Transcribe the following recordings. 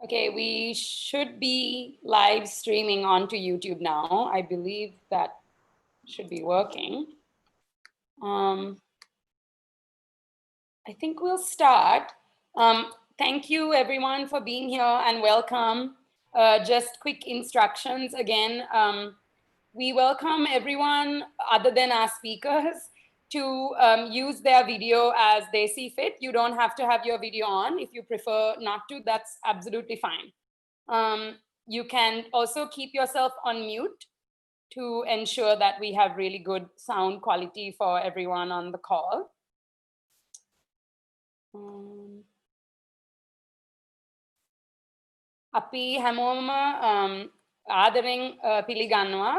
Okay, we should be live streaming onto YouTube now. I believe that should be working. I think we'll start. Thank you everyone for being here and welcome. Just quick instructions again. We welcome everyone other than our speakers to use their video as they see fit. You don't have to have your video on. If you prefer not to, that's absolutely fine. You can also keep yourself on mute to ensure that we have really good sound quality for everyone on the call. අපි හැමෝම ආදරෙන් පිළිගන්නවා.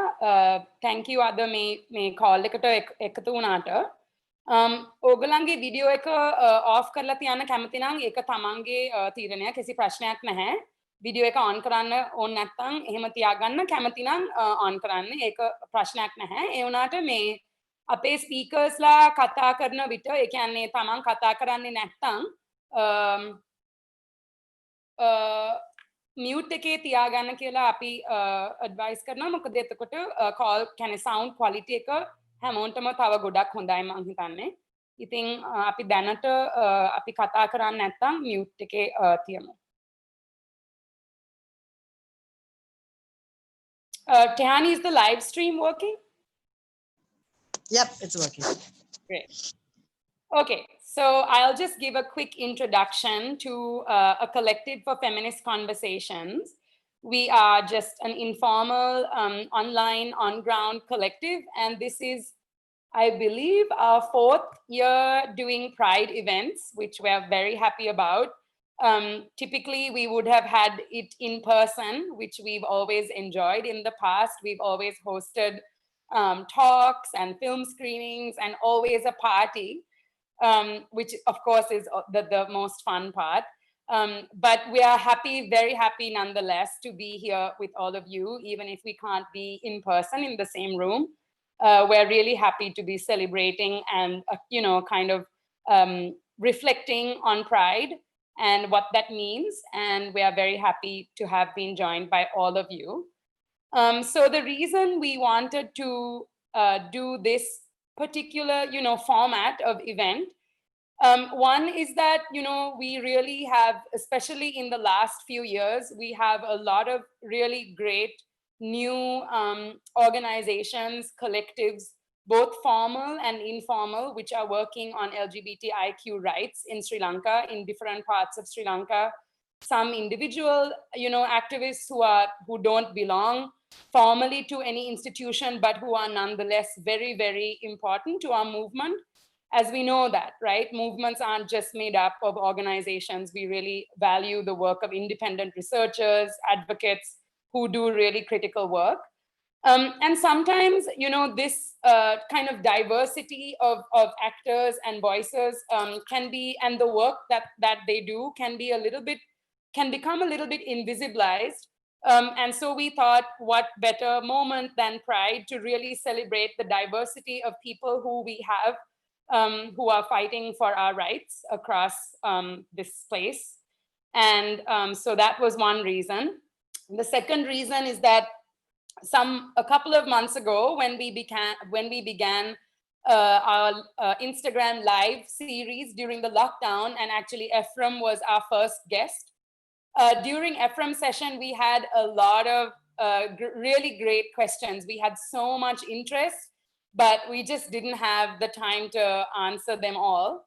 Thank you අද මේ call එකට එකතු වුණාට. ඕගලන්ගේ video එක off කරලා තියන්න කැමති නම් ඒක තමන්ගේ තීරණය, කිසි ප්‍රශ්නයක් නැහැ. වීඩියෝ එක on කරන්න ඕන නැත්නම් එහෙම තියාගන්න, කැමති නම් on කරන්න. ඒක ප්‍රශ්නයක් නැහැ. ඒ වුණාට මේ අපේ ස්පීකර්ස්ලා කතා කරන විට, ඒ කියන්නේ තමන් කතා කරන්නේ නැත්නම් mute එකේ තියාගන්න කියලා අපි advice කරනවා. මොකද එතකොට call කියන්නේ sound quality එක හැමෝටම තව ගොඩක් හොඳයි මම හිතන්නේ. ඉතින් අපි දැනට අපි කතා කරන්නේ නැත්නම් mute එකේ තියමු. Tehani, is the live stream working? Yep, it's working. Great. Okay, so I'll just give a quick introduction to a collective for feminist conversations. We are just an informal, online, on-ground collective, and this is, I believe, our 4th year doing Pride events, which we're very happy about. Typically, we would have had it in person, which we've always enjoyed in the past. We've always hosted talks and film screenings and always a party. Which of course is the most fun part. But we are happy, very happy nonetheless to be here with all of you, even if we can't be in person in the same room. We're really happy to be celebrating and, kind of reflecting on Pride and what that means. And we are very happy to have been joined by all of you. So the reason we wanted to do this particular, format of event. One is that, we really have, especially in the last few years, we have a lot of really great new organizations, collectives, both formal and informal, which are working on LGBTIQ rights in Sri Lanka, in different parts of Sri Lanka. Some individual, activists who don't belong formally to any institution, but who are nonetheless very, very important to our movement. As we know that, right? Movements aren't just made up of organizations. We really value the work of independent researchers, advocates who do really critical work. And sometimes, this kind of diversity of actors and voices can be, and the work that they do can become a little bit invisibilized. And so we thought, what better moment than Pride to really celebrate the diversity of people who we have, who are fighting for our rights across this place. And so that was one reason. The second reason is that a couple of months ago, when we began our Instagram live series during the lockdown, and actually Ephraim was our first guest. During Ephraim's session, we had a lot of really great questions. We had so much interest, but we just didn't have the time to answer them all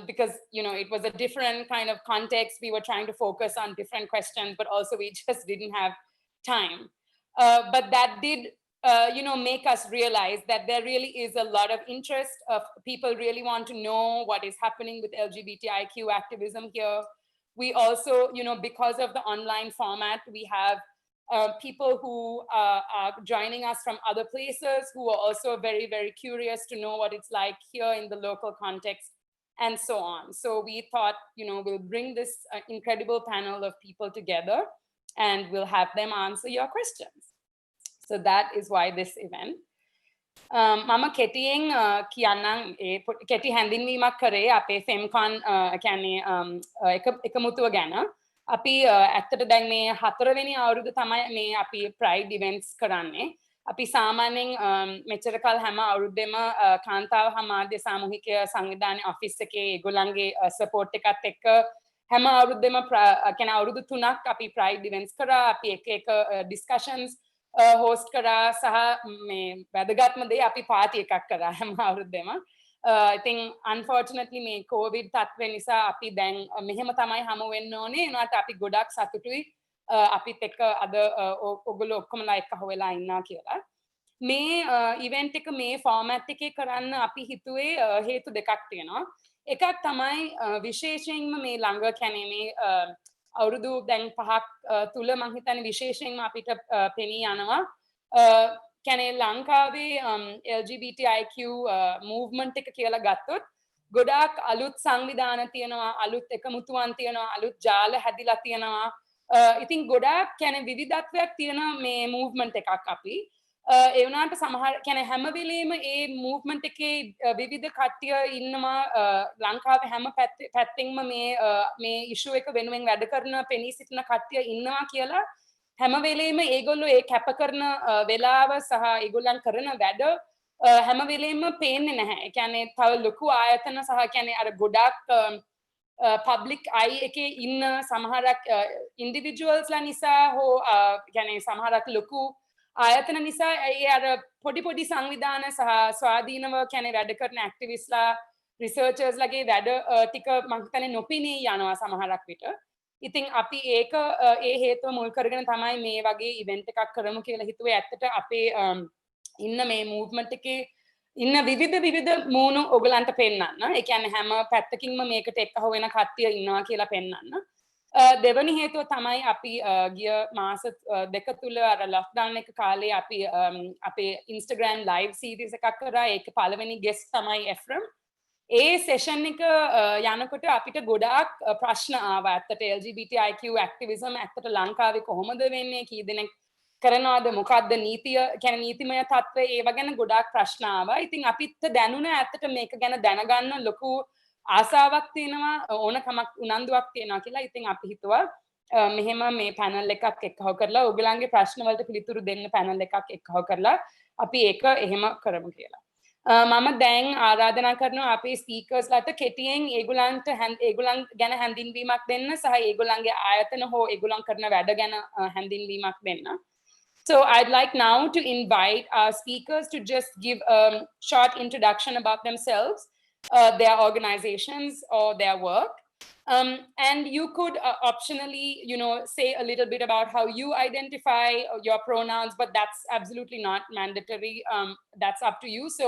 because, it was a different kind of context. We were trying to focus on different questions, but also we just didn't have time. But that did, make us realize that there really is a lot of interest of people really want to know what is happening with LGBTIQ activism here. We also, because of the online format, we have people who are joining us from other places who are also very, very curious to know what it's like here in the local context and so on. So we thought, we'll bring this incredible panel of people together and we'll have them answer your questions. So that is why this event. මම කෙටියෙන් කියන්නම් කෙටි හැඳින්වීමක් කරේ අපේ FemCon කියන්නේ එකමුතුව ගැන. අපි ඇත්තට දැන් මේ 4 වෙනි අවුරුද්ද තමයි මේ අපි ප්‍රයිඩ් ඉවෙන්ට්ස් කරන්නේ. අපි සාමාන්‍යයෙන් මෙච්චර කල් හැම අවුරුද්දෙම කාන්තාව සමාජ සාමූහික සංවිධානයේ ඔෆිස් එකේ ඒගොල්ලන්ගේ සපෝට් එකත් එක්ක හැම අවුරුද්දෙම කියන්නේ අවුරුදු 3ක් අපි ප්‍රයිඩ් ඉවෙන්ට්ස් කරා. අපි එක ඩිස්කෂන්ස් හෝස්ට් කරා සහ මේ වැදගත්ම දේ අපි පාටි එකක් කරා හැම අවුරුද්දෙම. ඉතින් unfortunately මේ COVID තත්ත්වය නිසා අපි දැන් මෙහෙම තමයි හමු වෙන්න ඕනේ. ඒනට අපි ගොඩක් සතුටුයි අපිත් එක්ක අද ඔයගොල්ලෝ ඔක්කොමලා එක්ක හොයලා ඉන්නවා කියලා. මේ ඉවෙන්ට් එක මේ ෆෝමැට් එකේ කරන්න අපි හිතුවේ හේතු දෙකක් තියෙනවා. එකක් තමයි විශේෂයෙන්ම මේ ළඟ කියන්නේ මේ අවුරුදු දැන් 5ක් තුල මම හිතන්නේ විශේෂයෙන්ම අපිට පෙනී යනවා කියන්නේ ලංකාවේ LGBTIQ movement එක කියලා ගත්තොත් ගොඩාක් අලුත් සංවිධාන තියෙනවා, අලුත් එකමුතුවන් තියෙනවා, අලුත් ජාල හැදිලා තියෙනවා. ඉතින් ගොඩාක් කියන්නේ විවිධත්වයක් තියෙන මේ movement එකක් අපි. ඒ වුණාට සමහර කියන්නේ හැම වෙලෙම ඒ movement එකේ විවිධ කට්ටිය ඉන්නවා ලංකාවේ හැම පැත්තෙන්ම මේ issue එක වෙනුවෙන් වැඩ කරන පෙනී සිටින කට්ටිය ඉන්නවා කියලා හැම වෙලෙම ඒගොල්ලෝ ඒ කැප කරන වෙලාව සහ ඒගොල්ලන් කරන වැඩ හැම වෙලෙම පේන්නේ නැහැ. ඒ කියන්නේ තව ලොකු ආයතන සහ කියන්නේ අර ගොඩක් public eye එකේ ඉන්න සමහරක් individualsලා නිසා හෝ කියන්නේ සමහරක් ලොකු ආයතන නිසා ඒ අර පොඩි සංවිධාන සහ ස්වාධීනව කියන්නේ වැඩ කරන ඇක්ටිවිස්ට්ලා රිසර්චර්ස්ලාගේ වැඩ ටික මම හිතන්නේ නොපෙනී යනවා සමහරක් විට. ඉතින් අපි ඒක ඒ හේතුව මුල් කරගෙන තමයි මේ වගේ ඉවෙන්ට් එකක් කරමු කියලා හිතුවේ. ඇත්තට අපේ ඉන්න මේ මූව්මන්ට් එකේ ඉන්න විවිධ මූණු ඔයගලන්ට පෙන්නන්න. ඒ කියන්නේ හැම පැත්තකින්ම මේකට එක්ක වෙන කට්ටිය ඉන්නවා කියලා පෙන්නන්න. දෙවනි හේතුව තමයි අපි ගිය මාස දෙක තුල අර ලොක්ඩවුන් එක කාලේ අපි අපේ Instagram live series එකක් කරා. ඒක පළවෙනි guest තමයි Ephraim. ඒ session එක යනකොට අපිට ගොඩාක් ප්‍රශ්න ආවා. ඇත්තට LGBTIQ activism ඇත්තට ලංකාවේ කොහොමද වෙන්නේ? කී දෙනෙක් කරනවාද? මොකද්ද නීතිය? කියන්නේ නීතිමය තත්ත්වය ඒව ගැන ගොඩාක් ප්‍රශ්න ආවා. ඉතින් අපිට දැනුණ ඇත්තට මේක ගැන දැනගන්න ලොකු ආසාවක් තියෙනවා, ඕනකමක් උනන්දුවක් තියෙනවා කියලා. ඉතින් අපි හිතුවා මෙහෙම මේ පැනල් එකක් එක්කව කරලා ඔයගලන්ගේ ප්‍රශ්න වලට පිළිතුරු දෙන්න පැනල් එකක් එක්කව කරලා අපි ඒක එහෙම කරමු කියලා. මම දැන් ආරාධනා කරනවා අපේ ස්පීකර්ස්ලාට කෙටියෙන් ඒගොල්ලන් ගැන හැඳින්වීමක් දෙන්න සහ ඒගොල්ලන්ගේ ආයතන හෝ ඒගොල්ලන් කරන වැඩ ගැන හැඳින්වීමක් දෙන්න. So I'd like now to invite our speakers to just give a short introduction about themselves, their organizations or their work. And you could optionally, say a little bit about how you identify your pronouns, but that's absolutely not mandatory. That's up to you. So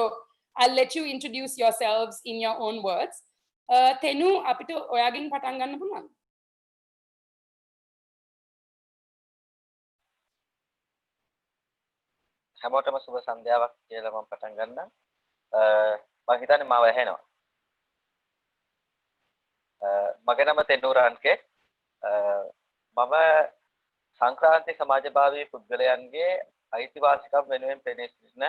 I'll let you introduce yourselves in your own words. Thenu, අපිට ඔයාගෙන් පටන් ගන්න පුළුවන්? හැමෝටම සුබ සන්ධ්‍යාවක් කියලා මම පටන් ගන්නම්. මම හිතන්නේ මාව ඇහෙනවා. මගේ නම තෙනු රන්කෙත්. මම සංක්‍රාන්ති සමාජභාවී පුද්ගලයන්ගේ අයිතිවාසිකම් වෙනුවෙන් පෙනී සිටින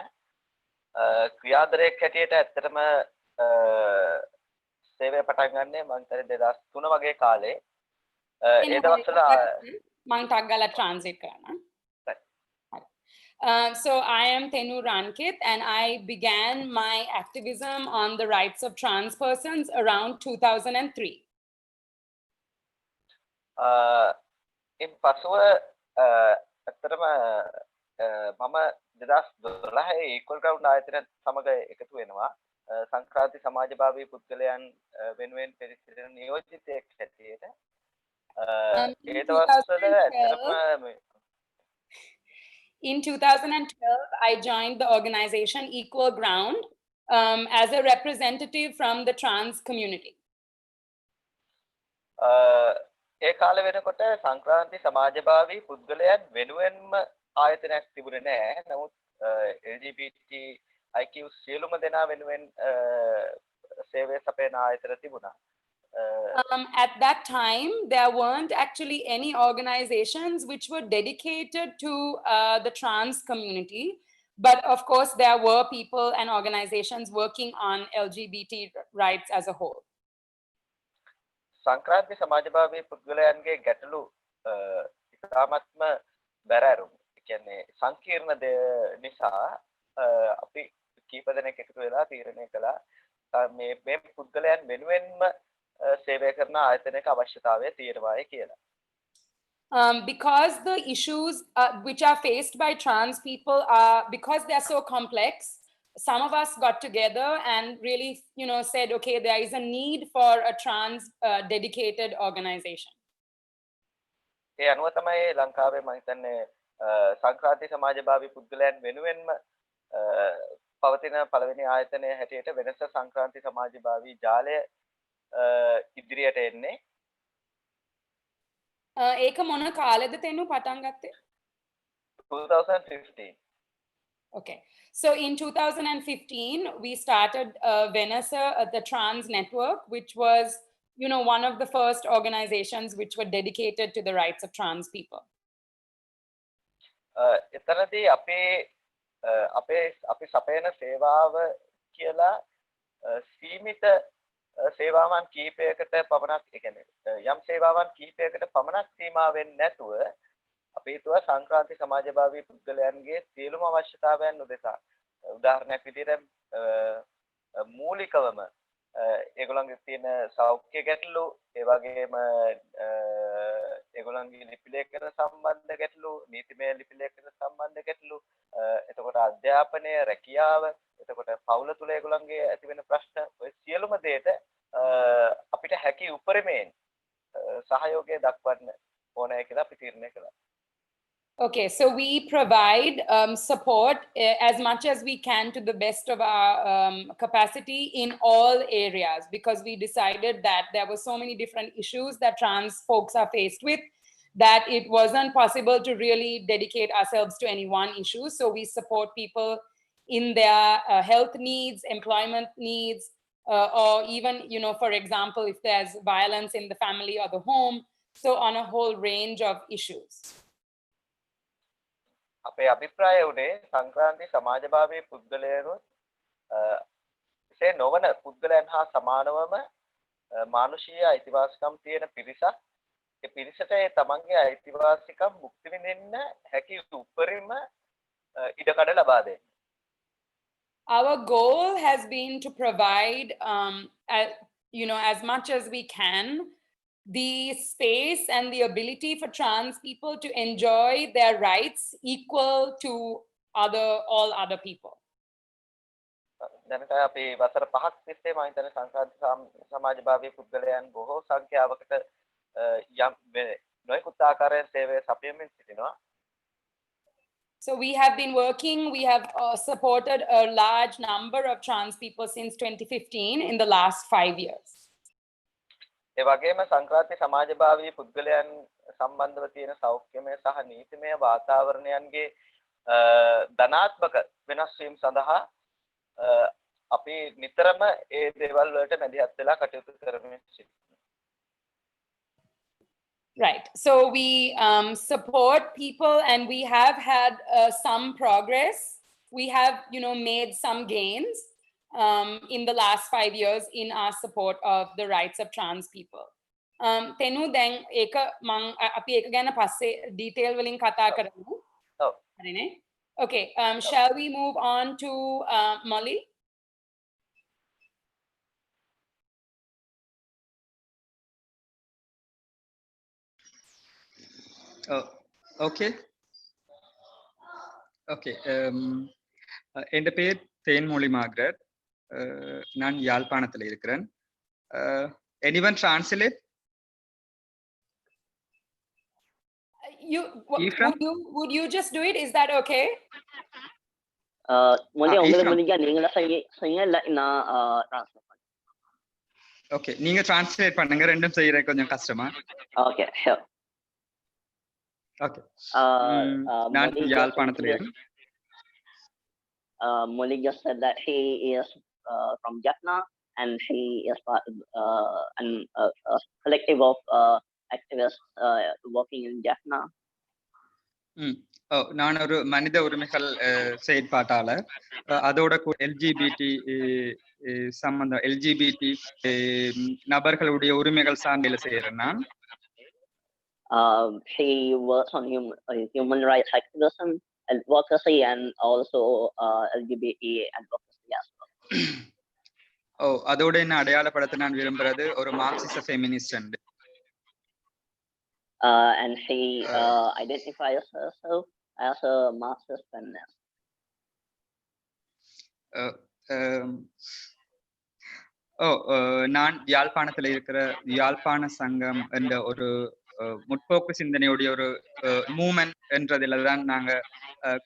ක්‍රියාදරයක් හැටියට ඇත්තටම සේවය පටන් ගන්නේ මම හිතන්නේ 2003 වගේ කාලේ. ඒ දවස්වල මම ටක් ගාලා ට්‍රාන්ස්ලේට් කරනවා. So I am Thenu Ranketh, and I began my activism on the rights of trans persons around 2003. In පසුව ඇත්තටම මම 2012 equal ground ආයතන සමග එකතු වෙනවා. සංක්‍රාන්ති සමාජභාවී පුද්ගලයන් වෙනුවෙන් පෙරසිටින නියෝජිතයෙක් හැටියට. ඒ දවස්වල ඇත්තටම In 2012, I joined the organization Equal Ground as a representative from the trans community. ඒ කාලේ වෙනකොට සංක්‍රාන්ති සමාජභාවී පුද්ගලයන් වෙනුවෙන්ම ආයතනයක් තිබුණේ නැහැ. නමුත් LGBTIQ සියලුම දෙනා වෙනුවෙන් සේවය සපයන ආයතන තිබුණා. At that time, there weren't actually any organizations which were dedicated to the trans community. But of course, there were people and organizations working on LGBT rights as a whole. සංක්‍රාන්ති සමාජභාවී පුද්ගලයන්ගේ ගැටලු ඉතාමත්ම බැරෑරුම්. ඒ කියන්නේ සංකීර්ණ නිසා අපි කීප දෙනෙක් එකතු වෙලා තීරණය කළා මේ පුද්ගලයන් වෙනුවෙන්ම සේවය කරන ආයතනයක අවශ්‍යතාවය තියෙනවායි කියලා. Because the issues which are faced by trans people are, because they're so complex, some of us got together and really, said, okay, there is a need for a trans dedicated organization. ඒ අනුව තමයි ලංකාවේ මම හිතන්නේ සංක්‍රාන්ති සමාජභාවී පුද්ගලයන් වෙනුවෙන්ම පවතින පළවෙනි ආයතනය හැටියට වෙනස සංක්‍රාන්ති සමාජභාවී ජාලය ඉදිරියට එන්නේ. ඒක මොන කාලෙද තෙනු පටන් ගත්තේ? 2015. Okay. So in 2015, we started Venasa, the Trans Network, which was, one of the first organizations which were dedicated to the rights of trans people. එතනදී අපි සපයන සේවාව කියලා සීමිත සේවාවන් කීපයකට පමණක්, ඒ කියන්නේ යම් සේවාවන් කීපයකට පමණක් සීමා වෙන්නේ නැතුව අපි හිතුවා සංක්‍රාන්ති සමාජභාවී පුද්ගලයන්ගේ සියලුම අවශ්‍යතාවයන් උදෙසා, උදාහරණයක් විදිහට මූලිකවම ඒගොල්ලන්ගේ තියෙන සෞඛ්‍ය ගැටලු, ඒ වගේම ඒගොල්ලන්ගේ ලිපි ලේඛන සම්බන්ධ ගැටලු, නීතිමය ලිපි ලේඛන සම්බන්ධ ගැටලු, එතකොට අධ්‍යාපනය, රැකියාව, එතකොට පවුල තුල ඒගොල්ලන්ගේ ඇති වෙන ප්‍රශ්න, ඔය සියලුම දේට අපිට හැකි උපරිමයෙන් සහයෝගය දක්වන්න ඕනෑ කියලා අපි තීරණය කළා. Okay, so we provide support as much as we can to the best of our capacity in all areas, because we decided that there were so many different issues that trans folks are faced with that it wasn't possible to really dedicate ourselves to any one issue. So we support people in their health needs, employment needs, or even, for example, if there's violence in the family or the home. So on a whole range of issues. අපේ අභිප්‍රාය උනේ සංක්‍රාන්ති සමාජභාවී පුද්ගලයන්ව නොවන පුද්ගලයන් හා සමානවම මානුෂීය අයිතිවාසිකම් තියෙන පිරිසක්, ඒ පිරිසට තමන්ගේ අයිතිවාසිකම් මුක්ති විඳින්න හැකි උපරිම ඉඩකඩ ලබා දෙන්න. Our goal has been to provide, as much as we can, the space and the ability for trans people to enjoy their rights equal to all other people. දැනට අපි වසර 5ක් තිස්සේ මම හිතන්නේ සංක්‍රාන්ති සමාජභාවී පුද්ගලයන් බොහෝ සංඛ්‍යාවකට යම් නොයෙකුත් ආකාරයෙන් සේවය සපයමින් සිටිනවා. So we have been working, we have supported a large number of trans people since 2015 in the last 5 years. ඒ වගේම සංක්‍රාන්ති සමාජභාවී පුද්ගලයන් සම්බන්ධව තියෙන සෞඛ්‍යමය සහ නීතිමය වාතාවරණයන්ගේ ධනාත්මක වෙනස් වීම සඳහා අපි නිතරම ඒ දේවල් වලට මැදිහත් වෙලා කටයුතු කරමින් සිටිනවා. Right. So we support people, and we have had some progress. We have, made some gains in the last 5 years in our support of the rights of trans people. Thenu, then api eka gana passe detail වලින් කතා කරමු. ඔව්. හරිනේ? Okay. Shall we move on to Moli? Okay. என் பேர் Thenmozhi Margaret. நான் யாழ்ப்பாணத்தில் இருக்கிறேன். Anyone translate? Would you just do it? Is that okay? Moli உங்களுக்கு முடிஞ்சா நீங்களா செய்ய இல்ல நான் ட்ரான்ஸ்லேட் பண்ணேன். Okay, நீங்க translate பண்ணுங்க, ரெண்டும் செய்யறது கொஞ்சம் கஷ்டமா. Okay, sure. Okay. நான் யாழ்ப்பாணத்தில் இருக்கேன். Moli just said that he is from Jaffna, and he is part of a collective of activists working in Jaffna. நான் ஒரு மனித உரிமைகள் செயற்பாட்டாளர். அதோட எல்ஜிபிடி சம்பந்தம் எல்ஜிபிடி நபர்களுடைய உரிமைகள் சார்ந்த செய்யறேன் நான். She works on human rights activism, advocacy, and also LGBT advocacy as well. அதோட என்ன அடையாளப்படுத்த நான் விரும்புறது ஒரு Marxist feminist. And she identifies herself as a Marxist feminist. நான் யாழ்ப்பாணத்துல இருக்கிற யாழ்ப்பாண சங்கம் என்ற ஒரு முற்போக்கு சிந்தனையுடைய ஒரு மூமெண்ட் என்றதில தான் நாங்க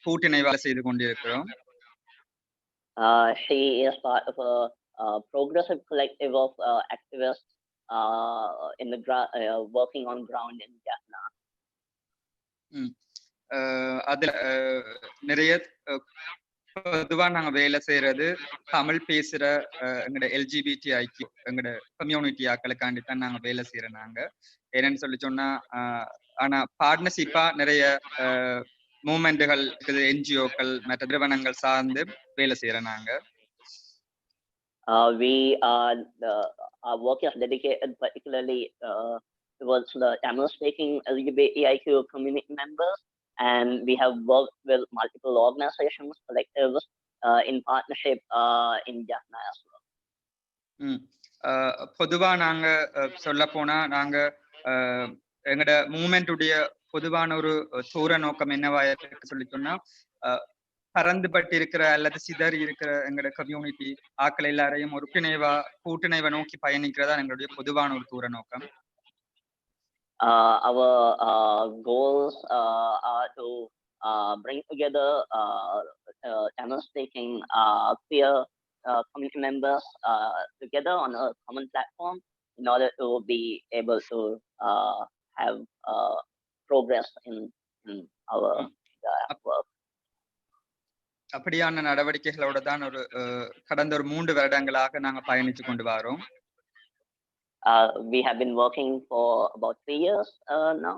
கூட்டிணைவாக செய்து கொண்டிருக்கிறோம். She is part of a progressive collective of activists in the working on ground in Jaffna. அதுல நிறைய பொதுவா நாங்க வேலை செய்யறது தமிழ் பேசுற எங்கட எல்ஜிபிடி ஐக்கிய எங்கட கம்யூனிட்டி ஆக்களுக்காண்டி தான் நாங்க வேலை செய்யறோம். நாங்க என்னன்னு சொல்லி சொன்னா ஆனா பார்ட்னர்ஷிப்பா நிறைய மூமெண்ட்டுகள் இருக்குது, என்ஜிஓக்கள் மற்ற நிறுவனங்கள் சார்ந்து வேலை செய்யறோம் நாங்க. Our work is dedicated particularly towards the Tamil-speaking LGBTIQ community members, and we have worked with multiple organizations, collectives in partnership in Jaffna as well. பொதுவா நாங்க சொல்ல போனா நாங்க எங்கட மூமெண்ட்டுடைய பொதுவான ஒரு தூர நோக்கம் என்னவா சொல்லி சொன்னா பறந்துபட்டு இருக்கிற அல்லது சிதறி இருக்கிற எங்களோட கம்யூனிட்டி ஆக்கள் எல்லாரையும் ஒரு கூட்டிணைவா நோக்கி பயணிக்கிறதா எங்களுடைய பொதுவான ஒரு தூர நோக்கம். Our goals are to bring together Tamil-speaking queer community members together on a common platform in order to be able to have progress in our work. அப்படியான நடவடிக்கைகளோட தான் ஒரு கடந்த ஒரு 3 வருடங்களாக நாங்க பயணிச்சு கொண்டு வரோம். We have been working for about 3 years now.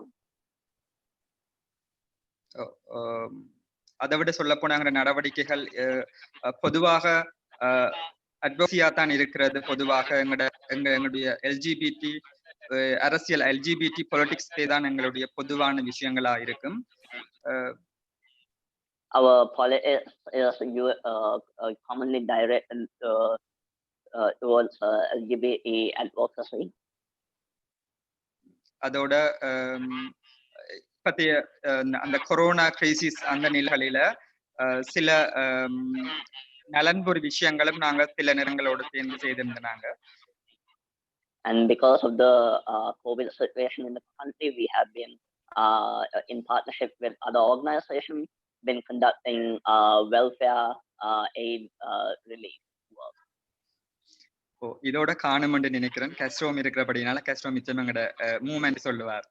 அதை விட சொல்ல போனாங்கிற நடவடிக்கைகள் பொதுவாக அட்வோகசியா தான் இருக்கிறது. பொதுவாக எங்களுடைய எல்ஜிபிடி அரசியல் எல்ஜிபிடி பொலிட்டிக்ஸ் தான் எங்களுடைய பொதுவான விஷயங்களா இருக்கும். Our politics is commonly directed towards LGBT advocacy. அதோட பத்திய அந்த கொரோனா கிரைசிஸ் அந்த நிலைகளில சில நலன்புரி விஷயங்களும் நாங்க சில நேரங்களோட சேர்ந்து செய்திருந்தாங்க. And because of the COVID situation in the country, we have been in partnership with other organizations, been conducting welfare aid relief work. இதோட காணுமென்று நினைக்கிறேன். கஸ்ரோம் இருக்கிறபடினால கஸ்ரோம் மிச்சம் எங்கட மூவ்மெண்ட் சொல்லுவார்.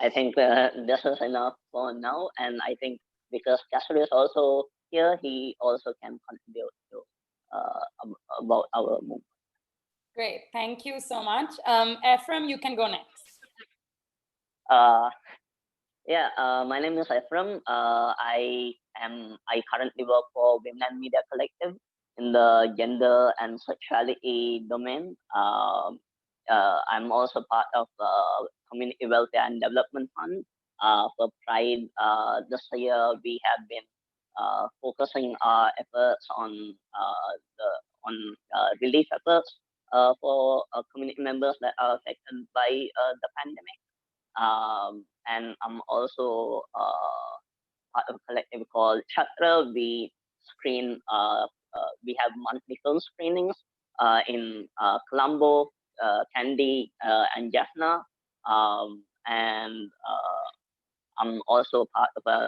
I think this is enough for now, and I think because Kasro is also here, he also can contribute to about our movement. Great, thank you so much. Ephraim, you can go next. My name is Ephraim. I currently work for Women and Media Collective in the gender and sexuality domain. I'm also part of Community Welfare and Development Fund for Pride. This year we have been focusing our efforts on relief efforts for community members that are affected by the pandemic. And I'm also part of a collective called Chathra. We screen, we have monthly film screenings in Colombo, Kandy, and Jaffna. And I'm also part of a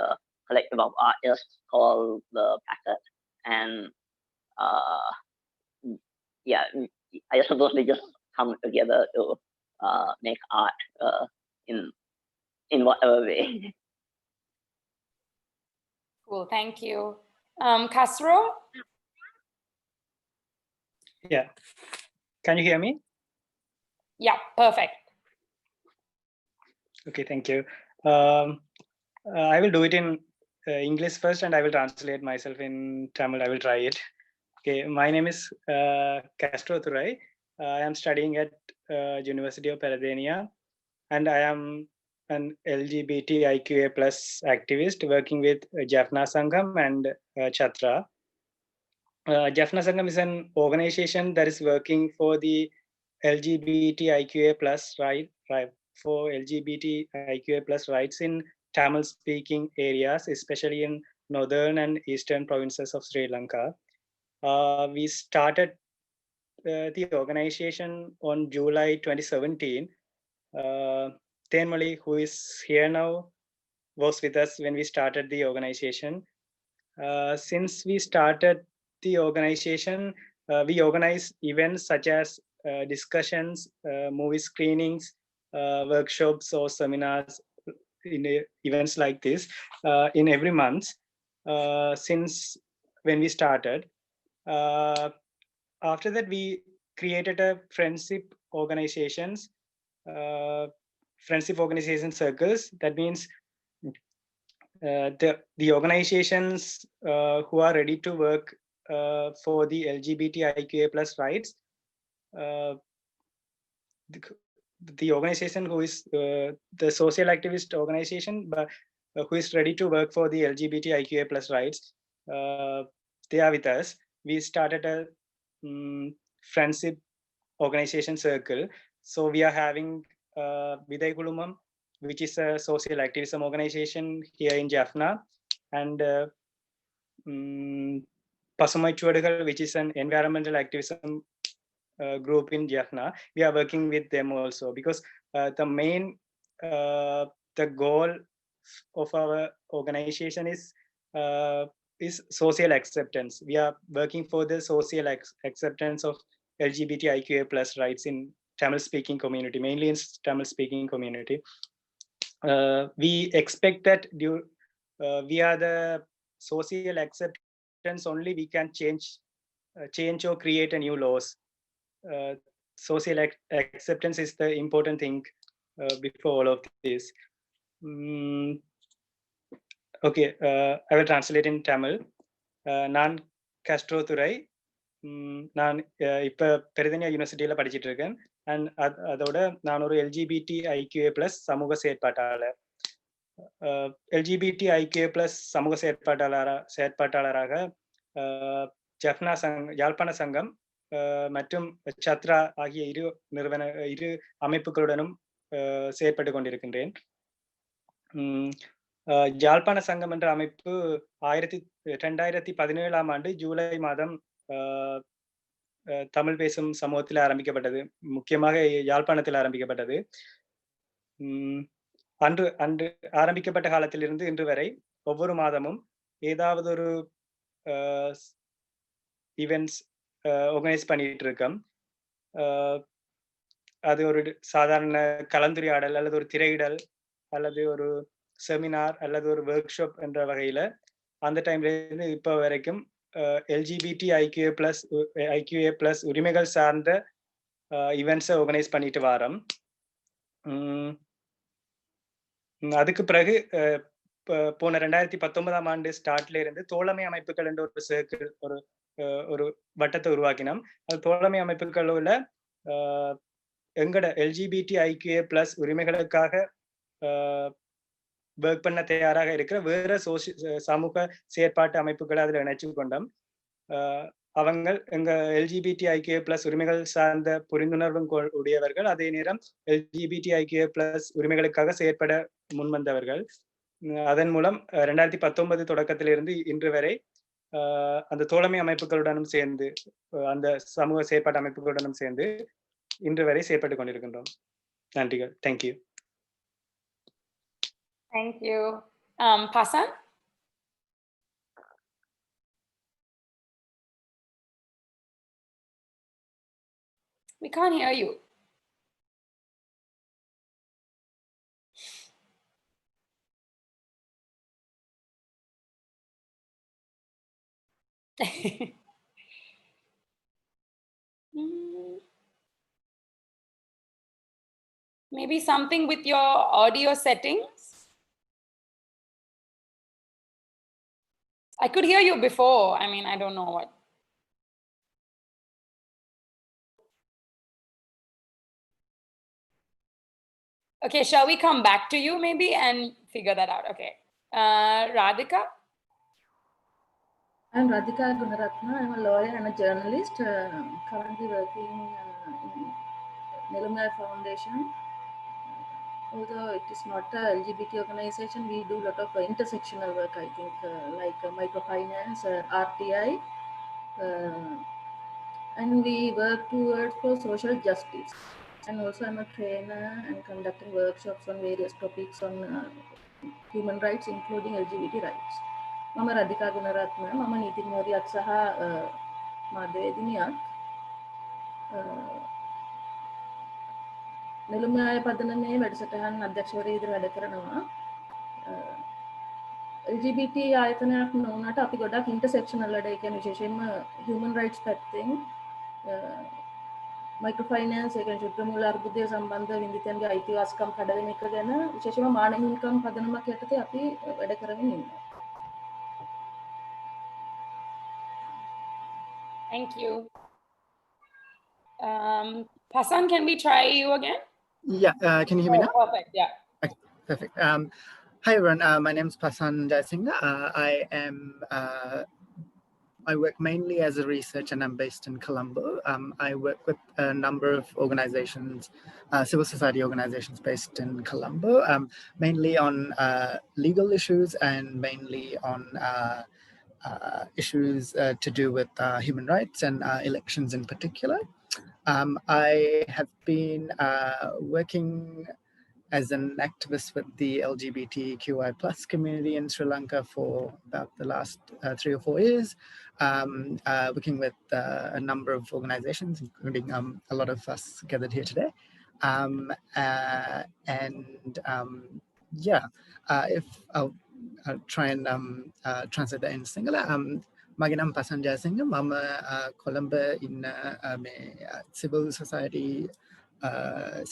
collective of artists called the Packet. And I suppose we just come together to make art in whatever way. Cool, thank you. Kasro? Yeah. Can you hear me? Yeah, perfect. Okay, thank you. I will do it in English first, and I will translate myself in Tamil. I will try it. Okay, my name is Kasro Thurai. I am studying at University of Pennsylvania, and I am an LGBTIQA plus activist working with Jaffna Sangam and Chathra. Jaffna Sangam is an organization that is working for the LGBTIQA plus for LGBTIQA plus rights in Tamil speaking areas, especially in northern and eastern provinces of Sri Lanka. We started the organization on July 2017. Moli, who is here now, was with us when we started the organization. Since we started the organization, we organize events such as discussions, movie screenings, workshops or seminars in events like this in every month since when we started. After that, we created a friendship organizations, friendship organization circles. That means the organizations who are ready to work for the LGBTIQA plus rights, the organization who is the social activist organization, but who is ready to work for the LGBTIQA plus rights, they are with us. We started a friendship organization circle. So we are having Viday Kulumam, which is a social activism organization here in Jaffna, and Pasumai Chuadagal, which is an environmental activism group in Jaffna. We are working with them also because the main the goal of our organization is social acceptance. We are working for the social acceptance of LGBTIQA plus rights in Tamil speaking community, mainly in Tamil speaking community. We expect that via the social acceptance only we can change or create a new laws. Social acceptance is the important thing before all of this. Okay, I will translate in Tamil. நான் Kasro Thurai. நான் இப்போ பெருதனியா யூனிவர்சிட்டியில் படிச்சுட்டு இருக்கேன். And அதோட நான் ஒரு LGBTIQA plus சமூக செயற்பாட்டாளர். LGBTIQA ப்ளஸ் சமூக செயற்பாட்டாளராக ஜஃப்னா யாழ்ப்பாண சங்கம் மற்றும் சத்ரா ஆகிய இரு அமைப்புகளுடனும் செயற்பட்டு கொண்டிருக்கின்றேன். யாழ்ப்பாண சங்கம் என்ற அமைப்பு 2017 ஆண்டு ஜூலை மாதம் தமிழ் பேசும் சமூகத்தில் ஆரம்பிக்கப்பட்டது. முக்கியமாக யாழ்ப்பாணத்தில் ஆரம்பிக்கப்பட்டது. அன்று ஆரம்பிக்கப்பட்ட காலத்திலிருந்து இன்று வரை ஒவ்வொரு மாதமும் ஏதாவது ஒரு ஈவெண்ட்ஸ் ஆர்கனைஸ் பண்ணிட்டு இருக்கோம். அது ஒரு சாதாரண கலந்துரையாடல் அல்லது ஒரு திரையிடல் அல்லது ஒரு செமினார் அல்லது ஒரு ஒர்க் ஷாப் என்ற வகையில அந்த டைம்ல இருந்து இப்போ வரைக்கும் LGBTIQA plus உரிமைகள் சார்ந்த ஈவெண்ட்ஸை ஆர்கனைஸ் பண்ணிட்டு வரோம். அதுக்கு பிறகு போன 2019 ஆண்டு ஸ்டார்ட்ல இருந்து தோழமை அமைப்புகள் என்ற ஒரு சர்க்கிள் ஒரு வட்டத்தை உருவாக்கினோம். அது தோழமை அமைப்புகளோட எங்கட LGBTIQA plus உரிமைகளுக்காக ஒர்க் பண்ண தயாராக இருக்கிற வேற சமூக செயற்பாட்டு அமைப்புகளை அதில் இணைச்சு கொண்டோம். அவங்க எங்க LGBTIQA plus உரிமைகள் சார்ந்த புரிந்துணர்வும் உடையவர்கள், அதே நேரம் LGBTIQA plus உரிமைகளுக்காக செயற்பட முன்வந்தவர்கள். அதன் மூலம் 2019 தொடக்கத்திலிருந்து இன்று வரை அந்த தோழமை அமைப்புகளுடனும் சேர்ந்து அந்த சமூக செயற்பாட்டு அமைப்புகளுடனும் சேர்ந்து இன்று வரை செயற்பட்டு கொண்டிருக்கின்றோம். நன்றிகள். Thank you. Thank you. Pasan? We can't hear you. Maybe something with your audio settings. I could hear you before. I mean, I don't know what. Okay, shall we come back to you maybe and figure that out? Okay. Radika? I'm Radika Gunaratne. I'm a lawyer and a journalist, currently working in Nilumaya Foundation. Although it is not a LGBT organization, we do a lot of intersectional work, I think, like microfinance, RTI, and we work towards for social justice. And also I'm a trainer and conducting workshops on various topics on human rights, including LGBT rights. මම රදිකා ගුණරත්න මම නීතිඥවරියක් සහ මාධ්‍යවේදිනියක් නෙළුමයාය පදනමේ වැඩසටහන් අධ්‍යක්ෂවරිය විදිහට වැඩ කරනවා LGBT ආයතනයක් නොවුනට අපි ගොඩක් ඉන්ටර්සෙක්ෂනල් වැඩ ඒ කියන්නේ විශේෂයෙන්ම human rights පැත්තෙන් මයික්‍රෝෆයිනෑන්ස් ඒ කියන්නේ ශුද්ධ මූල අර්බුදය සම්බන්ධ විඳිතයන්ගේ අයිතිවාසිකම් කඩවෙන එක ගැන විශේෂයෙන්ම මානව හිමිකම් පදනමක් යටතේ අපි වැඩ කරමින් ඉන්නවා. Thank you. Pasan, can we try you again? Yeah, can you hear me now? Perfect, yeah. Okay, perfect. Hi everyone, my name is Pasan Jayasinghe. I work mainly as a researcher and I'm based in Colombo. I work with a number of organizations, civil society organizations based in Colombo, mainly on legal issues and mainly on issues to do with human rights and elections in particular. I have been working as an activist with the LGBTQI plus community in Sri Lanka for about the last 3 or 4 years, working with a number of organizations, including a lot of us gathered here today. If I'll try and translate that in Sinhala. මගේ නම් පසන් ජයසිංහ මම කොළඹ ඉන්න මේ civil society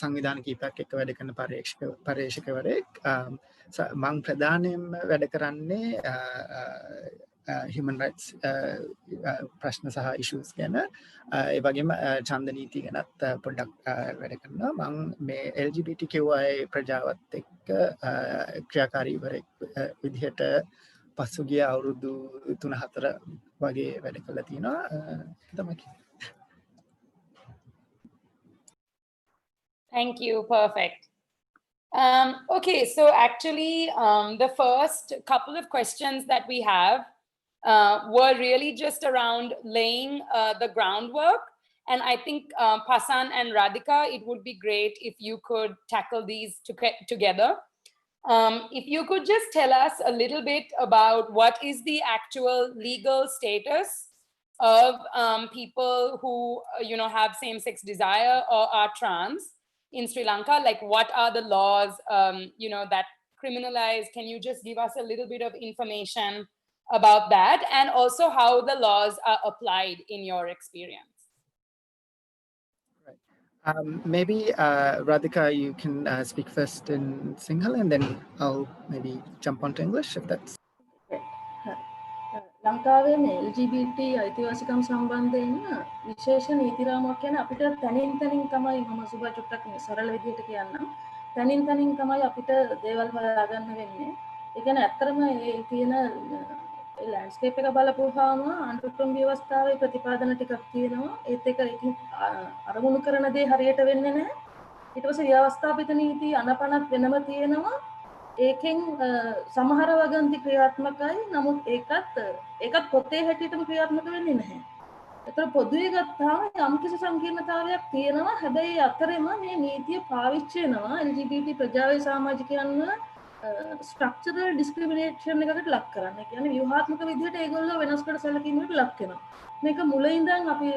සංවිධාන කීපයක් එක්ක වැඩ කරන පර්යේෂකවරයෙක් මං ප්‍රධානයෙන්ම වැඩ කරන්නේ human rights ප්‍රශ්න සහ issues ගැන ඒ වගේම ඡන්ද නීති ගැනත් පොඩ්ඩක් වැඩ කරනවා මං මේ LGBTQI ප්‍රජාවත් එක්ක ක්‍රියාකාරීවරයෙක් විදිහට පසුගිය අවුරුදු 3-4 වගේ වැඩ කළා තියෙනවා තමයි. Thank you, perfect. Okay, so actually the first couple of questions that we have were really just around laying the groundwork, and I think Pasan and Radika, it would be great if you could tackle these together. If you could just tell us a little bit about what is the actual legal status of people who have same-sex desire or are trans in Sri Lanka, like what are the laws that criminalize? Can you just give us a little bit of information about that, and also how the laws are applied in your experience? Maybe Radika, you can speak first in Sinhala and then I'll maybe jump onto English if that's ලංකාවේ LGBT අයිතිවාසිකම් සම්බන්ධයෙන් විශේෂ නීති රාමුවක් කියන අපිට තනින් තනින් තමයි මම සුභා චුට්ටක් සරල විදිහට කියන්නම් තනින් තනින් තමයි අපිට දේවල් හොයාගන්න වෙන්නේ ඒ කියන්නේ ඇත්තටම ඒ තියෙන ලෑන්ඩ්ස්කේප් එක බලපුවාම අන්තර්ගත ව්‍යවස්ථාවේ ප්‍රතිපාදන ටිකක් තියෙනවා ඒත් එක අරමුණු කරන දේ හරියට වෙන්නේ නැහැ ඊට පස්සේ ව්‍යවස්ථාපිත නීති අනපනත් වෙනම තියෙනවා ඒකෙන් සමහර වගන්ති ක්‍රියාත්මකයි නමුත් ඒකත් පොතේ හැටියටම ක්‍රියාත්මක වෙන්නේ නැහැ. ඒතර පොදුවේ ගත්තාම යම්කිසි සංකීර්ණතාවයක් තියෙනවා. හැබැයි අතරෙම මේ නීතිය පාවිච්චි වෙනවා LGBT ප්‍රජාවේ සමාජිකයන්ව ස්ට්‍රක්චරල් ඩිස්ක්‍රිමිනේෂන් එකකට ලක් කරන්න. ඒ කියන්නේ ව්‍යුහාත්මක විදිහට ඒගොල්ලෝ වෙනස්කට සැලකීමකට ලක් වෙනවා. මේක මුල ඉඳන් අපි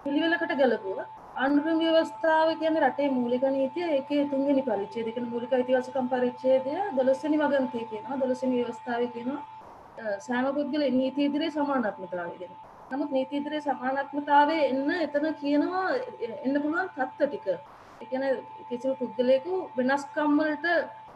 පිළිවෙලකට ගලපුවා ආණ්ඩුක්‍රම ව්‍යවස්ථාව කියන්නේ රටේ මූලික නීතිය ඒකේ 3 වෙනි පරිච්ඡේදය කියන මූලික අයිතිවාසිකම් පරිච්ඡේදය 12 වෙනි වගන්තිය කියනවා 12 වෙනි ව්‍යවස්ථාවේ කියනවා සෑම පුද්ගල නීති ඉදිරියේ සමානාත්මතාවය ගැන. නමුත් නීති ඉදිරියේ සමානාත්මතාවය එතන කියනවා එන්න පුළුවන් තත්ත්ව ටික. ඒ කියන්නේ කිසිම පුද්ගලයෙකු වෙනස්කම් වලට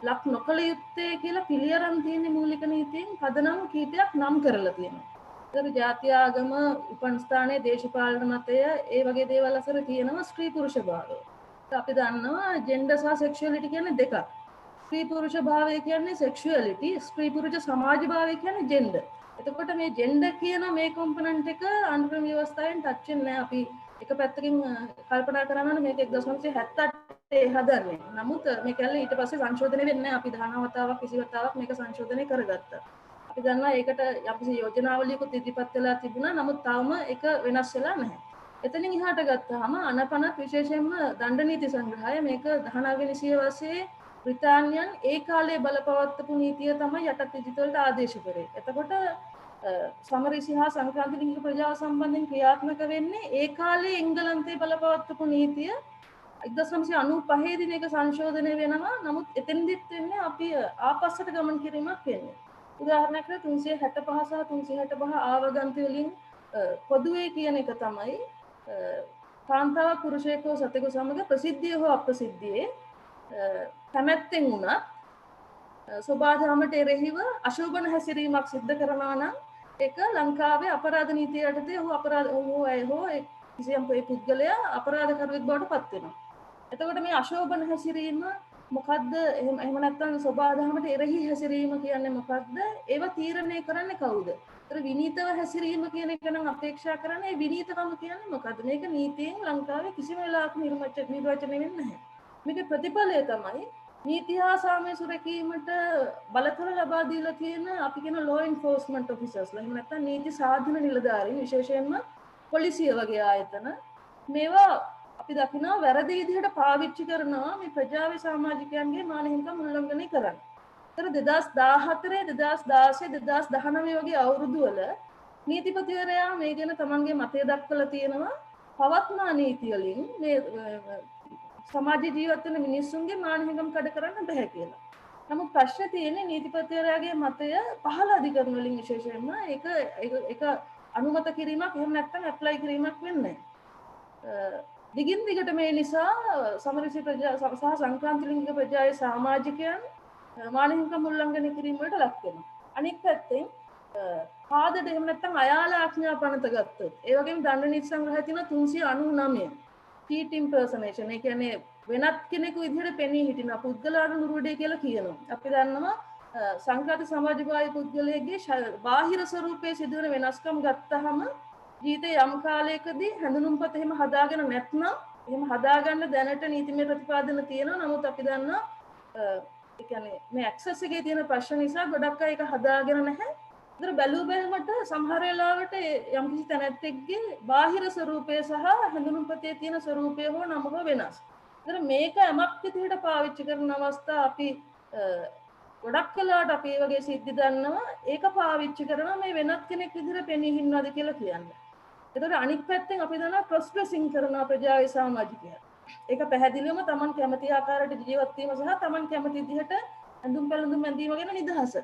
ලක් නොකළ යුත්තේ කියලා පිළියරන් තියෙන මූලික නීතියෙන් පදනම් කීපයක් නම් කරලා තියෙනවා. ඒතර ජාති ආගම, උපන් ස්ථානයේ දේශපාලන මතය, ඒ වගේ දේවල් අතර තියෙනවා ස්ත්‍රී පුරුෂ භාවය. අපි දන්නවා ජෙන්ඩර් සහ සෙක්ෂුවැලිටි කියන්නේ දෙකක්. ස්ත්‍රී පුරුෂ භාවය කියන්නේ සෙක්ෂුවැලිටි, ස්ත්‍රී පුරුෂ සමාජ භාවය කියන්නේ ජෙන්ඩර්. එතකොට මේ ජෙන්ඩර් කියන මේ කොම්පොනන්ට් එක ආණ්ඩුක්‍රම ව්‍යවස්ථාවෙන් ටච් වෙන්නේ නැහැ. අපි එක පැත්තකින් කල්පනා කරනවා මේක 1978 හදන්නේ. නමුත් මේක ඇල්ල ඊට පස්සේ සංශෝධනය වෙන්නේ නැහැ. අපි 19 වතාවක් 20 වතාවක් මේක සංශෝධනය කරගත්තා. අපි දන්නවා ඒකට යම්කිසි යෝජනාවලියකුත් ඉදිරිපත් වෙලා තිබුණා. නමුත් තාම ඒක වෙනස් වෙලා නැහැ. එතනින් එහාට ගත්තාම අනපනත් විශේෂයෙන්ම දණ්ඩ නීති සංග්‍රහය මේක 19 වෙනි සියවසේ බ්‍රිතාන්‍යයන් ඒ කාලේ බලපවත්වපු නීතිය තමයි යටත් විජිත වලට ආදේශ කරේ. එතකොට සමරිසි හා සංක්‍රාන්ති ලිංගික ප්‍රජාව සම්බන්ධයෙන් ක්‍රියාත්මක වෙන්නේ ඒ කාලේ එංගලන්තයේ බලපවත්වපු නීතිය 1995 දී මේක සංශෝධනය වෙනවා. නමුත් එතෙන්දිත් වෙන්නේ අපි ආපස්සට ගමන් කිරීමක් වෙන්නේ. උදාහරණයක් විදිහට 365 සහ 365 ආවගන්ති වලින් පොදුවේ කියන එක තමයි කාන්තාව පුරුෂයෙක් හෝ සතෙකු සමග ප්‍රසිද්ධිය හෝ අප්‍රසිද්ධියේ කැමැත්තෙන් වුණත් සෝබාදමට එරෙහිව අශෝභන හැසිරීමක් සිද්ධ කරනවා නම් ඒක ලංකාවේ අපරාධ නීතිය යටතේ ඔහු අපරාධ වූ අය හෝ කිසියම් පුද්ගලයා අපරාධකරුවෙක් බවට පත් වෙනවා. එතකොට මේ අශෝභන හැසිරීම මොකද්ද? එහෙම නැත්නම් සෝබාදමට එරෙහි හැසිරීම කියන්නේ මොකද්ද? ඒව තීරණය කරන්නේ කවුද? ඒතර විනීතව හැසිරීම කියන එක නම් අපේක්ෂා කරන්නේ විනීතකම කියන්නේ මොකද්ද? මේක නීතියෙන් ලංකාවේ කිසිම වෙලාවක නිර්වචනය වෙන්නේ නැහැ. මේක ප්‍රතිඵලය තමයි නීති හා සාමය සුරැකීමට බලතල ලබා දීලා තියෙන අපි කියන law enforcement officers ලා. එහෙම නැත්නම් නීති සාධන නිලධාරීන් විශේෂයෙන්ම පොලිසිය වගේ ආයතන මේවා අපි දකිනවා වැරදි විදිහට පාවිච්චි කරනවා මේ ප්‍රජාවේ සමාජිකයන්ගේ මානව හිමිකම් උල්ලංඝනය කරන්න. ඒතර 2014 2016 2019 වගේ අවුරුදු වල නීතිපතිවරයා මේ ගැන තමන්ගේ මතය දක්වලා තියෙනවා. පවත්නා නීති වලින් මේ සමාජ ජීවත් වෙන මිනිස්සුන්ගේ මානව හිමිකම් කඩ කරන්න බෑ කියලා. නමුත් ප්‍රශ්නේ තියෙන්නේ නීතිපතිවරයාගේ මතය පහළ අධිකරණ වලින් විශේෂයෙන්ම ඒක අනුමත කිරීමක් එහෙම නැත්නම් ඇප්ලයි කිරීමක් වෙන්නේ නැහැ. දිගින් දිගට මේ නිසා සමරිසි ප්‍රජා සහ සංක්‍රාන්ති ලිංගික ප්‍රජාවේ සමාජිකයන් මානව හිමිකම් උල්ලංඝනය කිරීම වලට ලක් වෙනවා. අනිත් පැත්තෙන් පාදඩ එහෙම නැත්නම් අයාල ආඥා පනත ගත්තොත් ඒ වගේම දණ්ඩ නීති සංග්‍රහය තියෙන 399 cheat impersonation. ඒ කියන්නේ වෙනත් කෙනෙකු විදිහට පෙනී හිටින පුද්ගලයාට නුරුඩේ කියලා කියනවා. අපි දන්නවා සංක්‍රාන්ති සමාජවාදී පුද්ගලයෙක්ගේ බාහිර ස්වරූපයේ සිදුවන වෙනස්කම් ගත්තහම ජීවිතේ යම් කාලයකදී හැඳුනුම්පත එහෙම හදාගෙන නැත්නම් එහෙම හදාගන්න දැනට නීතිමය ප්‍රතිපාදන තියෙනවා. නමුත් අපි දන්නවා ඒ කියන්නේ මේ ඇක්සස් එකේ තියෙන ප්‍රශ්න නිසා ගොඩක් අය ඒක හදාගෙන නැහැ. ඒතර බැලු බැලමට සමහර වෙලාවට යම්කිසි තැනැත්තෙක්ගේ බාහිර ස්වරූපය සහ හැඳුනුම්පතේ තියෙන ස්වරූපය හෝ නම හෝ වෙනස්. ඒතර මේක යමක් විදිහට පාවිච්චි කරන අවස්ථා අපි ගොඩක් වෙලාවට අපි මේ වගේ සිද්ධි දන්නවා. ඒක පාවිච්චි කරනවා මේ වෙනත් කෙනෙක් විදිහට පෙනී හින්නවද කියලා කියන්නේ. ඒතර අනිත් පැත්තෙන් අපි දන්නවා ක්‍රොස් ඩ්‍රෙසින් කරන ප්‍රජාවේ සමාජිකයන්. ඒක පැහැදිලිවම Taman කැමති ආකාරයට ජීවත් වීම සහ Taman කැමති විදිහට ඇඳුම් පැළඳුම් ඇඳීම ගැන නිදහස.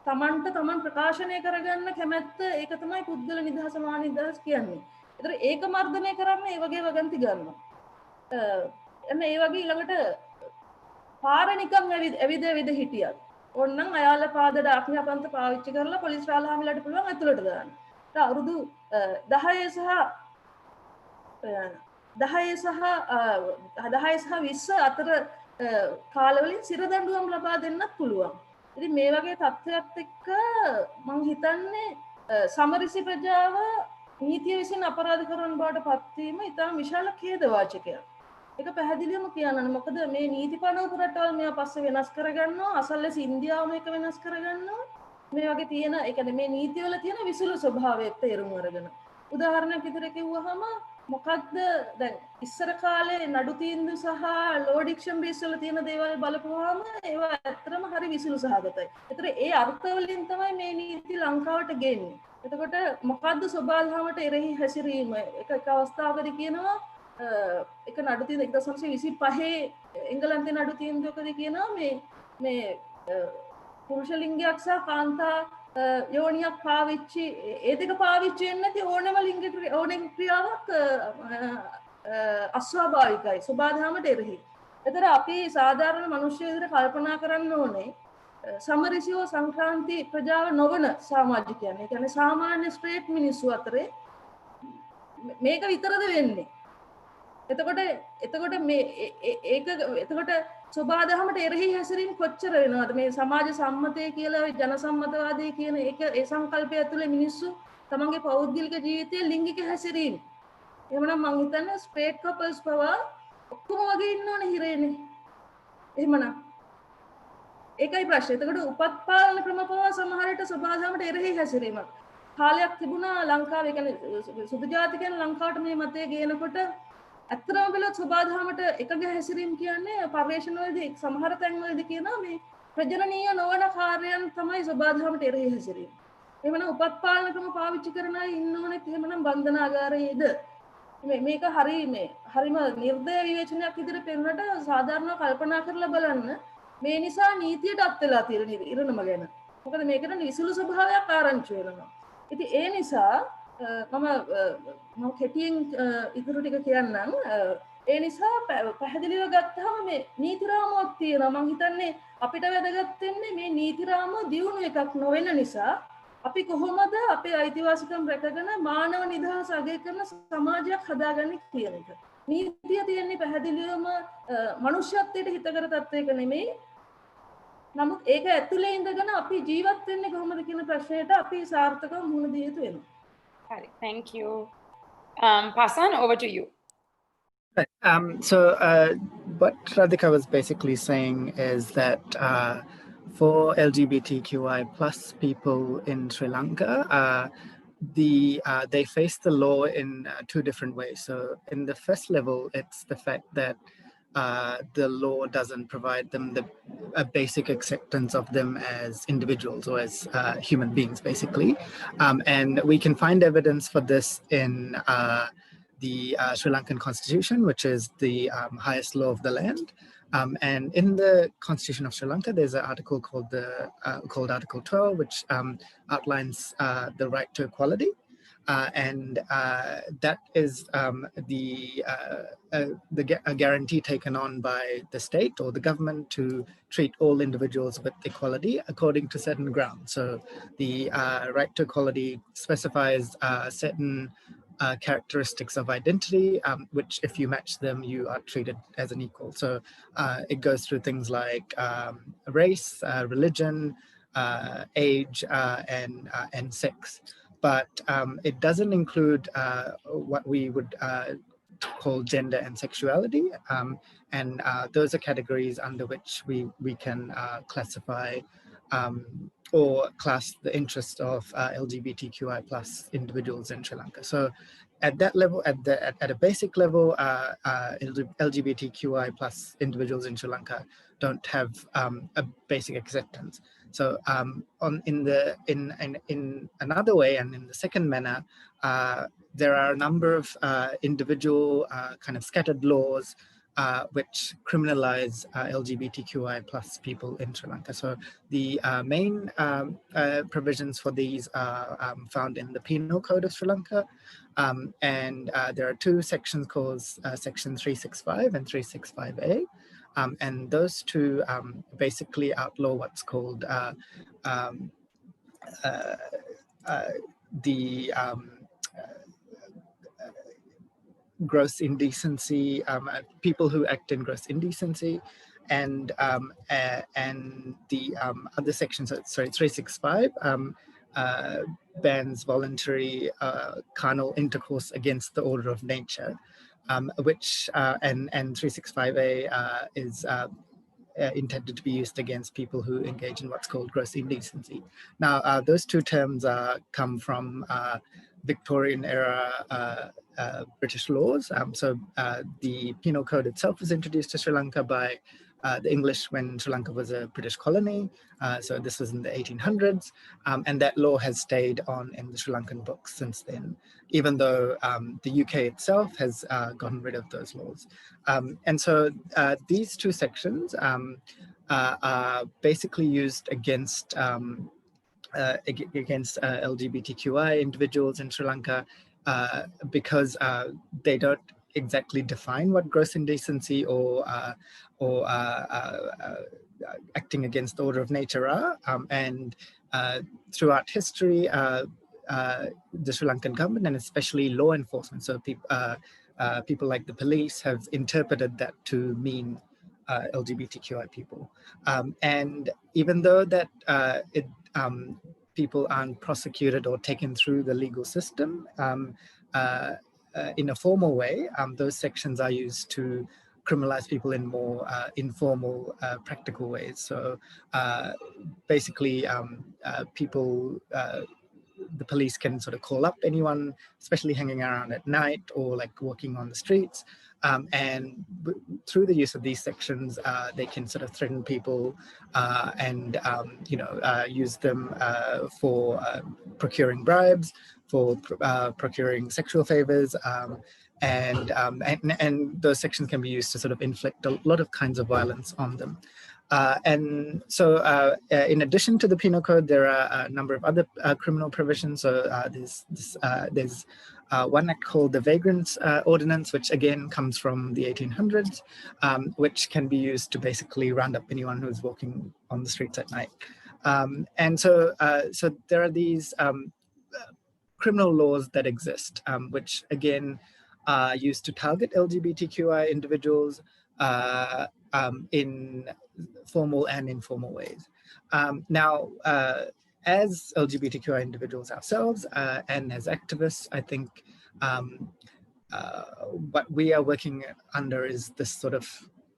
තමන්ට තමන් ප්‍රකාශනය කරගන්න කැමැත්ත ඒක තමයි පුද්ගල නිදහස මාන නිදහස කියන්නේ. ඒතර ඒක මර්ධනය කරන්න ඒ වගේ වගන්ති ගන්නවා. එන්න ඒ වගේ ඊළඟට පාර නිකන් ඇවිද හිටියත් ඕනනම් අයාල පාදඩ ආඥාපන්ත පාවිච්චි කරලා පොලිස් රාලහාමිලාට පුළුවන් ඇතුළට දාන්න. අවුරුදු 10 සහ 20 අතර කාලවලින් සිර දඬුවම් ලබා දෙන්නත් පුළුවන්. ඉතින් මේ වගේ තත්ත්වයක් එක්ක මම හිතන්නේ සමරිසි ප්‍රජාව නීතිය විසින් අපරාධ කරන බවට පත්වීම ඉතාම විශාල ඛේද වාචකයක්. ඒක පැහැදිලිවම කියන්න. මොකද මේ නීති පනවපු රටවල් මේවා පස්සේ වෙනස් කරගන්නවා. අසල්ලෙස ඉන්දියාව මේක වෙනස් කරගන්නවා. මේ වගේ තියෙන ඒ කියන්නේ මේ නීතිවල තියෙන විසුළු ස්වභාවයක් තේරුම් අරගෙන. උදාහරණයක් විදිහට කිව්වහම මොකක්ද දැන් ඉස්සර කාලේ නඩු තීන්දුව සහ ලෝ ඩික්ෂනරිස් වල තියෙන දේවල් බලපුවාම ඒවා ඇත්තටම හරි විසුළු සහගතයි. ඒතර ඒ අර්ථ වලින් තමයි මේ නීති ලංකාවට ගෙන්නේ. එතකොට මොකද්ද සෝබාදහමට එරෙහි හැසිරීම? එක අවස්ථාවකදී කියනවා එක නඩු තීන්දුව 1925 එංගලන්තේ නඩු තීන්දුවකදී කියනවා මේ පුරුෂ ලිංගයක් සහ කාන්තා යෝනියක් පාවිච්චි ඒ දෙක පාවිච්චි වෙන්නේ නැති ඕනම ක්‍රියාවක් අස්වාභාවිකයි සෝබාදහමට එරෙහි. එතන අපි සාධාරණ මිනිස්සු විදිහට කල්පනා කරන්න ඕනේ සමරිසිව සංක්‍රාන්ති ප්‍රජාව නොවන සමාජිකයන්. ඒ කියන්නේ සාමාන්‍ය ස්ට්‍රේට් මිනිස්සු අතරේ මේක විතරද වෙන්නේ. එතකොට මේ එතකොට සබාදහමට එරෙහි හැසිරීම කොච්චර වෙනවද මේ සමාජ සම්මතය කියලා ජන සම්මතවාදී කියන ඒක ඒ සංකල්පය ඇතුලේ මිනිස්සු තමන්ගේ පෞද්ගලික ජීවිතයේ ලිංගික හැසිරීම. එහෙමනම් මං හිතන්නේ ස්ට්‍රේට් කපල්ස් පවා ඔක්කොම වගේ ඉන්න ඕනේ හිරේනේ. එහෙමනම් ඒකයි ප්‍රශ්නේ. එතකොට උපත් පාලන ක්‍රම පවා සමහරට සබාදහමට එරෙහි හැසිරීමක්. කාලයක් තිබුණා ලංකාවේ කියන්නේ සුදු ජාතිකයන් ලංකාවට මේ මතය ගේනකොට ඇත්තටම බලවත් සබාදහමට එකග හැසිරීම කියන්නේ පර්යේෂණවලදී සමහර තැන්වලදී කියනවා මේ ප්‍රජනනීය නොවන කාර්යයන් තමයි සබාදහමට එරෙහි හැසිරීම. එහෙමනම් උපත් පාලන ක්‍රම පාවිච්චි කරන අය ඉන්න ඕනේ එහෙමනම් බන්ධනාගාරයේද මේක හරිම නිර්දය විවේචනයක් විදිහට පෙන්වන්නට සාධාරණව කල්පනා කරලා බලන්න මේ නිසා නීතියට අත් වෙලා තියෙන ඉරණම ගැන. මොකද මේකට විසුළු ස්වභාවයක් ආරංචි වෙනවා. ඉතින් ඒ නිසා මම කෙටියෙන් ඉතුරු ටික කියන්නම්. ඒ නිසා පැහැදිලිව ගත්තාම මේ නීති රාමුවක් තියෙනවා. මම හිතන්නේ අපිට වැදගත් වෙන්නේ මේ නීති රාමුව දියුණු එකක් නොවෙන නිසා අපි කොහොමද අපේ අයිතිවාසිකම් රැකගෙන මානව නිදහස අගය කරන සමාජයක් හදාගන්නේ කියන එක. නීතිය තියෙන්නේ පැහැදිලිවම මනුෂ්‍යත්වයට හිතකර තත්ත්වයක නෙමෙයි. නමුත් ඒක ඇතුලේ ඉඳගෙන අපි ජීවත් වෙන්නේ කොහොමද කියන ප්‍රශ්නයට අපි සාර්ථකව මුහුණ දිය යුතු වෙනවා. Hari, thank you. Pasan, over to you. Right. What Radika was basically saying is that for LGBTQI plus people in Sri Lanka, they face the law in two different ways. So in the first level, it's the fact that the law doesn't provide them a basic acceptance of them as individuals or as human beings, basically. And we can find evidence for this in the Sri Lankan Constitution, which is the highest law of the land. And in the Constitution of Sri Lanka, there's an article called Article 12, which outlines the right to equality. And that is a guarantee taken on by the state or the government to treat all individuals with equality according to certain grounds. So the right to equality specifies certain characteristics of identity, which if you match them, you are treated as an equal. So it goes through things like race, religion, age, and sex. But it doesn't include what we would call gender and sexuality. And those are categories under which we can classify or class the interest of LGBTQI plus individuals in Sri Lanka. So at that level, at a basic level, LGBTQI plus individuals in Sri Lanka don't have a basic acceptance. So in another way, and in the second manner, there are a number of individual kind of scattered laws which criminalize LGBTQI plus people in Sri Lanka. So the main provisions for these are found in the Penal Code of Sri Lanka. And there are two sections called Section 365 and 365A. And those two basically outlaw what's called the gross indecency, people who act in gross indecency, and the other sections, sorry, 365 bans voluntary carnal intercourse against the order of nature, which and 365A is intended to be used against people who engage in what's called gross indecency. Now, those two terms come from Victorian era British laws. So the Penal Code itself was introduced to Sri Lanka by the English when Sri Lanka was a British colony. So this was in the 1800s. And that law has stayed on in the Sri Lankan books since then, even though the UK itself has gotten rid of those laws. And so these two sections are basically used against LGBTQI individuals in Sri Lanka because they don't exactly define what gross indecency or acting against the order of nature are. And throughout history, the Sri Lankan government and especially law enforcement, so people like the police have interpreted that to mean LGBTQI people. And even though that people aren't prosecuted or taken through the legal system in a formal way, those sections are used to criminalize people in more informal, practical ways. So basically, people, the police can sort of call up anyone, especially hanging around at night or like walking on the streets. And through the use of these sections, they can sort of threaten people and, use them for procuring bribes, for procuring sexual favors. And those sections can be used to sort of inflict a lot of kinds of violence on them. And so in addition to the Penal Code, there are a number of other criminal provisions. So there's one act called the Vagrants Ordinance, which again comes from the 1800s, which can be used to basically round up anyone who's walking on the streets at night. And so there are these criminal laws that exist, which again are used to target LGBTQI individuals in formal and informal ways. Now, as LGBTQI individuals ourselves and as activists, I think what we are working under is this sort of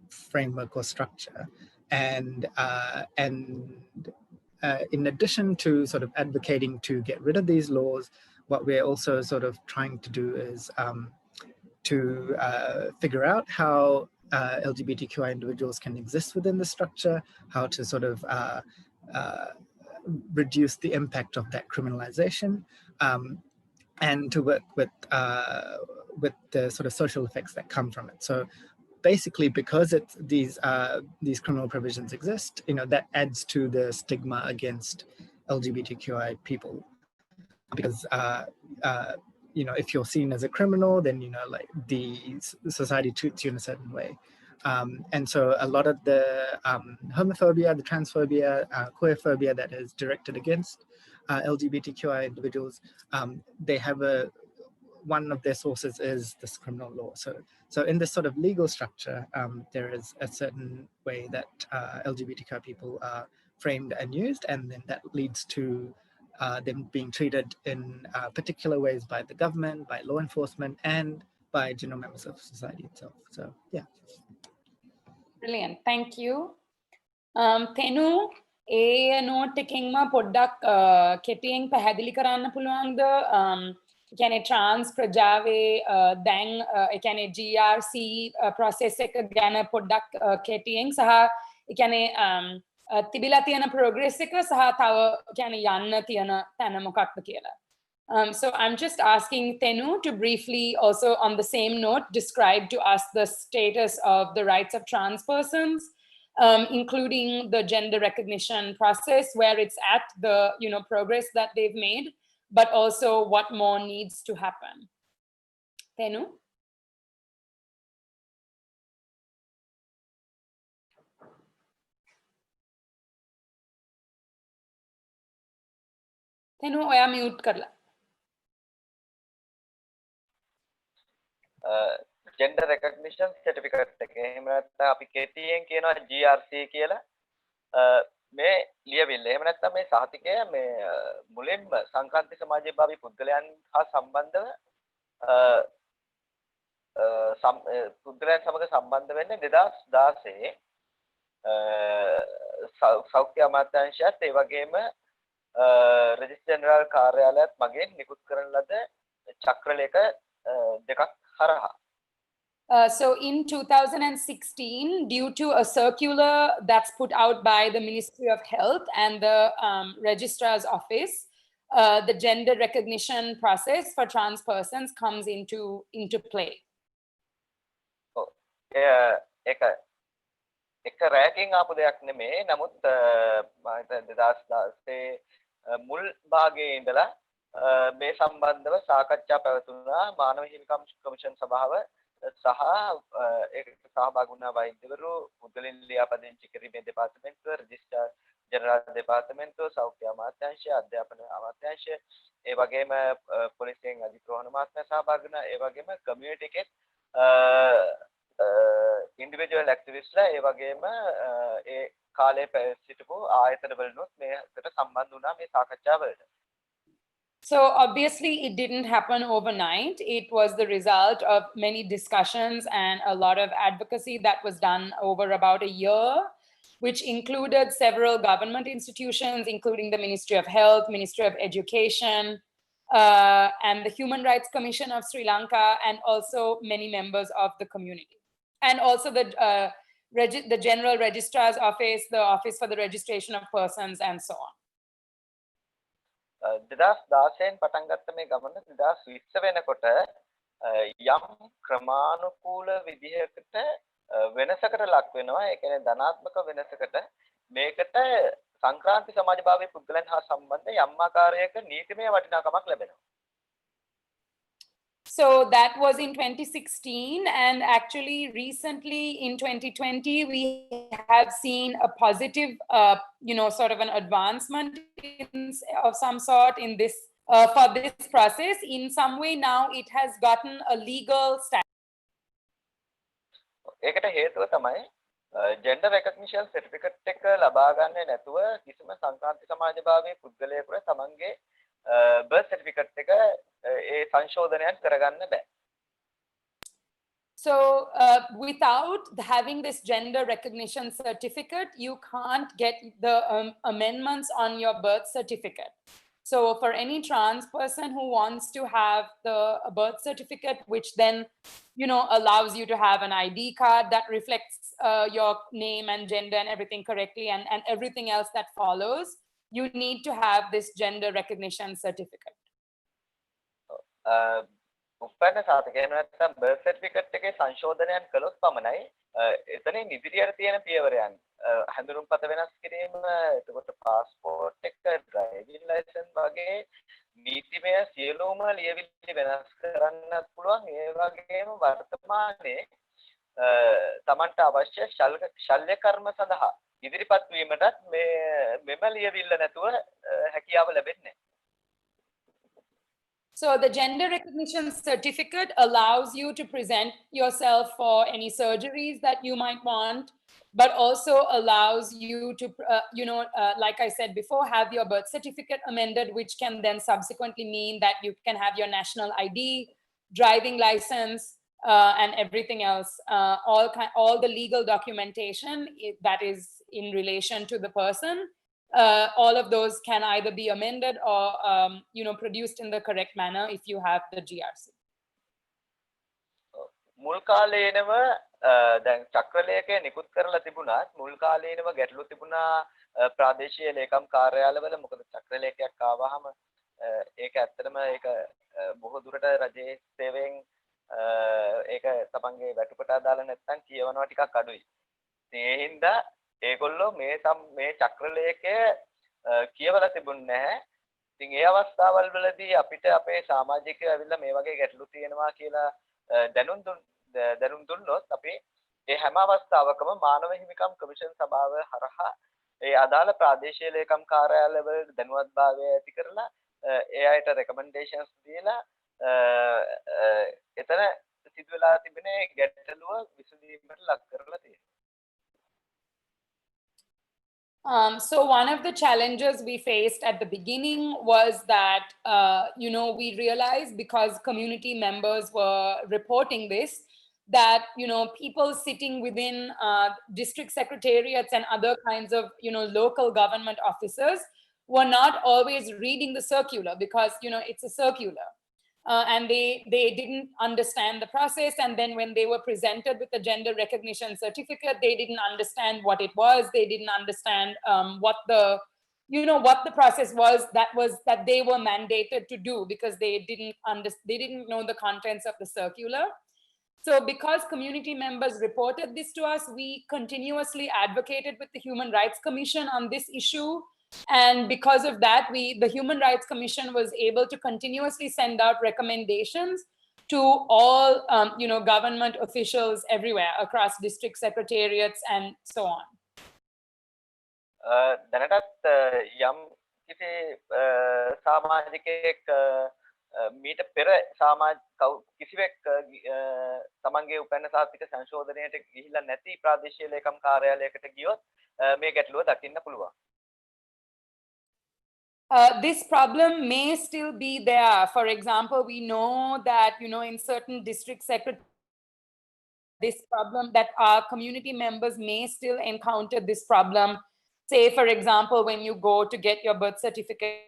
framework or structure. And in addition to sort of advocating to get rid of these laws, what we're also sort of trying to do is to figure out how LGBTQI individuals can exist within the structure, how to sort of reduce the impact of that criminalization, and to work with the sort of social effects that come from it. So basically, because these criminal provisions exist, that adds to the stigma against LGBTQI people, because if you're seen as a criminal, then like the society treats you in a certain way. And so a lot of the homophobia, the transphobia, queerphobia that is directed against LGBTQI individuals, they have one of their sources is this criminal law. So in this sort of legal structure, there is a certain way that LGBTQI people are framed and used, and then that leads to them being treated in particular ways by the government, by law enforcement, and by general members of society itself. So yeah. Brilliant, thank you. Thenu, A note එකකින්ම පොඩ්ඩක් කෙටියෙන් පැහැදිලි කරන්න පුළුවන්ද? කියන්නේ trans ප්‍රජාවේ දැන් කියන්නේ GRC process එක ගැන පොඩ්ඩක් කෙටියෙන් සහ කියන්නේ තිබිලා තියෙන progress එක සහ තව කියන්නේ යන්න තියෙන තැන මොකක්ද කියලා. So I'm just asking Thenu to briefly also on the same note describe to us the status of the rights of trans persons, including the gender recognition process, where it's at, the progress that they've made, but also what more needs to happen. Thenu? Thenu, oya mute karla. Gender recognition certificate එක එහෙම නැත්නම් අපි කෙටියෙන් කියනවා GRC කියලා මේ ලියවිල්ල. එහෙම නැත්නම් මේ සහතිකය මේ මුලින්ම සංක්‍රාන්ති සමාජයේ භාවි පුද්ගලයන් හා සම්බන්ධව පුද්ගලයන් සමග සම්බන්ධ වෙන්නේ 2016 සෞඛ්‍ය අමාත්‍යාංශයත් ඒ වගේම රෙජිස්ට්‍රාර් ජෙනරල් කාර්යාලයත් මගෙන් නිකුත් කරන ලද චක්‍රලේඛ දෙකක් හරහා. So in 2016, due to a circular that's put out by the Ministry of Health and the Registrar's Office, the gender recognition process for trans persons comes into play. එක රැකින් ආපු දෙයක් නෙමෙයි. නමුත් මම 2016 මුල් භාගයේ ඉඳලා මේ සම්බන්ධව සාකච්ඡා පැවතුණා මානව හිමිකම් කමිෂන් සභාව සහ ඒකට සහභාගී වුණ වෛද්‍යවරු පුද්ගලින් ලියාපදිංචි කිරීමේ දෙපාර්තමේන්තුව රෙජිස්ට්‍රාර් ජෙනරාල් දෙපාර්තමේන්තුව සෞඛ්‍ය අමාත්‍යාංශය අධ්‍යාපන අමාත්‍යාංශය ඒ වගේම පොලිසියෙන් අධිග්‍රහණ අමාත්‍යාංශය සහභාගී වුණා ඒ වගේම කමියුනිටි එකේ ඉන්ඩිවිජුවල් ඇක්ටිවිස්ට්ලා ඒ වගේම ඒ කාලේ සිටපු ආයතන වලුත් මේකට සම්බන්ධ වුණා මේ සාකච්ඡාවලට. So obviously it didn't happen overnight. It was the result of many discussions and a lot of advocacy that was done over about a year, which included several government institutions, including the Ministry of Health, Ministry of Education, and the Human Rights Commission of Sri Lanka, and also many members of the community. And also the General Registrar's Office, the Office for the Registration of Persons, and so on. 2016 පටන් ගත්ත මේ ගමන 2020 වෙනකොට යම් ක්‍රමානුකූල විදිහකට වෙනසකට ලක් වෙනවා. ඒ කියන්නේ ධනාත්මක වෙනසකට මේකට සංක්‍රාන්ති සමාජභාවයේ පුද්ගලයන් හා සම්බන්ධ යම් ආකාරයක නීතිමය වටිනාකමක් ලැබෙනවා. So that was in 2016, and actually recently in 2020 we have seen a positive sort of an advancement of some sort in this for this process. In some way now it has gotten a legal status. ඒකට හේතුව තමයි gender recognition certificate එක ලබා ගන්නේ නැතුව කිසිම සංක්‍රාන්ති සමාජභාවයේ පුද්ගලයෙකුට තමන්ගේ birth certificate එක ඒ සංශෝධනයක් කරගන්න බෑ. So without having this gender recognition certificate, you can't get the amendments on your birth certificate. So for any trans person who wants to have the birth certificate, which then, allows you to have an ID card that reflects your name and gender and everything correctly, and everything else that follows, you need to have this gender recognition certificate. උපන්න සාධකයන් නැත්නම් birth certificate එකේ සංශෝධනයන් කළොත් පමණයි එතනින් ඉදිරියට තියෙන පියවරයන් හඳුන්වපත වෙනස් කිරීම එතකොට පාස්පෝර්ට් එක ඩ්‍රයිවිං ලයිසන්ස් වගේ නීතිමය සියලුම ලියවිලි වෙනස් කරන්නත් පුළුවන්. ඒ වගේම වර්තමානයේ තමන්ට අවශ්‍ය ශල්‍ය කර්ම සඳහා ඉදිරිපත් වීමටත් මෙම ලියවිල්ල නැතුව හැකියාව ලැබෙන්නේ. So the gender recognition certificate allows you to present yourself for any surgeries that you might want, but also allows you to, like I said before, have your birth certificate amended, which can then subsequently mean that you can have your national ID, driving license, and everything else, all the legal documentation that is in relation to the person. All of those can either be amended or produced in the correct manner if you have the GRC. මුල් කාලේනම දැන් චක්‍රලේඛය නිකුත් කරලා තිබුණාත් මුල් කාලේනම ගැටලු තිබුණා ප්‍රාදේශීය ලේකම් කාර්යාලවල. මොකද චක්‍රලේඛයක් ආවහම ඒක ඇත්තටම ඒක බොහෝ දුරට රජයේ සේවයෙන් ඒක තමන්ගේ වැටුපට අදාළ නැත්නම් කියවනවා ටිකක් අඩුයි. ඒ හින්දා ඒගොල්ලෝ මේ චක්‍රලේඛය කියවලා තිබුණේ නැහැ. ඉතින් ඒ අවස්ථාවල් වලදී අපිට අපේ සමාජිකයෝ ඇවිල්ලා මේ වගේ ගැටලු තියෙනවා කියලා දැනුම් දුන්නොත් අපි ඒ හැම අවස්ථාවකම මානව හිමිකම් කමිෂන් සභාව හරහා ඒ අදාළ ප්‍රාදේශීය ලේකම් කාර්යාලවල දැනුවත්භාවය ඇති කරලා ඒ අයට රෙකමෙන්ඩේෂන්ස් දීලා එතන සිදු වෙලා තිබෙන ගැටලුව විසඳීමට ලක් කරලා තියෙනවා. So one of the challenges we faced at the beginning was that, we realized because community members were reporting this, that, people sitting within district secretariats and other kinds of, local government offices were not always reading the circular because, it's a circular. And they didn't understand the process. And then when they were presented with the gender recognition certificate, they didn't understand what it was. They didn't understand what the process was that they were mandated to do, because they didn't know the contents of the circular. So because community members reported this to us, we continuously advocated with the Human Rights Commission on this issue. And because of that, the Human Rights Commission was able to continuously send out recommendations to all, government officials everywhere across district secretariats and so on. දැනටත් යම් කිසි සමාජිකයෙක් මීට පෙර කිසිවෙක් තමන්ගේ උපන්න සාහිත්‍ය සංශෝධනයට ගිහිල්ලා නැති ප්‍රාදේශීය ලේකම් කාර්යාලයකට ගියොත් මේ ගැටලුව දකින්න පුළුවන්. This problem may still be there. For example, we know that, in certain district secretaries, this problem that our community members may still encounter this problem. Say, for example, when you go to get your birth certificate,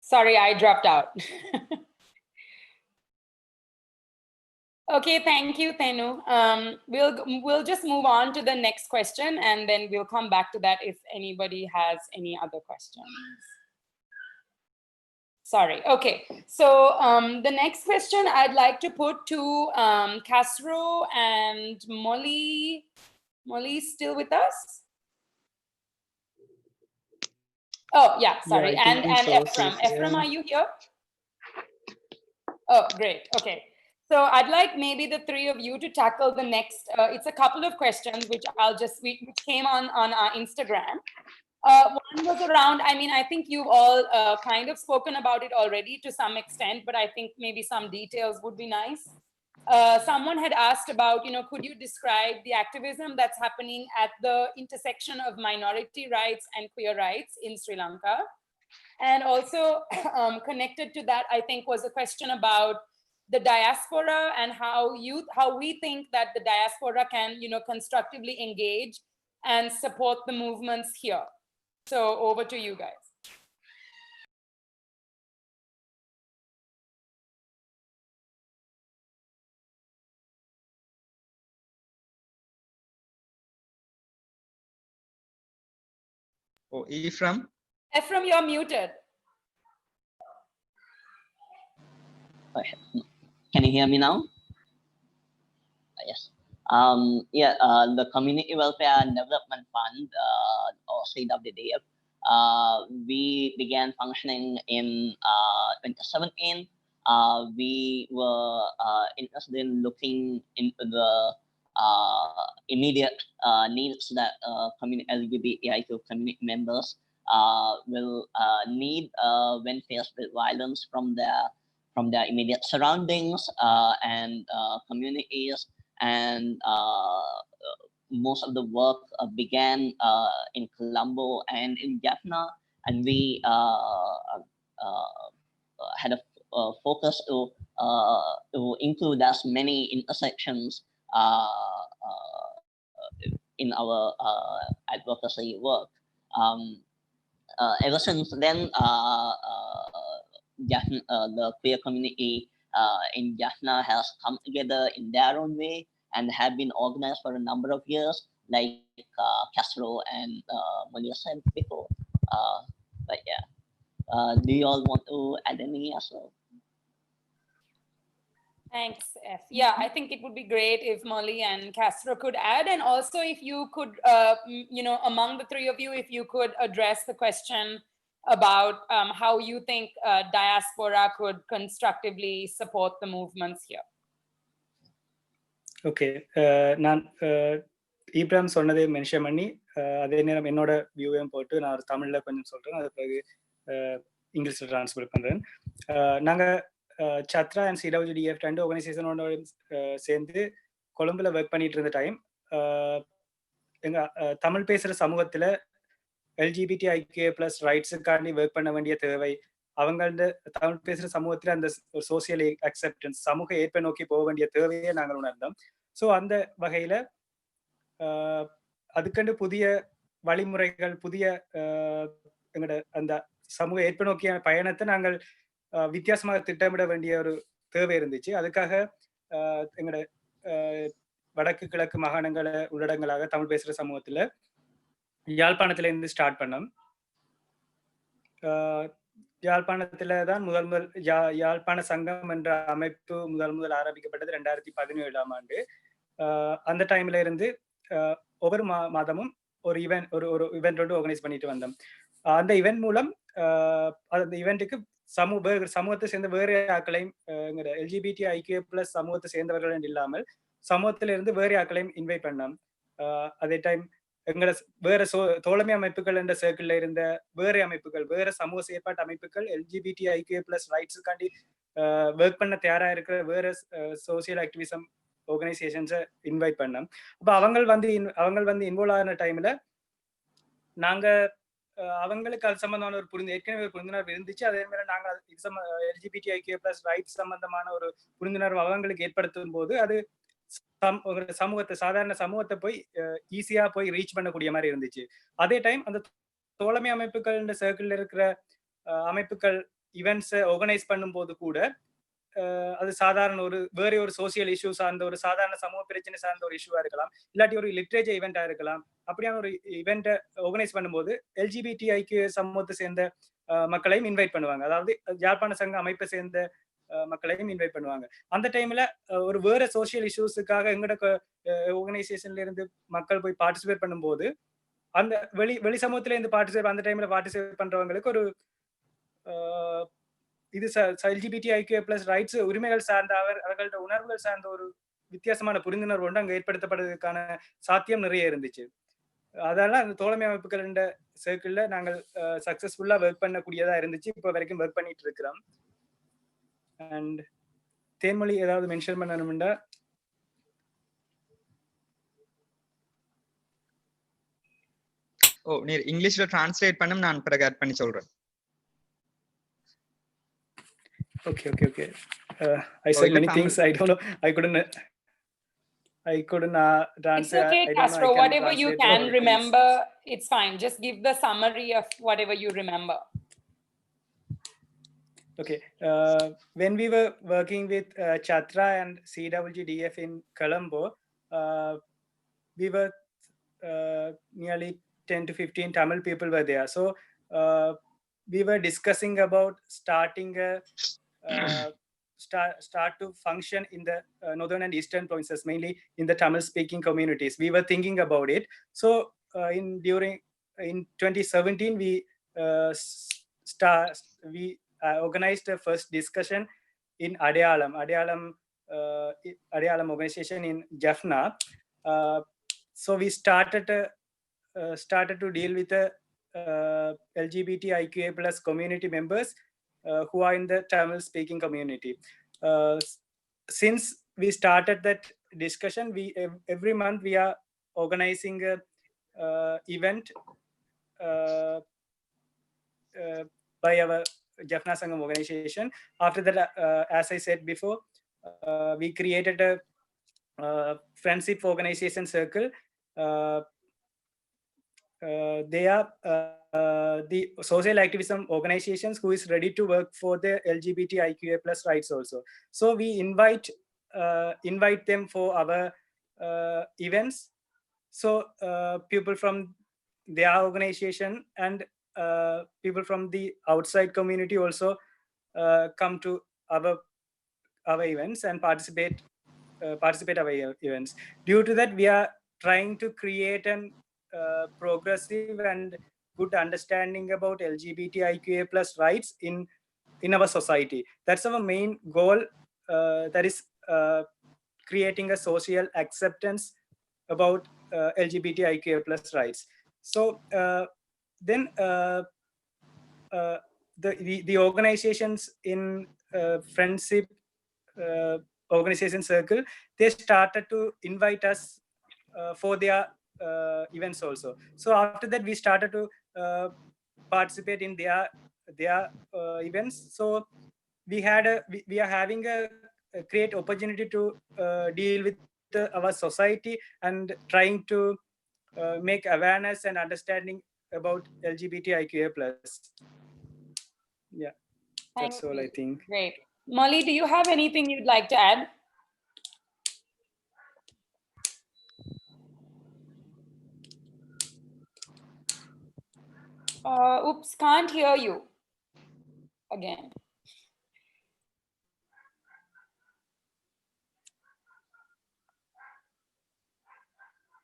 sorry, I dropped out. Okay, thank you, Thenu. We'll just move on to the next question, and then we'll come back to that if anybody has any other questions. Sorry. Okay. So the next question I'd like to put to Kasro and Moli. Moli still with us? Oh, yeah, sorry. Yeah, and Ephraim. Ephraim, are you here? Oh, great. Okay. So I'd like maybe the three of you to tackle the next, it's a couple of questions which which came on our Instagram. One was around, I think you've all kind of spoken about it already to some extent, but I think maybe some details would be nice. Someone had asked about, could you describe the activism that's happening at the intersection of minority rights and queer rights in Sri Lanka? And also connected to that, I think, was a question about the diaspora and how we think that the diaspora can, constructively engage and support the movements here. So over to you guys. Oh, Ephraim? Ephraim, you're muted. Can you hear me now? Yes. The Community Welfare and Development Fund, or CWDF, we began functioning in 2017. We were interested in looking into the immediate needs that LGBTIQ community members will need when faced with violence from their immediate surroundings and communities. And most of the work began in Colombo and in Jaffna, and we had a focus to include as many intersections in our advocacy work. Ever since then, the queer community in Jaffna has come together in their own way and have been organized for a number of years, like Kasro and Moli said before. But yeah, do you all want to add any as well? Thanks, F. Yeah, I think it would be great if Moli and Kasro could add, and also if you could, among the three of you, if you could address the question about how you think diaspora could constructively support the movements here. Okay, நான் ஈப்ராம் சொன்னதை mention பண்ணி அதே நேரம் என்னோட வியூவையும் போட்டு நான் தமிழில் கொஞ்சம் சொல்கிறேன், அது பிறகு இங்கிலீஷில் ட்ரான்ஸ்லேட் பண்ணுறேன். நாங்கள் சத்ரா அண்ட் CWDF ரெண்டு ஆர்கனைசேஷனோட சேர்ந்து கொழும்புல ஒர்க் பண்ணிட்டு இருந்த டைம் எங்க தமிழ் பேசுற சமூகத்துல LGBTIQ+ ரைட்ஸுக்காண்டி ஒர்க் பண்ண வேண்டிய தேவை, அவங்கள தமிழ் பேசுற சமூகத்துல அந்த சோசியல் அக்செப்டன்ஸ், சமூக ஏற்பை நோக்கி போக வேண்டிய தேவையை நாங்கள் உணர்ந்தோம். ஸோ அந்த வகையில அதுக்கண்டு புதிய வழிமுறைகள், புதிய எங்களோட அந்த சமூக ஏற்பை நோக்கிய பயணத்தை நாங்கள் வித்தியாசமாக திட்டமிட வேண்டிய ஒரு தேவை இருந்துச்சு. அதுக்காக எங்களோட வடக்கு கிழக்கு மாகாணங்களை உள்ளடங்களாக தமிழ் பேசுற சமூகத்துல யாழ்ப்பாணத்துல இருந்து ஸ்டார்ட் பண்ணோம். யாழ்ப்பாணத்துல தான் முதல் யாழ்ப்பாண சங்கம் என்ற அமைப்பு முதல் ஆரம்பிக்கப்பட்டது 2017ஆம் ஆண்டு. அந்த டைம்ல இருந்து ஒவ்வொரு மாதமும் ஒரு இவெண்ட் ஒன்று ஆர்கனைஸ் பண்ணிட்டு வந்தோம். அந்த இவெண்ட் மூலம் அந்த இவெண்ட்டுக்கு சமூகத்தை சேர்ந்த வேறு ஆக்களையும் LGBTIQ+ சமூகத்தை சேர்ந்தவர்கள் இல்லாமல் சமூகத்திலிருந்து வேறு ஆக்களையும் இன்வைட் பண்ணோம். அதே டைம் எங்களோட வேற தோழமை அமைப்புகள் என்ற சர்க்கிள்ல இருந்த வேறு அமைப்புகள், வேற சமூக செயற்பாட்டு அமைப்புகள் LGBTIQ+ ரைட்ஸுக்காண்டி ஒர்க் பண்ண தயாரா இருக்கிற வேற சோசியல் ஆக்டிவிசம் ஆர்கனைசேஷன்ஸை இன்வைட் பண்ணோம். அப்ப அவங்க வந்து இன்வால்வ் ஆன டைம்ல நாங்க அவங்களுக்கு அது சம்பந்தமான ஒரு ஏற்கனவே புரிந்துணர்வு இருந்துச்சு. அதே மாதிரி நாங்கள் LGBTIQ+ ரைட்ஸ் சம்பந்தமான ஒரு புரிந்துணர்வு அவங்களுக்கு ஏற்படுத்தும் போது அது சமூகத்தை, சாதாரண சமூகத்தை போய் ஈஸியா போய் ரீச் பண்ணக்கூடிய மாதிரி இருந்துச்சு. அதே டைம் அந்த தோழமை அமைப்புகள் இந்த சர்க்கிள்ல இருக்கிற அமைப்புகள் இவெண்ட்ஸை ஆர்கனைஸ் பண்ணும் போது கூட அது சாதாரண வேற ஒரு சோசியல் இஷ்யூ சார்ந்த, ஒரு சாதாரண சமூக பிரச்சனை சார்ந்த ஒரு இஷ்யூவா இருக்கலாம், இல்லாட்டி ஒரு லிட்ரேச்சர் ஈவெண்டா இருக்கலாம். அப்படியான ஒரு ஈவெண்ட்டை ஆர்கனைஸ் பண்ணும்போது LGBTIQ சமூகத்தை சேர்ந்த மக்களையும் இன்வைட் பண்ணுவாங்க. அதாவது யாழ்ப்பாண சங்க அமைப்பை சேர்ந்த மக்களையும் இன்வைட் பண்ணுவாங்க. அந்த டைம்ல ஒரு வேற சோசியல் இஷ்யூஸுக்காக எங்களோட ஆர்கனைசேஷன்ல இருந்து மக்கள் போய் பார்ட்டிசிபேட் பண்ணும்போது அந்த வெளி சமூகத்துல இருந்து அந்த டைம்ல பார்ட்டிசிபேட் பண்றவங்களுக்கு ஒரு இது LGBTIQ+ ரைட்ஸ் உரிமைகள் சார்ந்த அவர்களோட உணர்வுகள் சார்ந்த ஒரு வித்தியாசமான புரிந்துணர்வு ஒன்று அங்க ஏற்படுத்தப்படுவதற்கான சாத்தியம் நிறைய இருந்துச்சு. அதனால அந்த தோழமை அமைப்புகள் என்ற சர்க்கிள்ல நாங்கள் சக்சஸ்ஃபுல்லா ஒர்க் பண்ணக்கூடியதா இருந்துச்சு. இப்போ வரைக்கும் ஒர்க் பண்ணிட்டு இருக்கிறோம். அண்ட் தேன்மொழி ஏதாவது மென்ஷன் பண்ணணும்டா? ஓ, நீ இங்கிலீஷ்ல டிரான்ஸ்லேட் பண்ணும், நான் பிறகு ஆட் பண்ணி சொல்றேன். Okay. I said many things. I don't know. I couldn't translate. It's okay, Kasro. Whatever you can remember, it's fine. Just give the summary of whatever you remember. Okay. When we were working with Chathra and CWGDF in Colombo, we were nearly 10 to 15 Tamil people were there. So we were discussing about starting a start to function in the northern and eastern provinces, mainly in the Tamil speaking communities. We were thinking about it. So in 2017 we organized a first discussion in Adayalam organization in Jaffna. So we started to deal with the LGBTIQ+ community members who are in the Tamil speaking community. Since we started that discussion, every month we are organizing a event by our Jaffna Sangam organization. After that, as I said before, we created a friendship organization circle. They are the social activism organizations who is ready to work for the LGBTIQ+ rights also. So we invite them for our events. So people from their organization and people from the outside community also come to our events and participate our events. Due to that, we are trying to create an progressive and good understanding about LGBTIQ+ rights in our society. That's our main goal. That is creating a social acceptance about LGBTIQ+ rights. So then the organizations in friendship organization circle, they started to invite us for their events also. So after that, we started to participate in their events. So we are having a great opportunity to deal with our society and trying to make awareness and understanding about LGBTIQA+. Yeah, that's all I think. Great. Moli, do you have anything you'd like to add? Oops, can't hear you again.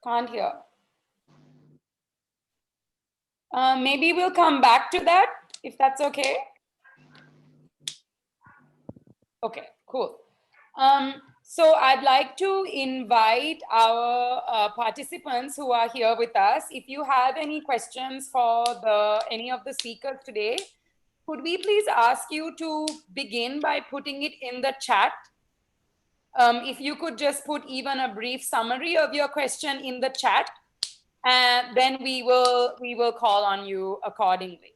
Can't hear. Maybe we'll come back to that, if that's okay. Okay, cool. So I'd like to invite our participants who are here with us. If you have any questions for any of the speakers today, could we please ask you to begin by putting it in the chat? If you could just put even a brief summary of your question in the chat, and then we will call on you accordingly.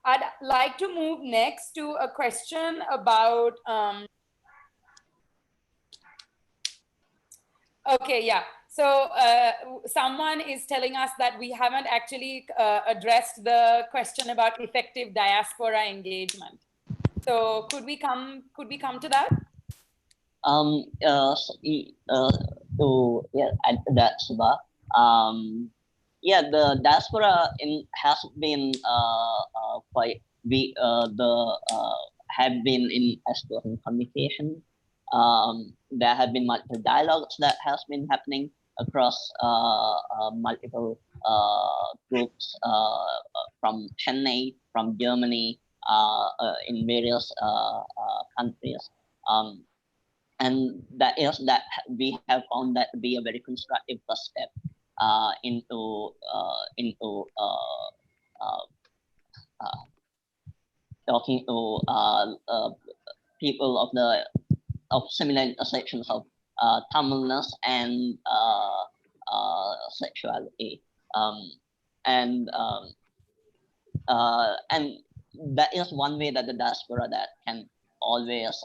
I'd like to move next to a question about, okay, yeah. So someone is telling us that we haven't actually addressed the question about effective diaspora engagement. So could we come to that? To add to that, Subha. Yeah, the diaspora has been quite have been in exploring communication. There have been multiple dialogues that has been happening across multiple groups from Chennai, from Germany, in various countries. And that we have found that to be a very constructive first step into talking to people of similar intersections of Tamilness and sexuality, and that is one way that the diaspora that can always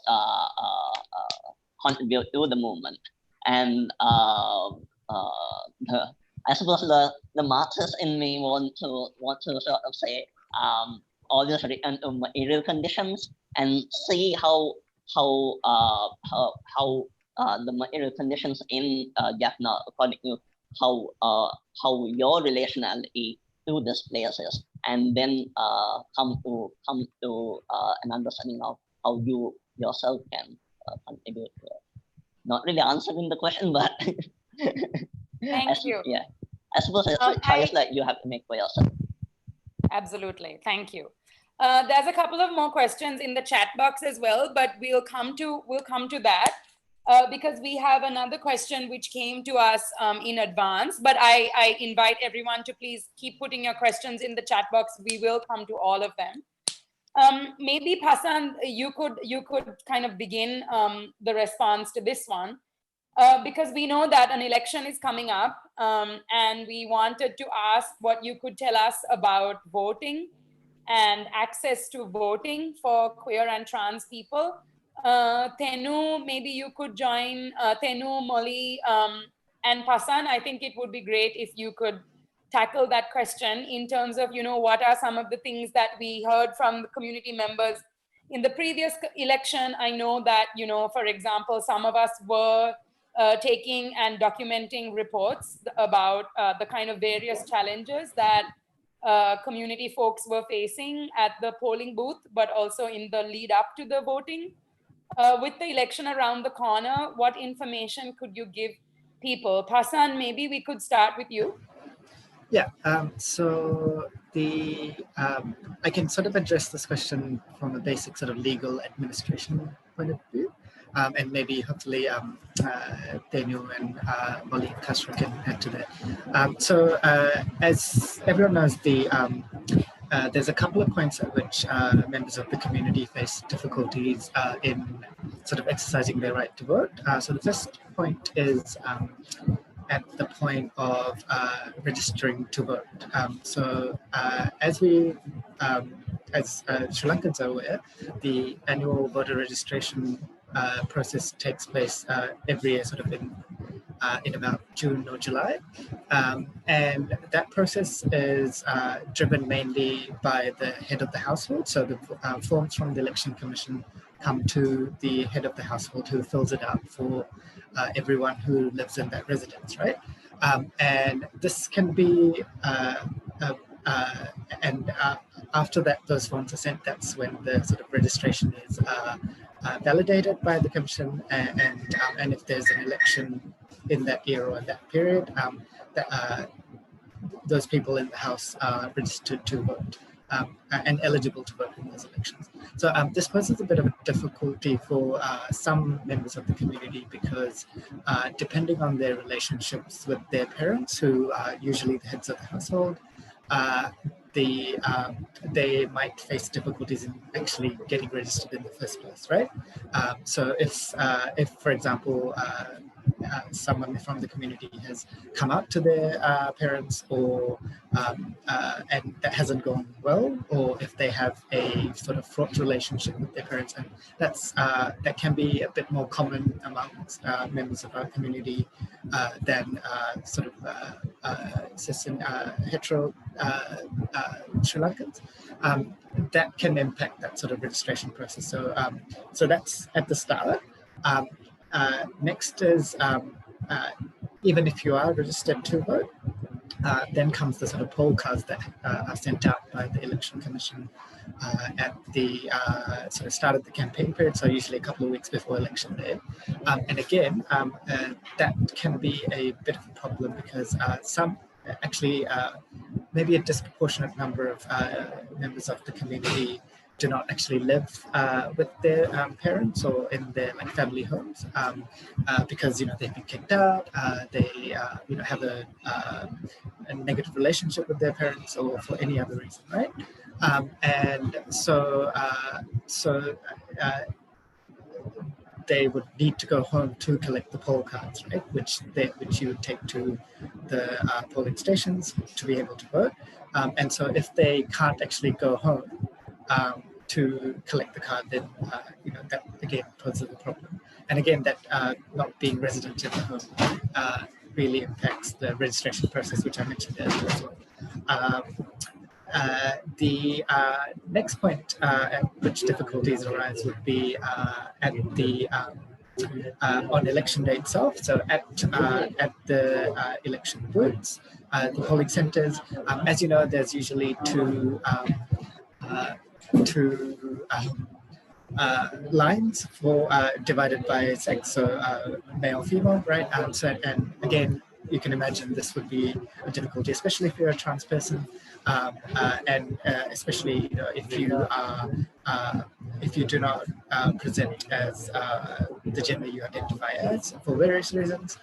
contribute to the movement. And I suppose the Marxist in me want to sort of say always return to material conditions and see how the material conditions in Jaffna, according to how your relationality to these places, and then come to an understanding of how you yourself can contribute to it. Not really answering the question, but thank you. Yeah, I suppose it's a choice that you have to make for yourself. Absolutely, thank you. There's a couple of more questions in the chat box as well, but we'll come to that because we have another question which came to us in advance. But I invite everyone to please keep putting your questions in the chat box. We will come to all of them. Maybe Pasan, you could kind of begin the response to this one, because we know that an election is coming up, and we wanted to ask what you could tell us about voting and access to voting for queer and trans people. Thenu, maybe you could join. Thenu, Moli, and Pasan, I think it would be great if you could tackle that question in terms of, what are some of the things that we heard from the community members in the previous election. I know that, for example, some of us were taking and documenting reports about the kind of various challenges that community folks were facing at the polling booth, but also in the lead up to the voting. With the election around the corner, what information could you give people? Pasan, maybe we could start with you. Yeah, so I can sort of address this question from a basic sort of legal administration point of view, and maybe hopefully Thenu and Moli and Kasro can add to that. So as everyone knows, the there's a couple of points at which members of the community face difficulties in sort of exercising their right to vote. So the first point is at the point of registering to vote. As Sri Lankans are aware, the annual voter registration process takes place every year, sort of in about June or July. And that process is driven mainly by the head of the household. So the forms from the Election Commission come to the head of the household who fills it out for everyone who lives in that residence, right? And this can be, after that, those forms are sent, that's when the sort of registration is validated by the commission, and if there's an election in that year or that period, those people in the house are registered to vote and eligible to vote in those elections. So this poses a bit of a difficulty for some members of the community because depending on their relationships with their parents, who are usually the heads of the household, they might face difficulties in actually getting registered in the first place, right? So if for example, someone from the community has come out to their parents, or and that hasn't gone well, or if they have a sort of fraught relationship with their parents, and that can be a bit more common amongst members of our community than sort of cis and hetero Sri Lankans. That can impact that sort of registration process. So so that's at the start. Next is even if you are registered to vote, then comes the sort of poll cards that are sent out by the Election Commission at the sort of start of the campaign period, so usually a couple of weeks before election day. And again, that can be a bit of a problem because some actually, maybe a disproportionate number of members of the community do not actually live with their parents or in their family homes because they've been kicked out, they have a negative relationship with their parents, or for any other reason, right? And so they would need to go home to collect the poll cards, right? Which you would take to the polling stations to be able to vote. And so if they can't actually go home to collect the card, then that again poses a problem. And again, that not being resident in the home really impacts the registration process, which I mentioned earlier as well. The next point at which difficulties arise would be at the on election day itself. So at the election booths, the polling centres, as you know, there's usually two lines for divided by sex, so male, female, right? And again, you can imagine this would be a difficulty, especially if you're a trans person, and especially if you do not present as the gender you identify as for various reasons,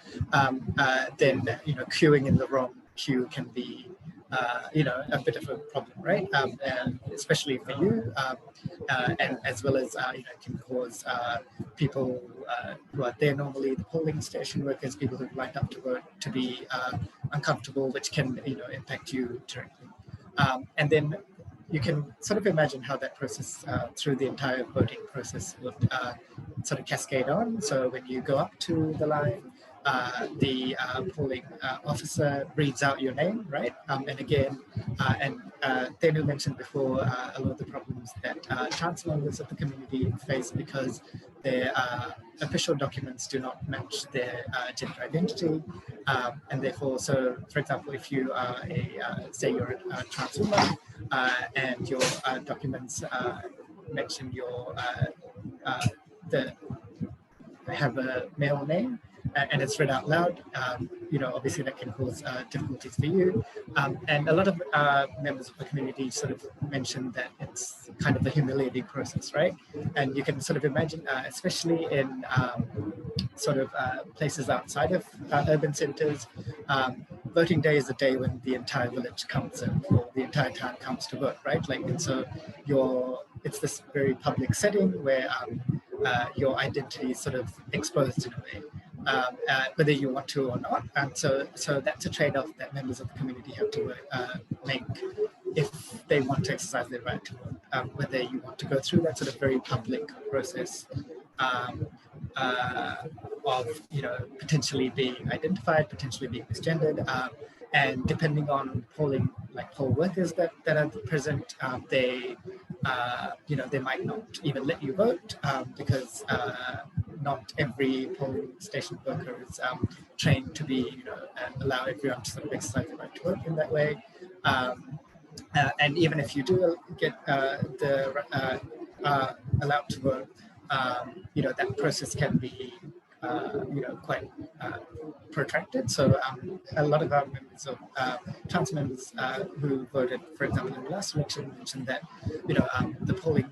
then queuing in the wrong queue can be a bit of a problem, right? And especially for you, and as well as it can cause people who are there normally, the polling station workers, people who've lined up to vote, to be uncomfortable, which can impact you directly. And then you can sort of imagine how that process through the entire voting process would sort of cascade on. So when you go up to the line, the polling officer reads out your name, right? And again, Thenu mentioned before a lot of the problems that trans members of the community face because their official documents do not match their gender identity, and therefore, so for example, if you are say you're a trans woman and your documents mention your have a male name, and it's read out loud, obviously that can cause difficulties for you. And a lot of members of the community sort of mentioned that it's kind of a humiliating process, right? And you can sort of imagine, especially in sort of places outside of urban centers, voting day is the day when the entire village comes in, or the entire town comes to vote, right? Like, and so it's this very public setting where your identity is sort of exposed in a way, whether you want to or not. And so that's a trade-off that members of the community have to make if they want to exercise their right to vote, whether you want to go through that sort of very public process of potentially being identified, potentially being misgendered, and depending on poll workers that are present, they might not even let you vote because not every polling station worker is trained to be allow everyone to sort of exercise the right to vote in that way. And even if you do get allowed to vote, that process can be quite protracted. So a lot of our members of trans members who voted, for example, in the last election, mentioned that the polling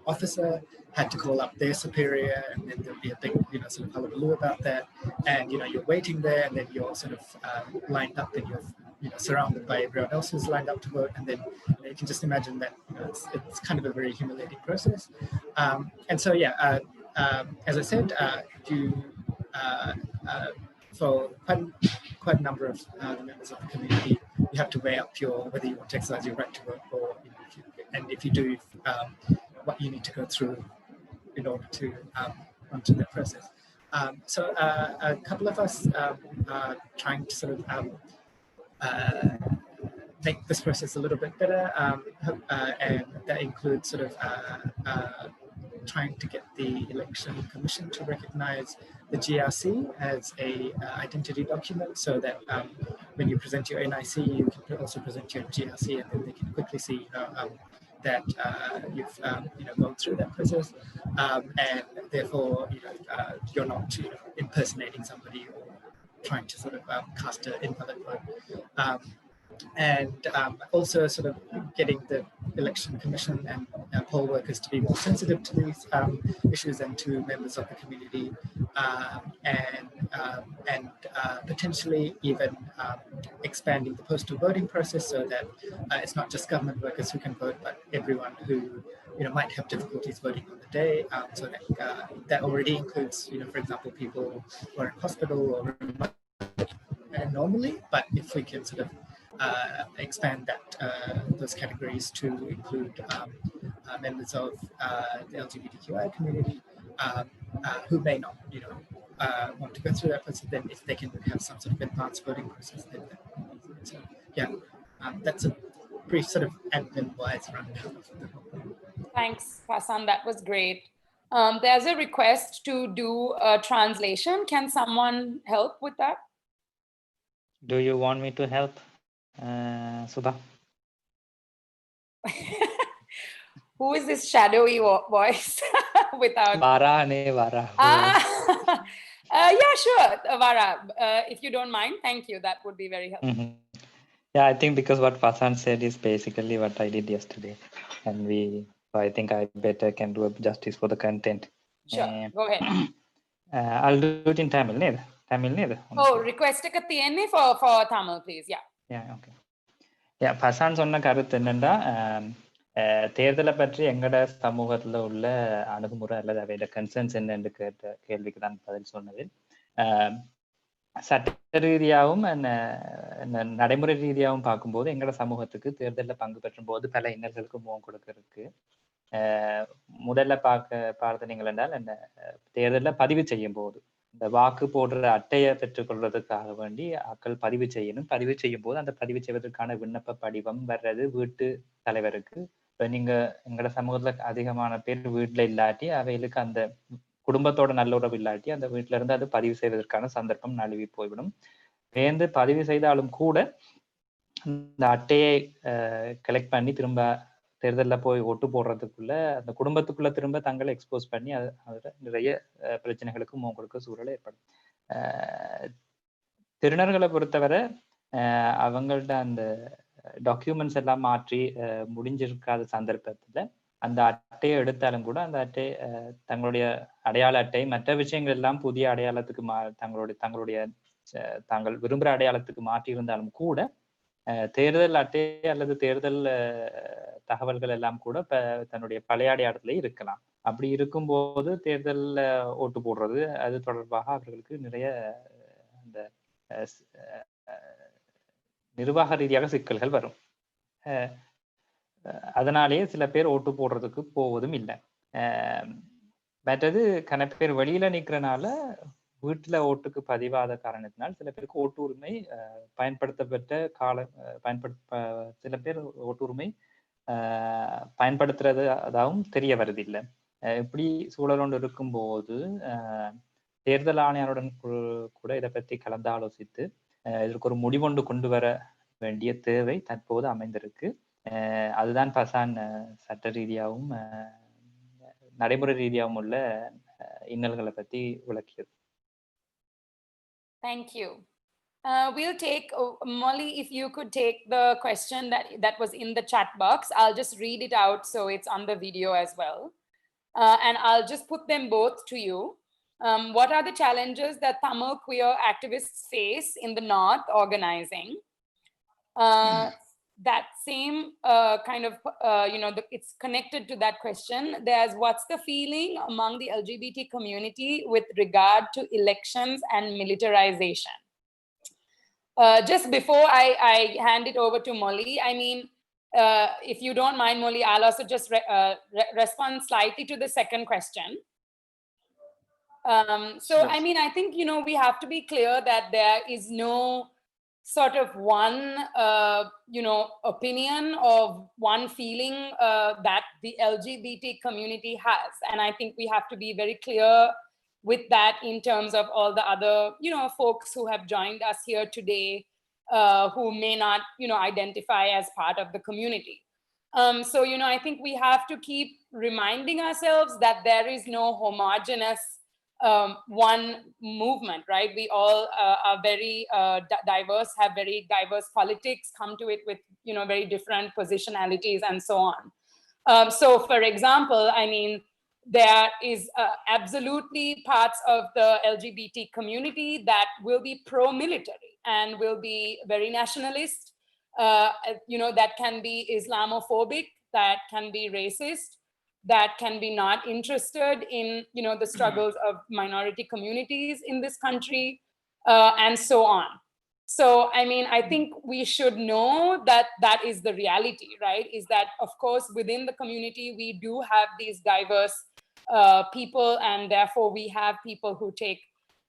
officer had to call up their superior, and then there'll be a big sort of hullabaloo about that, and you're waiting there, and then you're sort of lined up, and you're surrounded by everyone else who's lined up to vote, and then you can just imagine that it's kind of a very humiliating process. And so as I said, for quite a number of the members of the community, you have to weigh up whether you want to exercise your right to vote, or if you do, what you need to go through in order to onto that process. So a couple of us are trying to sort of make this process a little bit better, and that includes sort of trying to get the Election Commission to recognize the GRC as a identity document, so that when you present your NIC, you can also present your GRC, and then they can quickly see that you've gone through that process, and therefore you're not impersonating somebody or trying to sort of cast an invalid vote. And also sort of getting the Election Commission and poll workers to be more sensitive to these issues and to members of the community, and potentially even expanding the postal voting process, so that it's not just government workers who can vote, but everyone who might have difficulties voting on the day. So that already includes, for example, people who are in hospital or normally, but if we can sort of expand those categories to include members of the LGBTQI community who may not, want to go through that process, then if they can have some sort of advanced voting process, then so that's a brief sort of admin-wise rundown of the whole thing. Thanks, Pasan. That was great. There's a request to do a translation. Can someone help with that? Do you want me to help, Subha? Who is this shadowy voice without? Vara ne Vara. Yeah, sure, Vara. If you don't mind, thank you. That would be very helpful. Mm-hmm. Yeah, I think because what Pasan said is basically what I did yesterday, and so I think I better can do justice for the content. Sure, go ahead. I'll do it in Tamil, neda? Tamil, neda? Oh, request එක තියෙන්නේ for Tamil, please. Yeah. Yeah, okay. Yeah, Pasan சொன்ன கருத்து என்னன்னா, தேர்தலை பற்றி எங்கட சமூகத்துல உள்ள அணுகுமுறை அல்லது அவையோட கன்சர்ன்ஸ் என்னன்னு கேட்ட கேள்விக்கு தான் பதில் சொன்னது. சட்ட ரீதியாகவும் நடைமுறை ரீதியாகவும் பார்க்கும்போது எங்கட சமூகத்துக்கு தேர்தலில் பங்கு பெற்றும் போது பல இன்னல்களுக்கு முகம் கொடுக்கறதுக்கு முதல்ல பார்த்தீங்கள் என்றால் தேர்தலில் பதிவு செய்யும் போது இந்த வாக்கு போடுற அட்டையை பெற்றுக்கொள்வதற்காக வேண்டி ஆட்கள் பதிவு செய்யணும். பதிவு செய்யும் போது அந்த பதிவு செய்வதற்கான விண்ணப்ப படிவம் வர்றது வீட்டு தலைவருக்கு. இப்போ நீங்க எங்கட சமூகத்துல அதிகமான பேர் வீட்டுல இல்லாட்டி அவைகளுக்கு அந்த குடும்பத்தோட நல்லுறவு இல்லாட்டி அந்த வீட்டுல இருந்து அது பதிவு செய்வதற்கான சந்தர்ப்பம் நழுவி போய்விடும். வேந்து பதிவு செய்தாலும் கூட இந்த அட்டையை கலெக்ட் பண்ணி திரும்ப தேர்தலில் போய் ஓட்டு போடுறதுக்குள்ள அந்த குடும்பத்துக்குள்ள திரும்ப தங்களை எக்ஸ்போஸ் பண்ணி அதில் நிறைய பிரச்சனைகளுக்கு முகம் கொடுக்க சூழல் ஏற்படும். திருநர்களை பொறுத்தவரை அவங்கள்ட்ட அந்த டாக்குமெண்ட்ஸ் எல்லாம் மாற்றி முடிஞ்சிருக்காத சந்தர்ப்பத்துல அந்த அட்டையை எடுத்தாலும் கூட அந்த அட்டை தங்களுடைய அடையாள அட்டை மற்ற விஷயங்கள் எல்லாம் புதிய அடையாளத்துக்கு தங்களுடைய தாங்கள் விரும்புகிற அடையாளத்துக்கு மாற்றி இருந்தாலும் கூட தேர்தல் அட்டை அல்லது தேர்தல் தகவல்கள் எல்லாம் கூட தன்னுடைய பழைய அடையாளத்திலே இருக்கலாம். அப்படி இருக்கும்போது தேர்தலில் ஓட்டு போடுறது அது தொடர்பாக அவர்களுக்கு நிறைய அந்த நிர்வாக ரீதியாக சிக்கல்கள் வரும். அதனாலேயே சில பேர் ஓட்டு போடுறதுக்கு போவதும் இல்லை. மற்றது கணப்பேர் வெளியில நிற்கிறனால வீட்டுல ஓட்டுக்கு பதிவாத காரணத்தினால் சில பேருக்கு ஓட்டு உரிமை பயன்படுத்தப்பட்ட சில பேர் ஓட்டு உரிமை பயன்படுத்துறது அதாவும் தெரிய வருதில்லை. இப்படி சூழல் ஒன்று இருக்கும்போது தேர்தல் ஆணையருடன் கூட இதை பற்றி கலந்து ஆலோசித்து இதற்கு ஒரு முடிவொன்று கொண்டு வர வேண்டிய தேவை தற்போது அமைந்திருக்கு. அதுதான் பசான் சட்ட ரீதியாகவும் நடைமுறை ரீதியாகவும் உள்ள இன்னல்களை பற்றி விளக்கியது. Thank you. We'll take Moli, if you could take the question that was in the chat box. I'll just read it out so it's on the video as well. And I'll just put them both to you. What are the challenges that Tamil queer activists face in the North organizing? That same kind of, it's connected to that question. There's what's the feeling among the LGBT community with regard to elections and militarization? Just before I hand it over to Moli, I mean, if you don't mind, Moli, I'll also just respond slightly to the second question. Yes. I mean, I think, we have to be clear that there is no sort of one, opinion of one feeling that the LGBT community has. And I think we have to be very clear with that in terms of all the other, folks who have joined us here today, who may not, identify as part of the community. So, I think we have to keep reminding ourselves that there is no homogeneous one movement, right? We all are very diverse, have very diverse politics, come to it with, very different positionalities and so on. So for example, I mean, there is absolutely parts of the LGBT community that will be pro-military and will be very nationalist, that can be Islamophobic, that can be racist, that can be not interested in, the struggles of minority communities in this country, and so on. So, I mean, I think we should know that that is the reality, right? Is that, of course, within the community, we do have these diverse people, and therefore we have people who take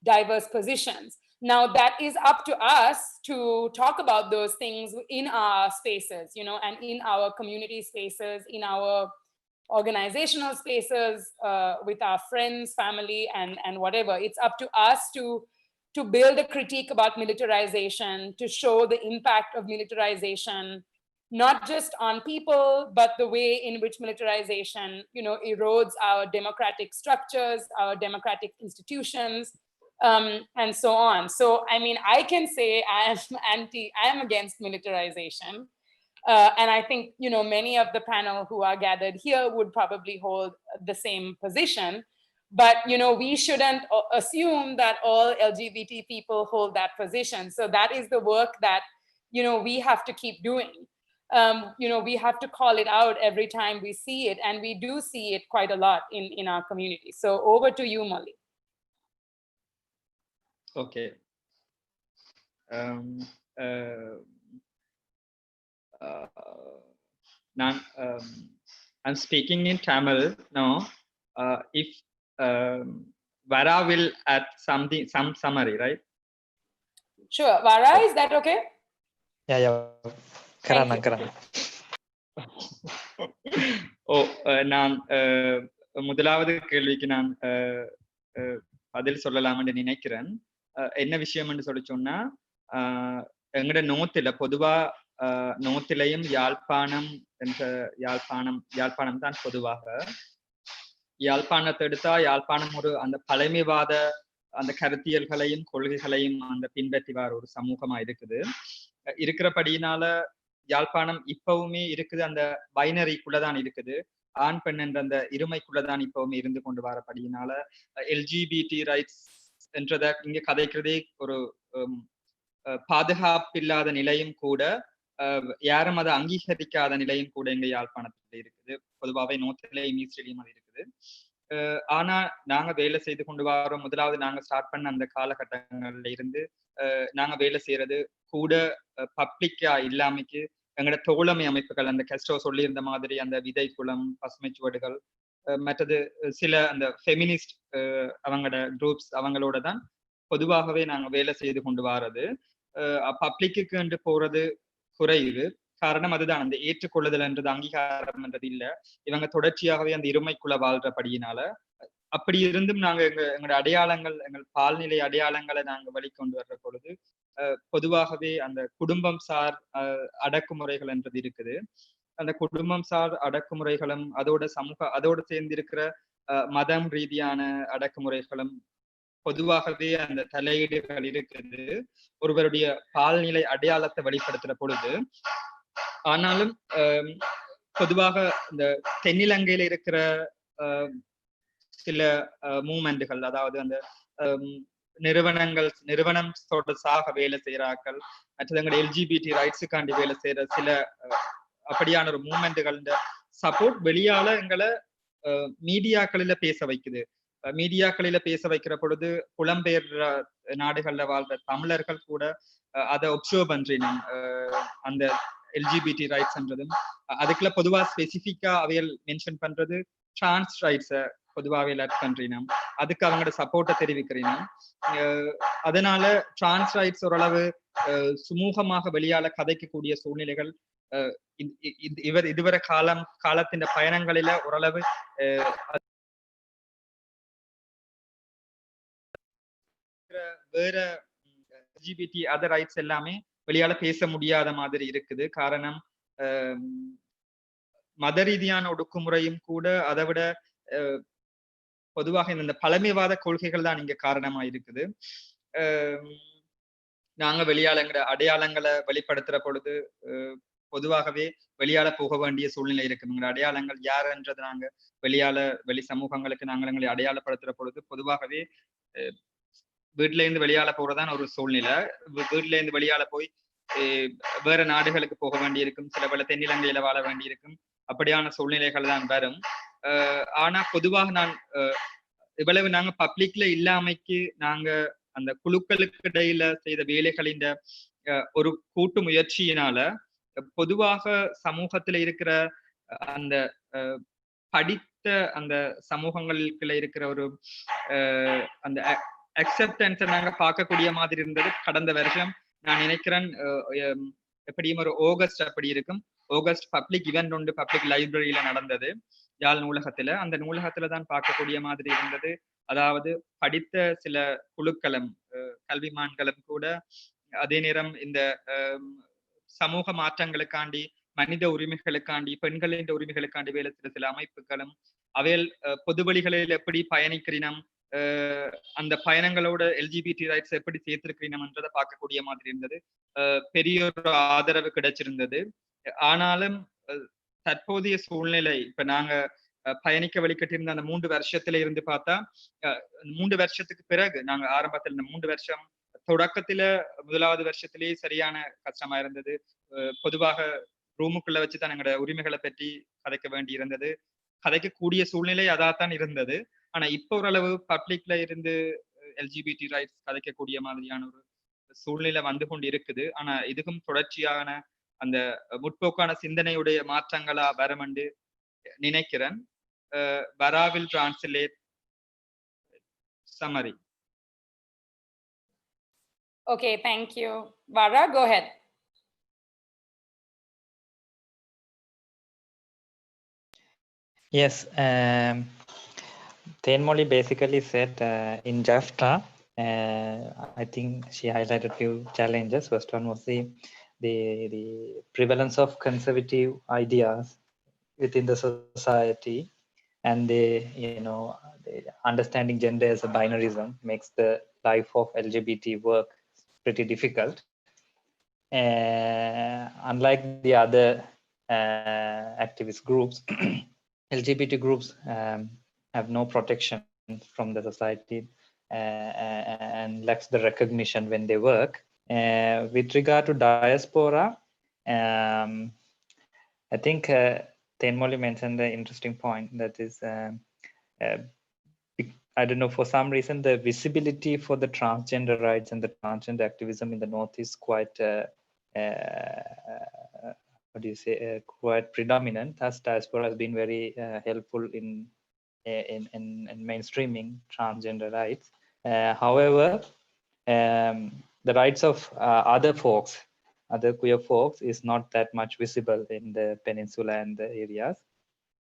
diverse positions. Now, that is up to us to talk about those things in our spaces, and in our community spaces, in our organizational spaces, with our friends, family, and whatever. It's up to us to build a critique about militarization, to show the impact of militarization, not just on people, but the way in which militarization, erodes our democratic structures, our democratic institutions, and so on. So, I mean, I can say I am against militarization. And I think, many of the panel who are gathered here would probably hold the same position. But, we shouldn't assume that all LGBT people hold that position. So that is the work that, we have to keep doing. We have to call it out every time we see it. And we do see it quite a lot in our community. So over to you, Moli. Okay. Now, I'm speaking in Tamil now. If Vara will add some summary, right? Sure. Vara, is that okay? Yeah. Karan. நான் முதலாவது கேள்விக்கு நான் பதில் சொல்லலாம்னு நினைக்கிறேன். என்ன விஷயம்னு சொல்லி சொன்னா, எங்கட நோத்துல பொதுவா நோத்திலையும் யாழ்ப்பாணம் தான் பொதுவாக. யாழ்ப்பாணத்தை எடுத்தா யாழ்ப்பாணம் ஒரு அந்த பழமைவாத அந்த கருத்தியல்களையும் கொள்கைகளையும் அந்த பின்பற்றி வர ஒரு சமூகமா இருக்குது. இருக்கிறபடியினால யாழ்ப்பாணம் இப்பவுமே இருக்குது, அந்த பைனரிக்குள்ளதான் இருக்குது. ஆண் பெண் என்ற அந்த இருமைக்குள்ளதான் இப்பவுமே இருந்து கொண்டு வரப்படியினால எல்ஜிபிடி ரைட்ஸ் என்றதை இங்க கதைக்கிறதே ஒரு பாதுகாப்பில்லாத நிலையும் கூட, யாரும் அதை அங்கீகரிக்காத நிலையும் கூட எங்க யாழ்ப்பாணத்துல இருக்குது. பொதுவாகவே நோர்த்லேயும் ஈஸ்ட்லேயும் அது இருக்குது. ஆனா நாங்க வேலை செய்து கொண்டு வரோம். முதலாவது நாங்க ஸ்டார்ட் பண்ண அந்த காலகட்டங்கள்ல இருந்து நாங்க வேலை செய்யறது கூட பப்ளிக்கா இல்லாமைக்கு எங்களோட தோழமை அமைப்புகள், அந்த கஸ்டோ சொல்லியிருந்த மாதிரி அந்த விதை குளம், பசுமை சுவடுகள், மற்றது சில அந்த ஃபெமினிஸ்ட் அவங்களோட குரூப்ஸ் அவங்களோட தான் பொதுவாகவே நாங்க வேலை செய்து கொண்டு வர்றது. பப்ளிக்கு என்று போறது குறைவு. காரணம் அதுதான், அந்த ஏற்றுக்கொள்ளுதல் என்றது அங்கீகாரம் என்றது இல்ல. இவங்க தொடர்ச்சியாகவே அந்த இருமைக்குள்ள வாழ்றபடியினால. அப்படி இருந்தும் நாங்க எங்களோட அடையாளங்கள், எங்கள் பால்நிலை அடையாளங்களை நாங்க வெளிக்கொண்டு வர்ற பொழுது பொதுவாகவே அந்த குடும்பம் சார் அடக்குமுறைகள் என்றது இருக்குது. அந்த குடும்பம் சார் அடக்குமுறைகளும் அதோடு சேர்ந்திருக்கிற மதம் ரீதியான அடக்குமுறைகளும் பொதுவாகவே அந்த தலையீடுகள் இருக்குது ஒருவருடைய பால்நிலை அடையாளத்தை வெளிப்படுத்துற பொழுது. ஆனாலும் பொதுவாக இந்த தென்னிலங்கையில இருக்கிற சில மூமெண்ட்டுகள், அதாவது அந்த நிறுவனம் சாக வேலை செய்யறாக்கள், மற்றது எங்களோட எல்ஜிபிடி ரைட்ஸுக்காண்டி வேலை செய்யற சில அப்படியான ஒரு மூமெண்ட்டுகள் சப்போர்ட் வெளியால எங்களை மீடியாக்களில பேச வைக்குது. மீடியாக்களில பேச வைக்கிற பொழுது புலம்பெயர் நாடுகள்ல வாழ்ற தமிழர்கள் கூட அதை ஒப்சர்வ் பண்றீங்க. அந்த எல்ஜிபிடி ரைட்ஸ்ன்றதும் அதுக்குள்ள பொதுவா ஸ்பெசிஃபிக்கா அவையல் மென்ஷன் பண்றது டிரான்ஸ் ரைட்ஸை பொதுவாகவே லட் பண்றீங்க. அதுக்கு அவங்களோட சப்போர்ட்டை தெரிவிக்கிறீங்க. அதனால டிரான்ஸ் ரைட்ஸ் ஓரளவு சுமூகமாக வெளியால கதைக்கக்கூடிய சூழ்நிலைகள் இதுவரை காலத்தின் பயணங்களில ஓரளவு வேற எல்ஜிபிடி அதர் ரைட்ஸ் எல்லாமே வெளியால பேச முடியாத மாதிரி இருக்குது. காரணம் மத ரீதியான ஒடுக்குமுறையும் கூட அதை விட பொதுவாக இந்த பழமைவாத கொள்கைகள் தான் இங்க காரணமா இருக்குது. நாங்க வெளியாளங்கிற அடையாளங்களை வெளிப்படுத்துற பொழுது பொதுவாகவே வெளியால போக வேண்டிய சூழ்நிலை இருக்கு. எங்களோட அடையாளங்கள் யாருன்றது நாங்க வெளி சமூகங்களுக்கு நாங்கள் எங்களை அடையாளப்படுத்துற பொழுது பொதுவாகவே வீட்டுல இருந்து வெளியால போறதான் ஒரு சூழ்நிலை. வீட்டுல இருந்து வெளியால போய் வேற நாடுகளுக்கு போக வேண்டியிருக்கும், சில பல தென்னிலங்கையில வாழ வேண்டியிருக்கும். அப்படியான சூழ்நிலைகள் தான் வரும். ஆனா பொதுவாக நான் இவ்வளவு நாங்க பப்ளிக்ல இல்லாமைக்கு நாங்க அந்த குழுக்களுக்கு இடையில செய்த வேலைகளின் ஒரு கூட்டு முயற்சியினால பொதுவாக சமூகத்துல இருக்கிற அந்த படித்த அந்த சமூகங்களுக்குள்ள இருக்கிற ஒரு அந்த அக்செப்டன்ஸை நாங்க பார்க்கக்கூடிய மாதிரி இருந்தது. கடந்த வருஷம் நான் நினைக்கிறேன் எப்படியும் ஒரு ஆகஸ்ட் அப்படி இருக்கும், ஆகஸ்ட் பப்ளிக் இவெண்ட் ஒன்று பப்ளிக் லைப்ரரியில நடந்தது யாழ் நூலகத்துல. அந்த நூலகத்துல தான் பார்க்கக்கூடிய மாதிரி இருந்தது. அதாவது படித்த சில குழுக்களும் கல்விமான்களும் கூட அதே நேரம் இந்த சமூக மாற்றங்களுக்காண்டி, மனித உரிமைகளுக்காண்டி, பெண்களின் உரிமைகளுக்காண்டி வேலை சில அமைப்புகளும் அவையில் பொது வழிகளில் எப்படி பயணிக்கிறீனம், அந்த பயணங்களோட எல்ஜிபிடி ரைட்ஸ் எப்படி சேர்த்திருக்கிறீனம்ன்றதை பார்க்கக்கூடிய மாதிரி இருந்தது. பெரிய ஒரு ஆதரவு கிடைச்சிருந்தது. ஆனாலும் தற்போதைய சூழ்நிலை இப்ப நாங்க பயணிக்க வழிகட்டியிருந்த அந்த 3 வருஷத்துல இருந்து பார்த்தா 3 வருஷத்துக்கு பிறகு நாங்க ஆரம்பத்தில் இந்த 3 வருஷம் தொடக்கத்துல முதலாவது வருஷத்திலேயே சரியான கஷ்டமா இருந்தது. பொதுவாக ரூமுக்குள்ள வச்சுதான் எங்களோட உரிமைகளை பற்றி கதைக்க வேண்டி இருந்தது. கதைக்கக்கூடிய சூழ்நிலை அதாத்தான் இருந்தது. ஆனா இப்ப ஓரளவு பப்ளிக்ல இருந்து எல்ஜிபிடி ரைட்ஸ் கதைக்கக்கூடிய மாதிரியான ஒரு சூழ்நிலை வந்து கொண்டு இருக்குது. ஆனா இதுக்கும் தொடர்ச்சியான அந்த முற்போக்கான சிந்தனையுடைய மாற்றங்களா வருமென்று நினைக்கிறேன். Bara will translate summary. Okay, thank you. Bara, go ahead. Yes, Moli basically said in Jaffna, I think she highlighted a few challenges. First one was the prevalence of conservative ideas within the society, and the understanding gender as a binarism makes the life of LGBT work pretty difficult. Unlike the other activist groups, LGBT groups have no protection from the society and lacks the recognition when they work. With regard to diaspora, I think Moli mentioned the interesting point that is, I don't know, for some reason, the visibility for the transgender rights and the transgender activism in the North is quite, quite predominant. Thus, diaspora has been very helpful in mainstreaming transgender rights. However, the rights of other folks, other queer folks, is not that much visible in the peninsula and the areas,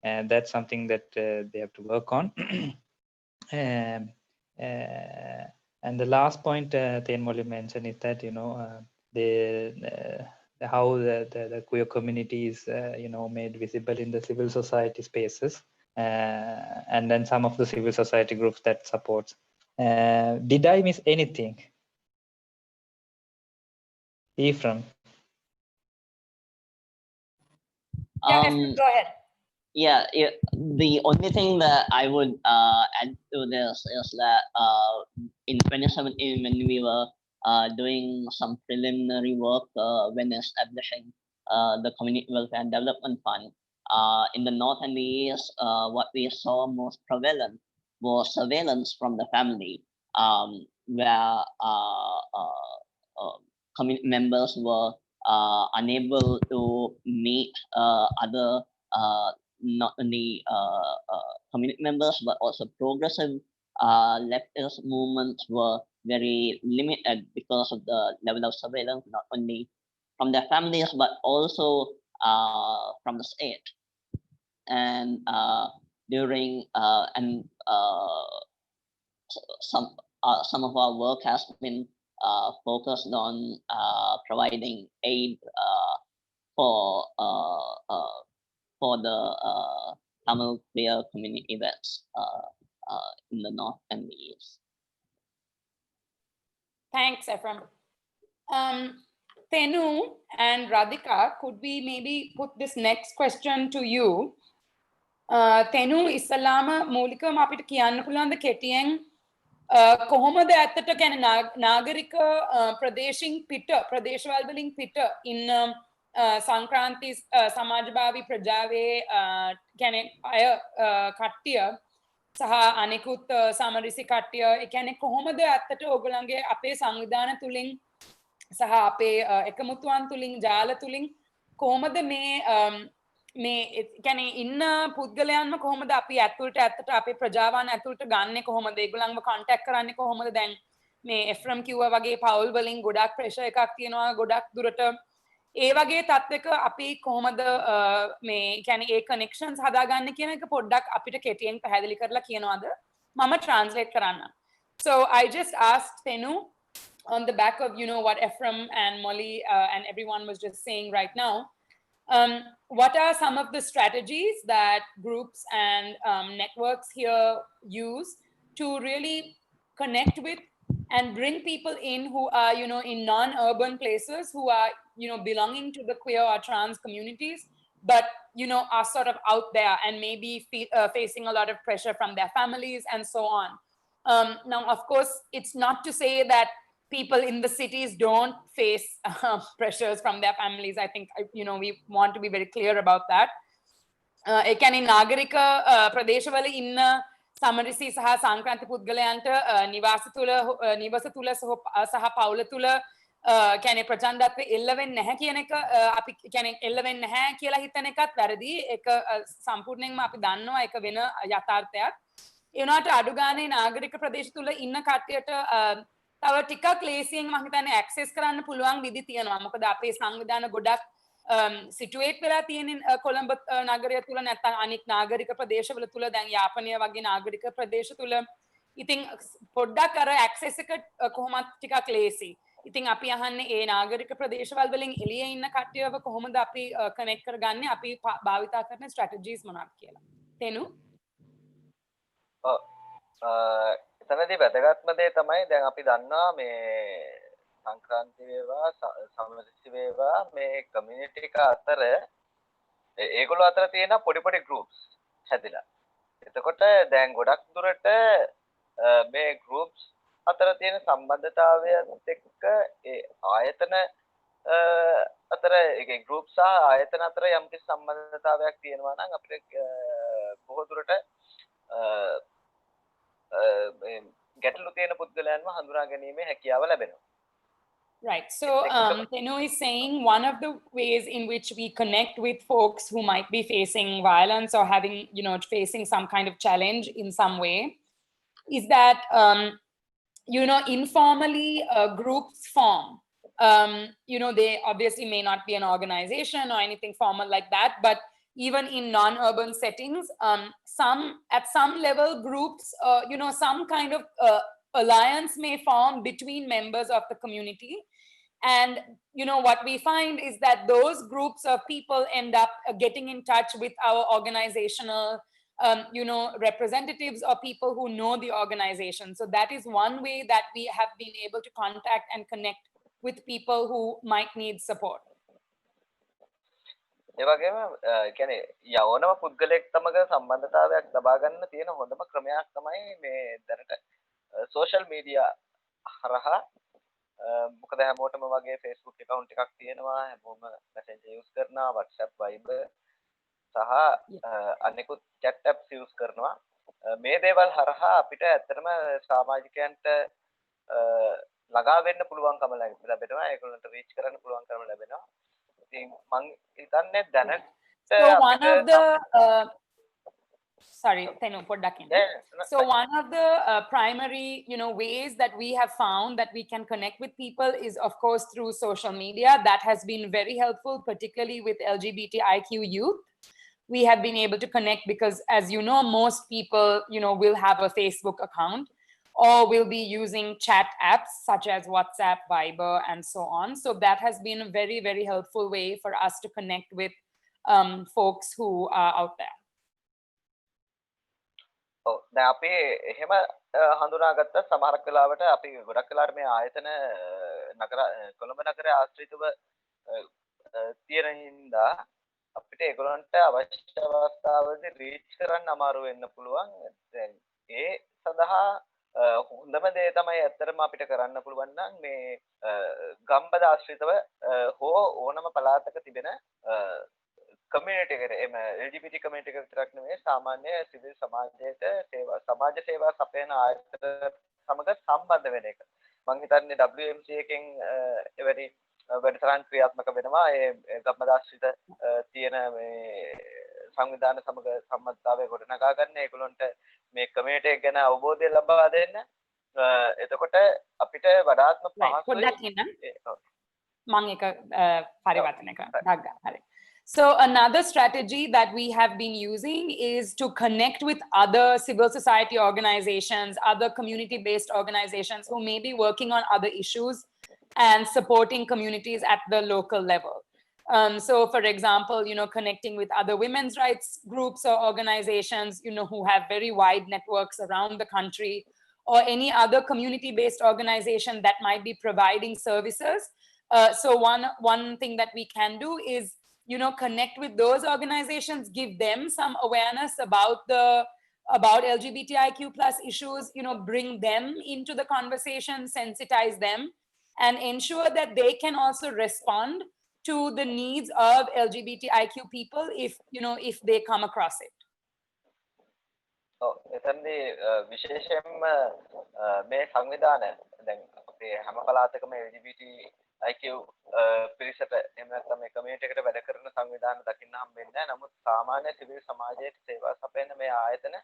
and that's something that they have to work on. And the last point Moli mentioned is that, you know, how the queer community is made visible in the civil society spaces, and then some of the civil society groups that supports. Did I miss anything? Ephraim. Yeah, Ephraim, go ahead. Yeah, the only thing that I would add to this is that in 2017, when we were doing some preliminary work when establishing the Community Welfare and Development Fund, in the North and the East, what we saw most prevalent was surveillance from the family, where community members were unable to meet other not only community members, but also progressive leftist movements were very limited because of the level of surveillance, not only from their families, but also from the state. And during some of our work has been focused on providing aid for the Tamil queer community events in the North and the East. Thanks, Ephraim. Thenu and Radika, could we maybe put this next question to you? Thenu, ඉස්සලාම මූලිකවම අපිට කියන්න පුළුවන් ද කෙටියෙන් කොහොමද ඇත්තට කියන්නේ නාගරික ප්‍රදේශින් පිට ප්‍රදේශවල වලින් පිට ඉන්න සංක්‍රාන්ති සමාජභාවී ප්‍රජාවේ කියන්නේ අය කට්ටිය සහ අනිකුත් සමරිසි කට්ටිය ඒ කියන්නේ කොහොමද ඇත්තට ඔයගොල්ලන්ගේ අපේ සංවිධාන තුලින් සහ අපේ එකමුතුන් තුලින් ජාල තුලින් කොහොමද මේ කියන්නේ ඉන්න පුද්ගලයන්ම කොහොමද අපි ඇතුළට ඇත්තට අපේ ප්‍රජාවන් ඇතුළට ගන්නෙ කොහොමද ඒගොල්ලන්ව කන්ටැක්ට් කරන්නේ කොහොමද දැන් මේ එෆ්‍රම් කිව්වා වගේ පවුල් වලින් ගොඩක් ප්‍රෙෂර් එකක් තියෙනවා ගොඩක් දුරට ඒ වගේ තත්ත්වයක අපි කොහොමද මේ කියන්නේ ඒ කනෙක්ෂන්ස් හදාගන්නේ කියන එක පොඩ්ඩක් අපිට කෙටියෙන් පැහැදිලි කරලා කියනවාද මම ට්‍රාන්ස්ලේට් කරන්න. So I just asked Thenu on the back of what Ephraim and Moli and everyone was just saying right now. What are some of the strategies that groups and networks here use to really connect with and bring people in who are, in non-urban places, who are, belonging to the queer or trans communities, but, are sort of out there and maybe facing a lot of pressure from their families and so on. Now, of course, it's not to say that people in the cities don't face pressures from their families. I think, we want to be very clear about that. ඒ කියන්නේ නාගරික ප්‍රදේශවල ඉන්න සමරිසි සහ සංක්‍රාන්ති පුද්ගලයන්ට නිවාස තුල සහ පවුල තුල කියන්නේ ප්‍රචණ්ඩත්වය එල්ල වෙන්නේ නැහැ කියන එක අපි කියන්නේ එල්ල වෙන්නේ නැහැ කියලා හිතන එකත් වැරදි. ඒක සම්පූර්ණයෙන්ම අපි දන්නවා ඒක වෙන යථාර්ථයක්. ඒ වුණාට අඩු ගානේ නාගරික ප්‍රදේශ තුල ඉන්න කට්ටියට තව ටිකක් ලේසියෙන් මම හිතන්නේ ඇක්සස් කරන්න පුළුවන් විදි තියෙනවා. මොකද අපේ සංවිධාන ගොඩක් සිටුේට් වෙලා තියෙන කොළඹ නගරය තුල නැත්නම් අනිත් නාගරික ප්‍රදේශවල තුල දැන් යාපනය වගේ නාගරික ප්‍රදේශ තුල ඉතින් පොඩ්ඩක් අර ඇක්සස් එක කොහොමද ටිකක් ලේසි. ඉතින් අපි අහන්නේ ඒ නාගරික ප්‍රදේශවල වලින් එළියේ ඉන්න කට්ටියව කොහොමද අපි කනෙක්ට් කරගන්නේ අපි භාවිතා කරන ස්ට්‍රැටජිස් මොනවද කියලා. තෙනු එතනදී වැදගත්ම දේ තමයි දැන් අපි දන්නවා මේ සංක්‍රාන්ති වේවා සමරිසි වේවා මේ කමියුනිටි එක අතර ඒගොල්ලෝ අතර තියෙන පොඩි පොඩි ගෲප්ස් හැදිලා. එතකොට දැන් ගොඩක් දුරට මේ groups අතර තියෙන සම්බන්ධතාවයත් එක්ක ඒ ආයතන අතර ඒ group සහ ආයතන අතර යම්කිසි සම්බන්ධතාවයක් තියෙනවා නම් අපිට බොහෝ දුරට ගැටලු තියෙන පුද්ගලයන්ව හඳුනා ගැනීමේ හැකියාව ලැබෙනවා. Right. So Thenu is saying one of the ways in which we connect with folks who might be facing violence or having, facing some kind of challenge in some way is that, informally groups form. They obviously may not be an organization or anything formal like that, but even in non-urban settings, at some level groups, some kind of alliance may form between members of the community. And what we find is that those groups of people end up getting in touch with our organizational representatives or people who know the organization. So that is one way that we have been able to contact and connect with people who might need support. ඒ වගේම කියන්නේ යවනම පුද්ගලයෙක් සමග සම්බන්ධතාවයක් ලබා ගන්න තියෙන හොඳම ක්‍රමයක් තමයි මේ දැනට social media හරහා මොකද හැමෝටම වගේ Facebook account එකක් තියෙනවා හැමෝම message use කරනවා WhatsApp Viber සහ අනිකුත් chat apps use කරනවා මේ දේවල් හරහා අපිට ඇත්තටම සමාජිකයන්ට ළඟා වෙන්න පුළුවන්කම ලැබෙනවා ඒගොල්ලන්ට reach කරන්න පුළුවන්කම ලැබෙනවා ඉතින් මම හිතන්නේ දැනට So one of the sorry, Thenu, put that in. So one of the primary, ways that we have found that we can connect with people is, of course, through social media. That has been very helpful, particularly with LGBTIQ youth. We have been able to connect because, as you know, most people, will have a Facebook account or will be using chat apps such as WhatsApp, Viber, and so on. So that has been a very, very helpful way for us to connect with folks who are out there. ඔව් දැන් අපි එහෙම හඳුනාගත්ත සමහරක් වෙලාවට අපි ගොඩක් වෙලාවට මේ ආයතන නගර කොළඹ නගරයේ ආශ්‍රිතව තියෙන හින්දා අපිට ඒගොල්ලන්ට අවශ්‍ය අවස්ථාවලදී රීච් කරන්න අමාරු වෙන්න පුළුවන්. දැන් ඒ සඳහා හොඳම දේ තමයි ඇත්තටම අපිට කරන්න පුළුවන් නම් මේ ගම්බද ආශ්‍රිතව හෝ ඕනම පළාතක තිබෙන community එකට එම LGBT community එක විතරක් නෙමෙයි සාමාන්‍ය සිවිල් සමාජයට සමාජ සේවා සපයන ආයතන සමග සම්බන්ධ වෙන එක. මම හිතන්නේ WMC එකෙන් එවැනි වැඩසටහන් ක්‍රියාත්මක වෙනවා. ඒ ගම්මදාශ්‍රිත තියෙන මේ සංවිධාන සමග සම්බන්ධතාවය ගොඩනගා ගන්න ඒගොල්ලන්ට මේ community එක ගැන අවබෝධය ලබා දෙන්න. එතකොට අපිට වඩාත්ම පහසුයි. So another strategy that we have been using is to connect with other civil society organizations, other community-based organizations who may be working on other issues and supporting communities at the local level. So for example, connecting with other women's rights groups or organizations, who have very wide networks around the country, or any other community-based organization that might be providing services. So one thing that we can do is connect with those organizations, give them some awareness about LGBTIQ plus issues, bring them into the conversation, sensitize them, and ensure that they can also respond to the needs of LGBTIQ people if they come across it. එතනදී විශේෂයෙන්ම මේ සංවිධාන දැන් අපේ හැම පළාතකම LGBTIQ පිරිසට එහෙම නැත්නම් මේ කමියුනිටි එකට වැඩ කරන සංවිධාන දකින්න හම්බෙන්නේ නැහැ. නමුත් සාමාන්‍ය සිවිල් සමාජයේ සේවා සපයන මේ ආයතන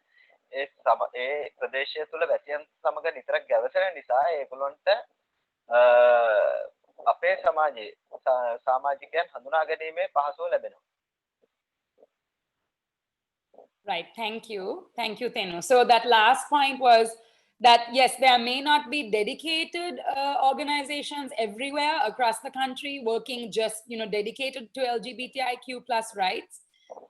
ඒ ප්‍රදේශය තුළ වැසියන් සමග නිතර ගැවසෙන නිසා ඒගොල්ලන්ට අපේ සමාජයේ සමාජිකයන් හඳුනා ගැනීමේ පහසුව ලැබෙනවා. Right. Thank you, Thenu. So that last point was that, yes, there may not be dedicated organizations everywhere across the country working just, dedicated to LGBTIQ plus rights,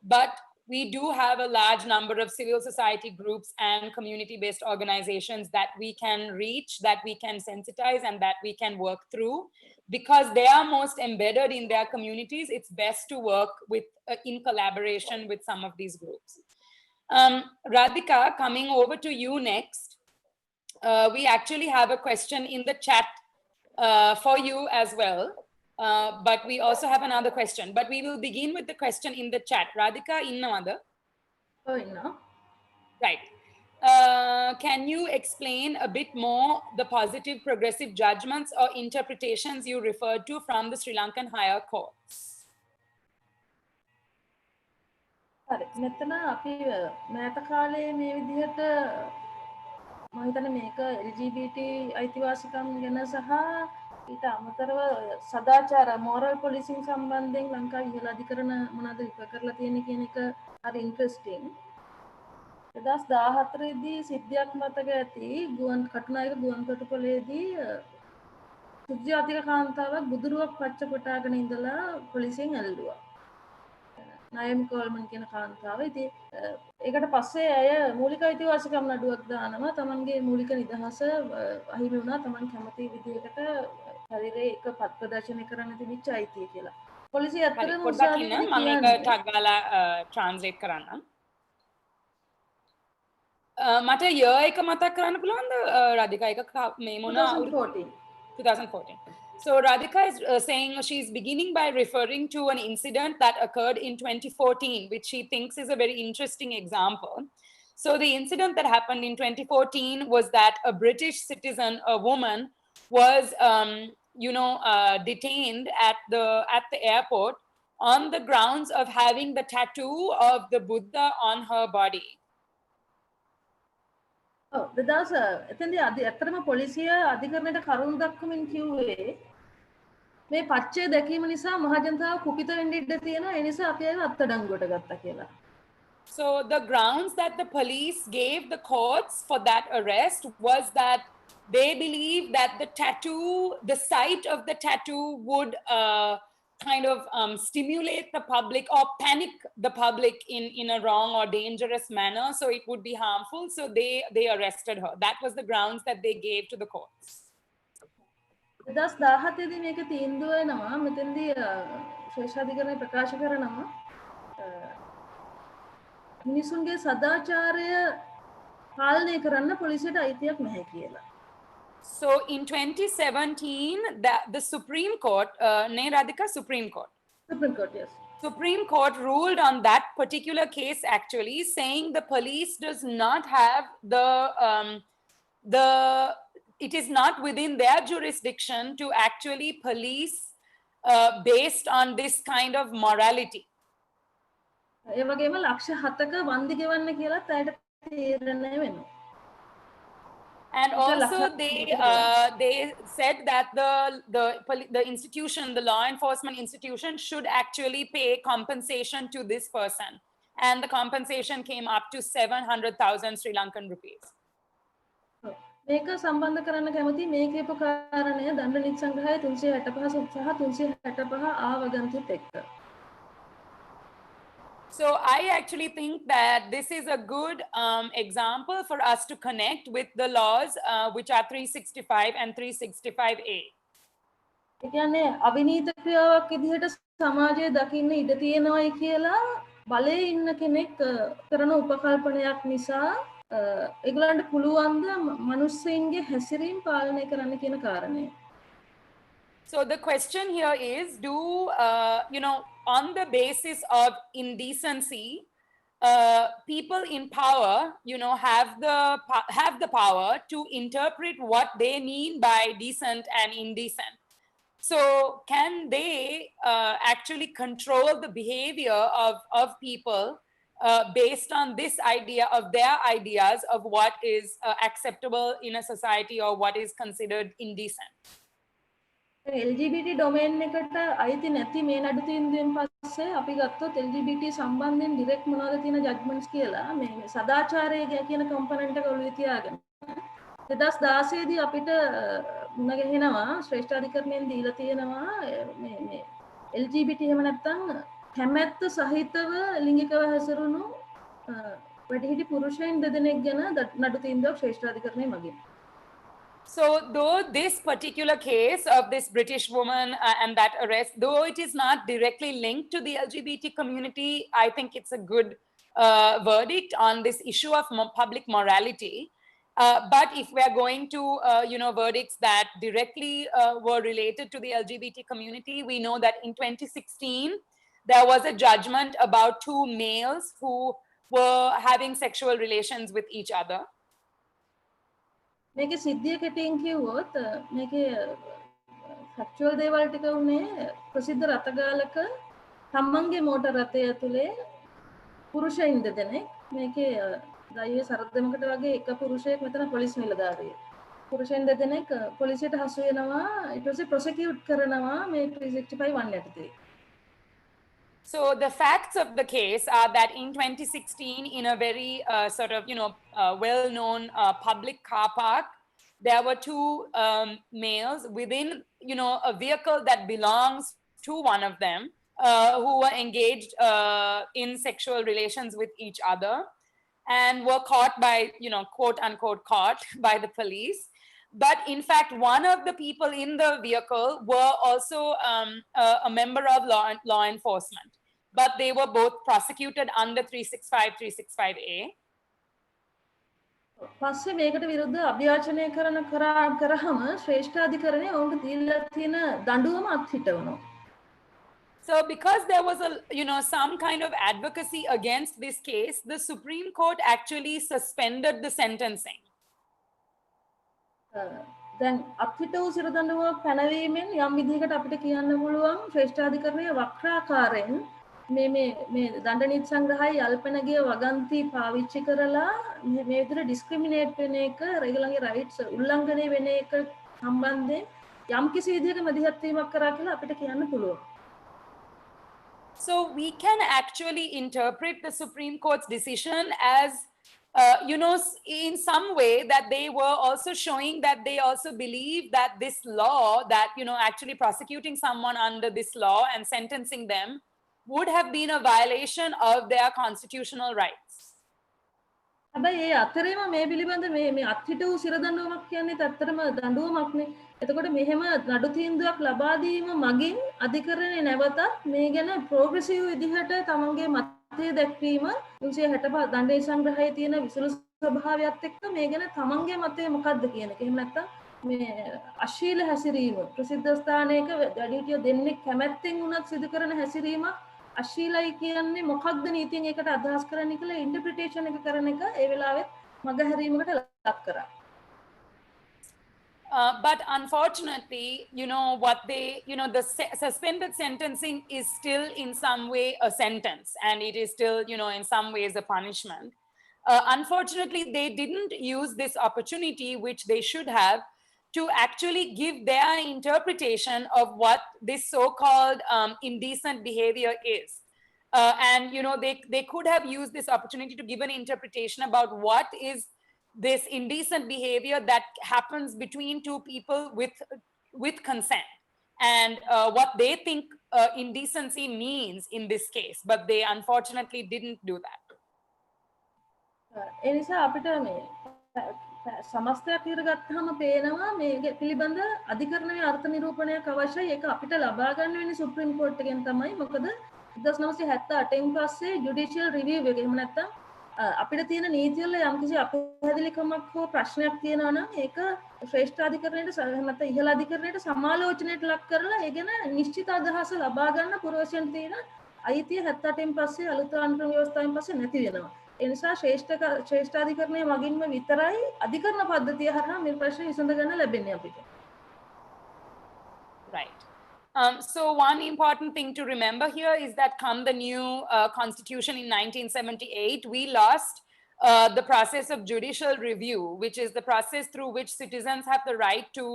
but we do have a large number of civil society groups and community-based organizations that we can reach, that we can sensitize, and that we can work through. Because they are most embedded in their communities, it's best to work with in collaboration with some of these groups. Radika, coming over to you next. We actually have a question in the chat for you as well. But we also have another question. But we will begin with the question in the chat. Radika, innavada? Oh, inna. Right. Can you explain a bit more the positive progressive judgments or interpretations you referred to from the Sri Lankan higher courts? හරි මෙතන අපි මෑත කාලේ මේ විදිහට මම හිතන්නේ මේක LGBT අයිතිවාසිකම් ගැන සහ ඊට අමතරව සදාචාර moral policing සම්බන්ධයෙන් ලංකාවේ ඉහළ අධිකරණ මොනවද ඉප කරලා තියෙන්නේ කියන එක හරි ඉන්ටරෙස්ටිං 2014 දී සිද්ධියක් මතක ඇති කටුනායක ගුවන් තොටුපළේදී සුජාතික කාන්තාවක් බුදුරුවක් පච්ච කොටාගෙන ඉඳලා පොලිසියෙන් ඇල්ලුවා නයම් කෝල්මන් කියන කාන්තාව. ඉතින් ඒකට පස්සේ අය මූලික අයිතිවාසිකම් නඩුවක් දානවා. තමන්ගේ මූලික නිදහස අහිමි වුණා. තමන් කැමති විදිහකට ශරීරයේ එක පත් ප්‍රදර්ශනය කරන්න තිබිච්ච අයිතිය කියලා. පොලිසිය අතරම උසාවියේදී මම ඒක ටග් ගාලා ට්‍රාන්ස්ලේට් කරන්නම්. මට year එක මතක් කරන්න පුළුවන්ද රාධිකා? ඒක මේ මොන 2014. So Radika is saying she's beginning by referring to an incident that occurred in 2014, which she thinks is a very interesting example. So the incident that happened in 2014 was that a British citizen, a woman, was, detained at the airport on the grounds of having the tattoo of the Buddha on her body. ඔව් 2000 එතෙන්දී ඇත්තටම පොලිසිය අධිකරණයට කරුණු දක්වමින් කිව්වේ මේ පච්චය දැකීම නිසා මහජනතාව කුපිත වෙන්න ඉඩ තියෙනවා ඒ නිසා අපි ඒව අත්අඩංගුවට ගත්තා කියලා. So the grounds that the police gave the courts for that arrest was that they believed that the sight of the tattoo would kind of stimulate the public or panic the public in a wrong or dangerous manner, so it would be harmful. So they arrested her. That was the grounds that they gave to the courts. 2017 දී මේක තීන්දුව වෙනවා. මෙතෙන්දී ශ්‍රේෂ්ඨාධිකරණය ප්‍රකාශ කරනවා මිනිසුන්ගේ සදාචාරය පාලනය කරන්න පොලිසියට අයිතියක් නැහැ කියලා. So in 2017, the Supreme Court, Radika, Supreme Court. Supreme Court, yes. Supreme Court ruled on that particular case actually, saying the police does not have it is not within their jurisdiction to actually police based on this kind of morality. ඒ වගේම ලක්ෂ 7ක වන්දි ගෙවන්න කියලාත් ඇයට තීරණය වෙනවා. And also they said that the institution, the law enforcement institution, should actually pay compensation to this person. And the compensation came up to 700,000 Sri Lankan rupees. මේක සම්බන්ධ කරන්න කැමති මේකේ ප්‍රකාරණය දණ්ඩ නීති සංග්‍රහය 365 සහ 365 ආවගන්තුත් එක්ක. So I actually think that this is a good example for us to connect with the laws which are 365 and 365A. ඒ කියන්නේ අවිනීත ක්‍රියාවක් විදිහට සමාජයේ දකින්න ඉඩ තියෙනවායි කියලා බලයේ ඉන්න කෙනෙක් කරන උපකල්පනයක් නිසා ඒගොල්ලන්ට පුළුවන් ද මිනිස්සුන්ගේ හැසිරීම පාලනය කරන්න කියන කාරණය. So the question here is, on the basis of indecency, people in power, have the power to interpret what they mean by decent and indecent. So can they actually control the behavior of people based on this idea of their ideas of what is acceptable in a society or what is considered indecent? LGBT domain එකට අයිති නැති මේ නඩු තීන්දුවෙන් පස්සේ අපි ගත්තොත් LGBT සම්බන්ධයෙන් direct මොනවද තියෙන ජජ්මන්ට්ස් කියලා මේ සදාචාරය කියන කම්පොනන්ට් එක ඔළුවේ තියාගෙන 2016 දී අපිට මුණ ගැහෙනවා ශ්‍රේෂ්ඨාධිකරණයෙන් දීලා තියෙනවා මේ LGBT එහෙම නැත්නම් කැමැත්ත සහිතව ලිංගිකව හැසිරුණු වැඩිහිටි පුරුෂයන් දෙදෙනෙක් ගැන නඩු තීන්දුවක් ශ්‍රේෂ්ඨාධිකරණය මගින්. So though this particular case of this British woman and that arrest, though it is not directly linked to the LGBT community, I think it's a good verdict on this issue of public morality. But if we're going to, verdicts that directly were related to the LGBT community, we know that in 2016, there was a judgment about 2 males who were having sexual relations with each other. මේකේ සිද්ධිය කෙටියෙන් කිව්වොත් මේකේ ෆැක්චුවල් දේවල් ටික උනේ ප්‍රසිද්ධ රථගාලක තමන්ගේ මෝටර් රථය ඇතුලේ පුරුෂයින් දෙදෙනෙක් මේකේ දෛවයේ සරදමකට වගේ එක පුරුෂයෙක් මෙතන පොලිස් නිලධාරියෙක් පුරුෂයන් දෙදෙනෙක් පොලිසියට හසු වෙනවා ඊට පස්සේ ප්‍රොසිකියුට් කරනවා මේ 365 යටතේ. So the facts of the case are that in 2016, in a very well-known public car park, there were 2 males within, a vehicle that belongs to one of them who were engaged in sexual relations with each other and were caught by, quote unquote, caught by the police. But in fact, one of the people in the vehicle were also a member of law enforcement, but they were both prosecuted under 365, 365A. පස්සේ මේකට විරුද්ධ අභියාචනය කරහම ශ්‍රේෂ්ඨාධිකරණය ඔවුන්ට දීලා තියෙන දඬුවම අත්හිටවනවා. So because there was some kind of advocacy against this case, the Supreme Court actually suspended the sentencing. දැන් අත්හිට වූ සිර දඬුවමක් පැනවීමෙන් යම් විදිහකට අපිට කියන්න පුළුවන් ශ්‍රේෂ්ඨාධිකරණය වක්‍රාකාරයෙන් මේ දණ්ඩ නීති සංග්‍රහයේ අල්පනගිය වගන්ති පාවිච්චි කරලා මේ විදිහට ඩිස්ක්‍රිමිනේට් වෙන එක රෙගුලර්ගේ රයිට්ස් උල්ලංඝනය වෙන එක සම්බන්ධයෙන් යම් කිසි විදිහක මැදිහත් වීමක් කරා කියලා අපිට කියන්න පුළුවන්. So we can actually interpret the Supreme Court's decision as in some way that they were also showing that they also believe that this law that, actually prosecuting someone under this law and sentencing them would have been a violation of their constitutional rights. හැබැයි ඒ අතරේම මේ පිළිබඳ මේ අත්හිට වූ සිර දඬුවමක් කියන්නේ ඇත්තටම දඬුවමක්නේ. එතකොට මෙහෙම නඩු තීන්දුවක් ලබා දීම මගින් අධිකරණය නැවතත් මේ ගැන ප්‍රෝග්‍රෙසිව් විදිහට තමන්ගේ මතය දැක්වීම 365 දණ්ඩ සංග්‍රහයේ තියෙන විසුළු ස්වභාවයත් එක්ක මේ ගැන තමන්ගේ මතය මොකක්ද කියන එක. එහෙම නැත්නම් මේ අශීල හැසිරීම ප්‍රසිද්ධ ස්ථානයක වැඩිහිටිය දෙන්නෙක් කැමැත්තෙන් උනත් සිදු කරන හැසිරීමක් අශීලයි කියන්නේ මොකක්ද නීතියෙන් ඒකට අදහස් කරන්නේ කියලා ඉන්ටර්ප්‍රිටේෂන් එක කරන එක ඒ වෙලාවෙත් මගහැරීමකට ලක් කරා. But unfortunately, the suspended sentencing is still in some way a sentence, and it is still, in some ways a punishment. Unfortunately, they didn't use this opportunity, which they should have, to actually give their interpretation of what this so-called indecent behavior is. And, they could have used this opportunity to give an interpretation about what is this indecent behavior that happens between 2 people with consent, and what they think indecency means in this case, but they unfortunately didn't do that. ඒ නිසා අපිට මේ සමස්තයක් විතර ගත්තාම පේනවා මේ පිළිබඳ අධිකරණයේ අර්ථ නිරූපණයක් අවශ්‍යයි. ඒක අපිට ලබා ගන්න වෙන්නේ සුප්‍රීම කෝර්ට් එකෙන් තමයි. මොකද 1978 පස්සේ ජුඩිෂියල් රිවිව් එක එහෙම නැත්නම් අපිට තියෙන නීතිවල යම්කිසි අපහැදිලිකමක් හෝ ප්‍රශ්නයක් තියෙනවා නම් ඒක ශ්‍රේෂ්ඨාධිකරණයට නැත්නම් ඉහළ අධිකරණයට සමාලෝචනයට ලක් කරලා ඒ ගැන නිශ්චිත අදහස ලබා ගන්න පුරවැසියන් තියෙන අයිතිය 78න් පස්සේ අලුත් ආණ්ඩුක්‍රම ව්‍යවස්ථාවෙන් පස්සේ නැති වෙනවා. ඒ නිසා ශ්‍රේෂ්ඨාධිකරණය මගින්ම විතරයි අධිකරණ පද්ධතිය හරහා මේ ප්‍රශ්න විසඳ ගන්න ලැබෙන්නේ අපිට. Right. So one important thing to remember here is that come the new constitution in 1978, we lost the process of judicial review, which is the process through which citizens have the right to,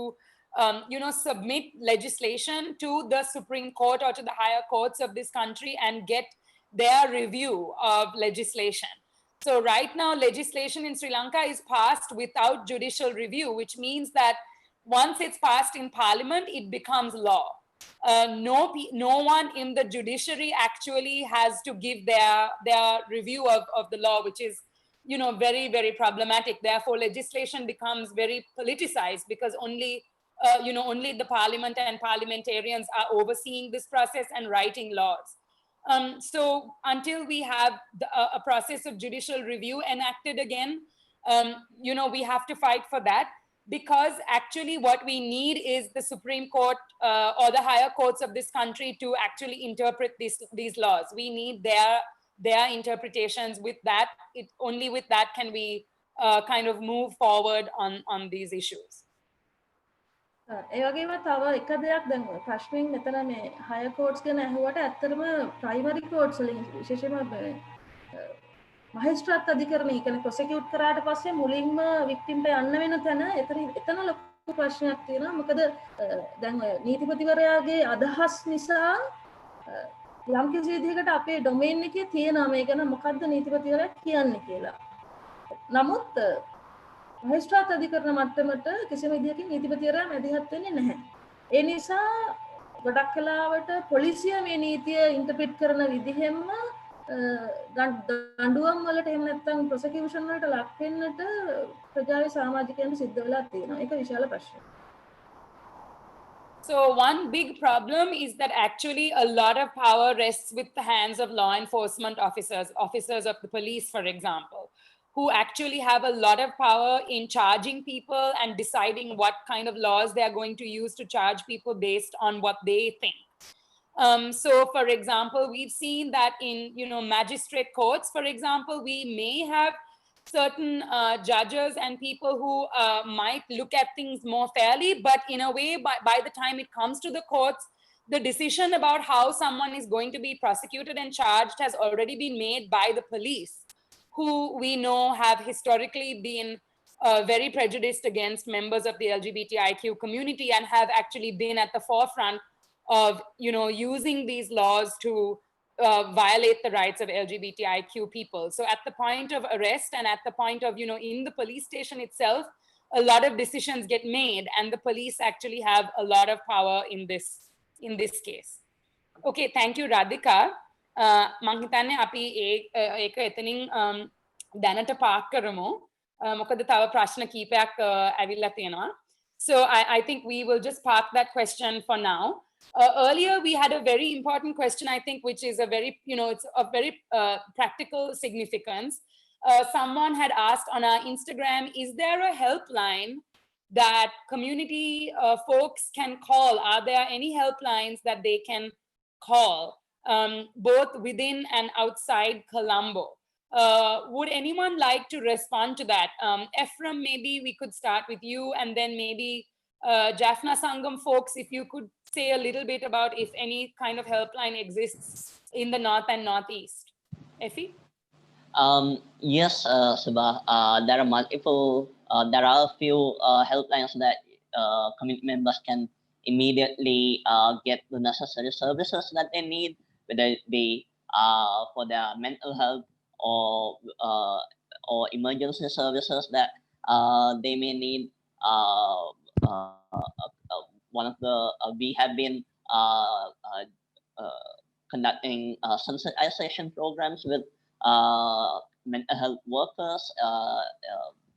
submit legislation to the Supreme Court or to the higher courts of this country and get their review of legislation. So right now, legislation in Sri Lanka is passed without judicial review, which means that once it's passed in parliament, it becomes law. No one in the judiciary actually has to give their review of the law, which is, very, very problematic. Therefore, legislation becomes very politicized because only the parliament and parliamentarians are overseeing this process and writing laws. So until we have a process of judicial review enacted again, we have to fight for that, because actually what we need is the Supreme Court or the higher courts of this country to actually interpret these laws. We need their interpretations. With that, only with that can we kind of move forward on these issues. ඒ වගේම තව එක දෙයක් දැන් ප්‍රශ්නෙන් මෙතන මේ higher courts ගැන ඇහුවට ඇත්තටම primary courts වලින් විශේෂයෙන්ම මහේස්ත්‍රාත් අධිකරණය කියන්නේ ප්‍රොසිකියුට් කරාට පස්සේ මුලින්ම වික්ටිම්ට යන්න වෙන තැන එතන ලොකු ප්‍රශ්නයක් තියෙනවා. මොකද දැන් නීතිපතිවරයාගේ අදහස් නිසා යම් කිසි විදිහකට අපේ ඩොමේන් එකේ තියෙනවා මේ ගැන මොකද්ද නීතිපතිවරයා කියන්නේ කියලා. නමුත් මහේස්ත්‍රාත් අධිකරණ මට්ටමට කිසිම විදිහකින් නීතිපතිවරයා මැදිහත් වෙන්නේ නැහැ. ඒ නිසා ගොඩක් වෙලාවට පොලිසිය මේ නීතිය ඉන්ටර්ප්‍රිට් කරන විදිහෙන්ම දඬුවම් වලට එහෙම නැත්නම් ප්‍රොසිකියුෂන් වලට ලක් වෙන්නට ප්‍රජාවේ සමාජිකයන්ට සිද්ධ වෙලා තියෙනවා. ඒක විශාල ප්‍රශ්නයක්. So one big problem is that actually a lot of power rests with the hands of law enforcement officers of the police, for example, who actually have a lot of power in charging people and deciding what kind of laws they are going to use to charge people based on what they think. So for example, we've seen that in, magistrate courts, for example, we may have certain judges and people who might look at things more fairly, but in a way, by the time it comes to the courts, the decision about how someone is going to be prosecuted and charged has already been made by the police, who we know have historically been very prejudiced against members of the LGBTIQ community and have actually been at the forefront of, using these laws to violate the rights of LGBTIQ people. So at the point of arrest and at the point of, in the police station itself, a lot of decisions get made, and the police actually have a lot of power in this case. Okay, thank you, Radika. මං හිතන්නේ අපි ඒක එතනින් දැනට Park කරමු. මොකද තව ප්‍රශ්න කීපයක් ඇවිල්ලා තියෙනවා. So I think we will just park that question for now. Earlier we had a very important question, I think, which is a very, it's of very practical significance. Someone had asked on our Instagram, is there a helpline that community folks can call? Are there any helplines that they can call? Both within and outside Colombo. Would anyone like to respond to that? Ephraim, maybe we could start with you, and then maybe Jaffna Sangam folks, if you could say a little bit about if any kind of helpline exists in the north and northeast. Effie? Yes, Subha. There are multiple. There are a few helplines that community members can immediately get the necessary services that they need, whether it be for their mental health or emergency services that they may need. One of the we have been conducting sensitization programs with mental health workers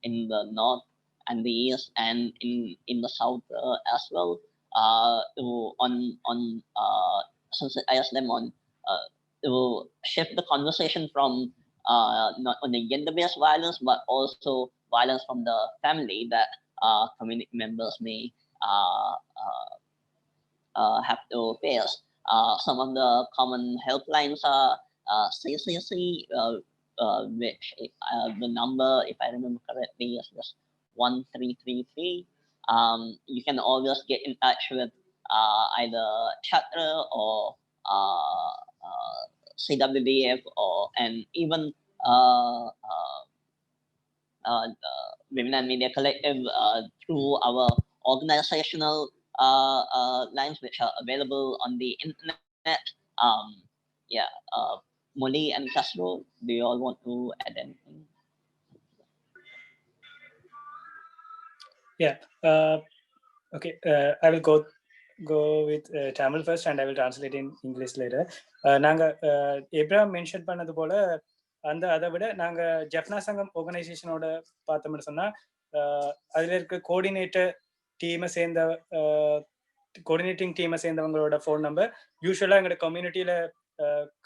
in the north and the east and in the south as well, on sensitize them on to shift the conversation from not only gender-based violence but also violence from the family that community members may have to face. Some of the common helplines are CCC, which the number, if I remember correctly, is just 1333. You can always get in touch with either Chathra or CWDF and even Women and Media Collective through our organizational lines, which are available on the internet. Moli and Kasro, do you all want to add anything? Yeah. Okay. I will go with Tamil first, and I will translate in English later. நாங்க Ephraim mention பண்ணது போல அதை விட நாங்க ஜெஃப்னா சங்கம் ஆர்கனைசேஷனோட பார்த்தோம்னு சொன்னா அதுல இருக்க கோஆர்டினேட்டிங் டீமை சேர்ந்தவங்களோட ஃபோன் நம்பர் யூஸ்வலா எங்களோட கம்யூனிட்டியில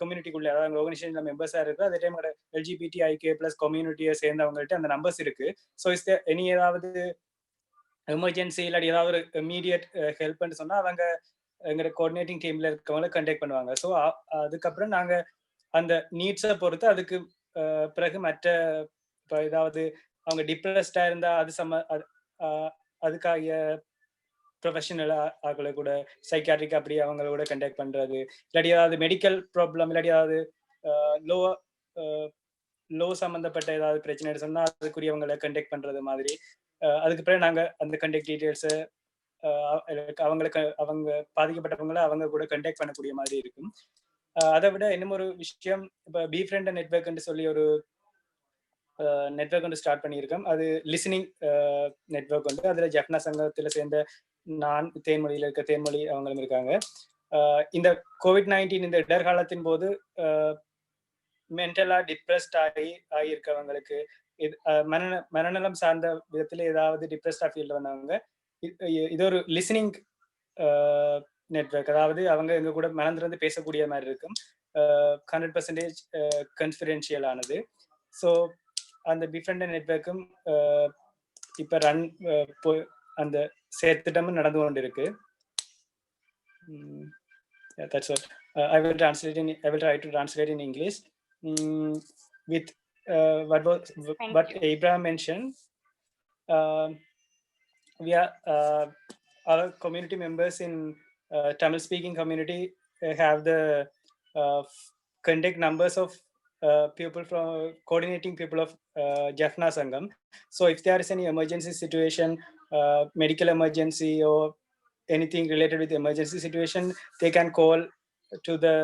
கம்யூனிட்டிக்குள்ள அதாவது ஆர்கனைசேஷன்ல மெம்பர்ஸா இருக்கு அதே டைம் LGBTIQ+ கம்யூனிட்டியை சேர்ந்தவங்கள்ட்ட அந்த நம்பர்ஸ் இருக்கு. ஸோ இஸ் எனி ஏதாவது எமர்ஜென்சி இல்லாட்டி ஏதாவது ஒரு இமீடியட் ஹெல்ப்னு சொன்னா அவங்க எங்களோட கோஆர்டினேட்டிங் டீம்ல இருக்கவங்கள கண்டெக்ட் பண்ணுவாங்க. ஸோ அதுக்கப்புறம் நாங்க அந்த நீட்ஸை பொறுத்து அதுக்கு பிறகு மற்ற இப்போ ஏதாவது அவங்க டிப்ரெஸ்டா இருந்தா அதுக்காக ப்ரொஃபஷனல் ஆக்களை கூட சைக்காட்ரிக் அப்படி அவங்களோட கண்டெக்ட் பண்றது, இல்லாட்டி ஏதாவது மெடிக்கல் ப்ராப்ளம் இல்லாட்டி ஏதாவது லோ சம்மந்தப்பட்ட ஏதாவது பிரச்சனை சொன்னா அதுக்குரியவங்களை கண்டெக்ட் பண்றது மாதிரி. அதுக்கு பிறகு நாங்க அந்த கண்டெக்ட் டீட்டெயில்ஸை அவங்களுக்கு அவங்க பாதிக்கப்பட்டவங்களை அவங்க கூட கண்டெக்ட் பண்ணக்கூடிய மாதிரி இருக்கும். அதை விட இன்னும் ஒரு விஷயம், இப்போ பீஃப்ரெண்ட் நெட்வொர்க்னு சொல்லி ஒரு நெட்வொர்க் வந்து ஸ்டார்ட் பண்ணியிருக்கோம். அது லிசனிங் நெட்வொர்க் வந்து அதுல ஜஃப்னா சங்கத்தில் சேர்ந்த நான் தேன்மொழியில இருக்க தேன்மொழி அவங்களும் இருக்காங்க. இந்த COVID-19 இந்த இடர்காலத்தின் போது மென்டலா டிப்ரெஸ்ட் ஆகியிருக்கவங்களுக்கு மனநலம் சார்ந்த விதத்துல ஏதாவது டிப்ரெஸ்டா ஃபீல் பண்ணவங்க இது ஒரு லிசனிங் நெட்வொர்க், அதாவது அவங்க எங்க கூட மனந்திறந்து பேசக்கூடிய மாதிரி இருக்கும். 100% கான்ஃபிடென்ஷியல் ஆனது. ஸோ அந்த பிஃப்ரெண்ட் நெட்வொர்க்கும் இப்ப ரன் அந்த சேர்த்துட்டமும் நடந்து கொண்டு இருக்கு. That's all. I will try to translate in English. With what Ephraim mentioned, we are our community members in Tamil speaking community have the contact numbers of people from coordinating people of Jaffna Sangam. So if there is any emergency situation, medical emergency or anything related with emergency situation, they can call to the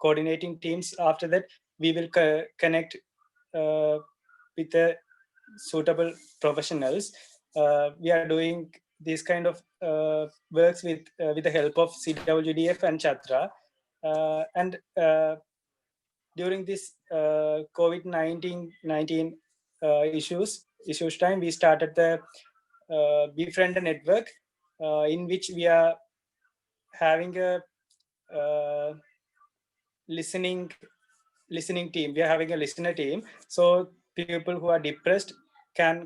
coordinating teams. After that, we will connect with the suitable professionals. We are doing this kind of works with the help of CWDF and Chathra. And during this COVID-19 issues time, we started the Befriend network, in which we are having a listening team. We are having a listener team, so people who are depressed can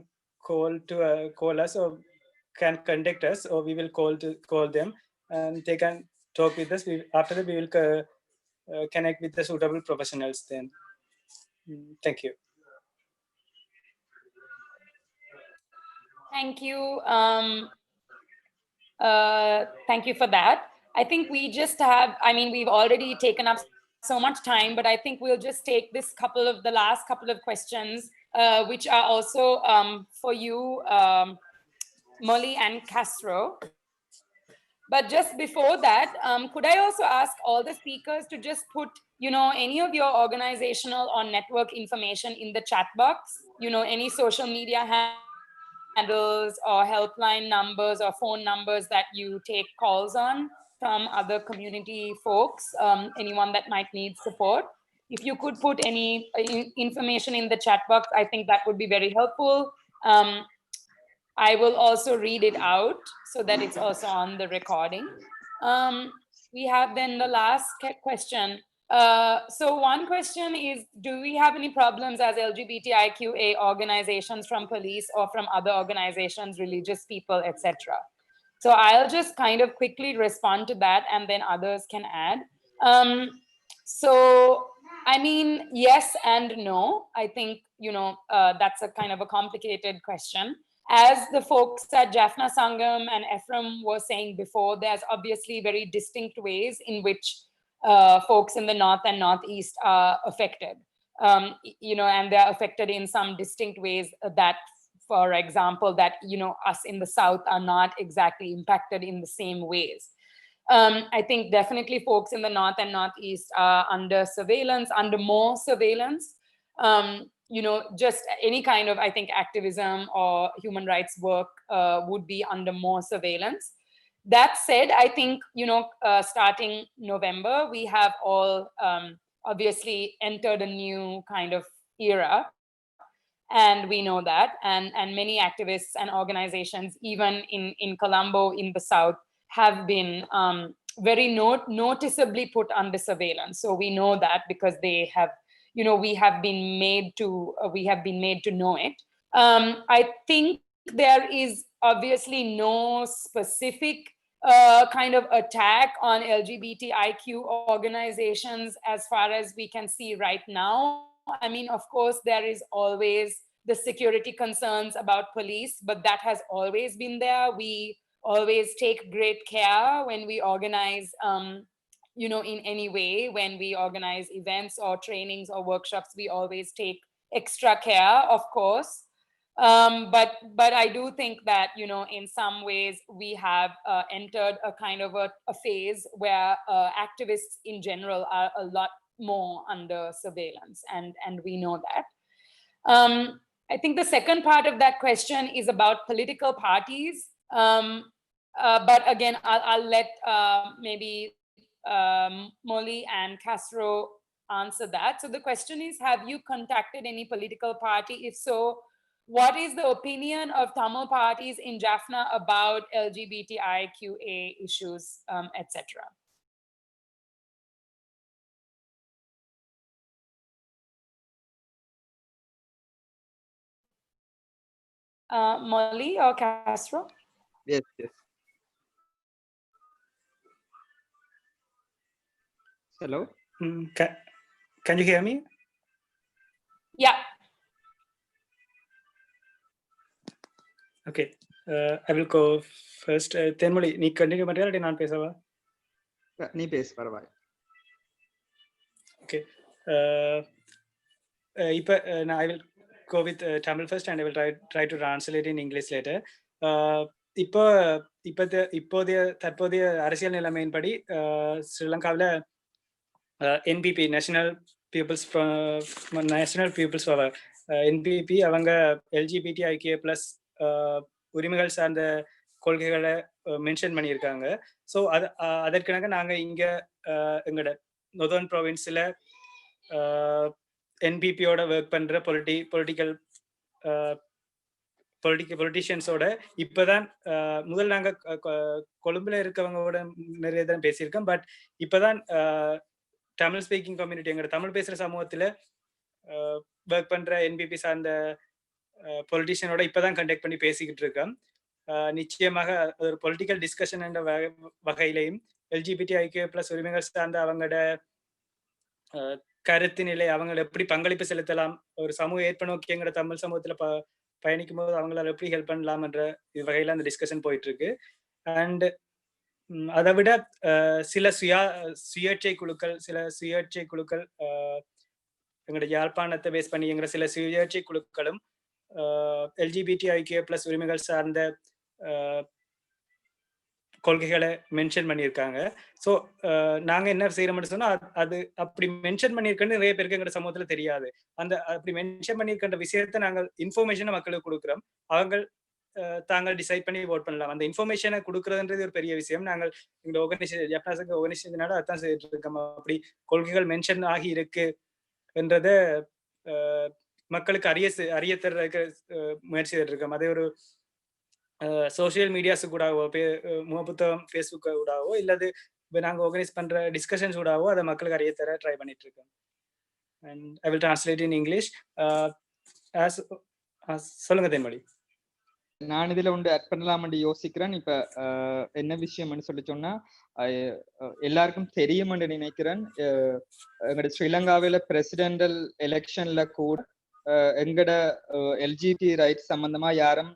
call us or can contact us, or we will call them and they can talk with us. After that, we will connect with the suitable professionals then. Thank you. Thank you. Thank you for that. I think we just have, we've already taken up so much time, but I think we'll just take the last couple of questions, which are also for you, Moli and Kasro. But just before that, could I also ask all the speakers to just put, any of your organizational or network information in the chat box, any social media handles or helpline numbers or phone numbers that you take calls on from other community folks, anyone that might need support. If you could put any information in the chat box, I think that would be very helpful. I will also read it out so that it's also on the recording. We have then the last question. So one question is, do we have any problems as LGBTIQA organizations from police or from other organizations, religious people, etc.? So I'll just kind of quickly respond to that and then others can add. So, yes and no. I think, that's a kind of a complicated question. As the folks at Jaffna Sangam and Ephraim were saying before, there's obviously very distinct ways in which folks in the North and Northeast are affected, and they're affected in some distinct ways that, for example, that, us in the South are not exactly impacted in the same ways. I think definitely folks in the North and Northeast are under more surveillance. Just any kind of, I think, activism or human rights work would be under more surveillance. That said, I think, starting November, we have all obviously entered a new kind of era. And we know that. And many activists and organizations, even in Colombo, in the South, have been very noticeably put under surveillance. So we know that because they have, we have been made to know it. I think there is obviously no specific kind of attack on LGBTIQ organizations as far as we can see right now. I mean, of course, there is always the security concerns about police, but that has always been there. We always take great care when we organize, in any way, when we organize events or trainings or workshops, we always take extra care, of course. But I do think that, in some ways we have entered a kind of a phase where activists in general are a lot more under surveillance, and we know that. I think the second part of that question is about political parties. But again, I'll let maybe Moli and Kasro answer that. So the question is, have you contacted any political party? If so, what is the opinion of Tamil parties in Jaffna about LGBTIQA issues, etc.? Moli or Kasro? Yes. Hello. Can you hear me? Yeah. Okay. I will go first. Moli, நீ continue பண்றியா இல்ல நான் பேசவா? நீ பேசு பரவாயில்லை. Okay. I will go with Tamil first and I will try to translate in English later. தற்போதைய அரசியல் நிலைமையின்படி ஸ்ரீலங்காவில் NPP national people's power NPP அவங்க LGBTIQA+ உரிமைகள் சார்ந்த கொள்கைகளை மென்ஷன் பண்ணியிருக்காங்க. ஸோ அதற்காக நாங்கள் இங்கே எங்களோட நொதர்ன் ப்ரொவின்ஸில் என்பிபியோட ஒர்க் பண்ற பொலிட்டிஷியன்ஸோட இப்பதான் முதல் நாங்க கொழும்புல இருக்கவங்களோட நிறைய தான் பேசியிருக்கோம். பட் இப்பதான் தமிழ் ஸ்பீக்கிங் கம்யூனிட்டி, எங்களோட தமிழ் பேசுற சமூகத்துல ஒர்க் பண்ற என்பிபி சார்ந்த பொலிட்டிஷியனோட இப்பதான் கண்டக்ட் பண்ணி பேசிக்கிட்டு இருக்கோம். நிச்சயமாக ஒரு பொலிட்டிக்கல் டிஸ்கஷன் என்ற வகையிலையும் LGBTIQ+ உரிமைகள் சார்ந்த அவங்களோட கருத்து நிலை, அவங்களை எப்படி பங்களிப்பு செலுத்தலாம், ஒரு சமூக ஏற்ப நோக்கி எங்களோட தமிழ் சமூகத்துல பயணிக்கும் போது அவங்களால எப்படி ஹெல்ப் பண்ணலாம் என்ற வகையில அந்த டிஸ்கஷன் போயிட்டு இருக்கு. அண்ட் அதை விட சில சுயேட்சை குழுக்கள் எங்களோட யாழ்ப்பாணத்தை பேஸ் பண்ணி எங்களோட சில சுயேட்சை குழுக்களும் LGBTIQ+ உரிமைகள் சார்ந்த கொள்கைகளை மென்ஷன் பண்ணியிருக்காங்க. ஸோ நாங்க என்ன செய்யறோம்னு சொன்னா, அது அப்படி மென்ஷன் பண்ணியிருக்கேன்னு நிறைய பேருக்கு எங்க சமூகத்துல தெரியாது. அந்த அப்படி மென்ஷன் பண்ணியிருக்கின்ற விஷயத்த நாங்கள் இன்ஃபர்மேஷனை மக்களுக்கு கொடுக்குறோம். அவங்க தாங்கள் டிசைட் பண்ணி ஓட் பண்ணலாம். அந்த இன்ஃபர்மேஷனை கொடுக்கறதுன்றது ஒரு பெரிய விஷயம். நாங்கள் எங்க ஆர்கனைசேஷனால அதான் செய்துட்டு இருக்கோம். அப்படி கொள்கைகள் மென்ஷன் ஆகி இருக்கு என்றத மக்களுக்கு அறிய தர்றதுக்கு முயற்சி செய்துட்டு இருக்கோம். அதே ஒரு சோசியல் மீடியாஸு கூடவோ, முகப்புத்தகம் ஃபேஸ்புக் கூடவோ, இல்லது நாங்கள் ஆர்கனைஸ் பண்ற டிஸ்கஷன்ஸ் கூடவோ அதை மக்களுக்கு அறிய தர ட்ரை பண்ணிட்டு இருக்கோம். And I will translate in English. சொல்லுங்க தென்மொழி. நான் இதுல ஒன்று ஆட் பண்ணலாம்னு யோசிக்கிறேன். இப்ப என்ன விஷயம்னு சொல்லி சொன்னா, எல்லாருக்கும் தெரியும்னு நினைக்கிறேன். எங்கட ஸ்ரீலங்காவில பிரசிடென்டல் எலெக்ஷன்ல கூட எங்கட எல்ஜிபி ரைட்ஸ் சம்பந்தமா யாரும்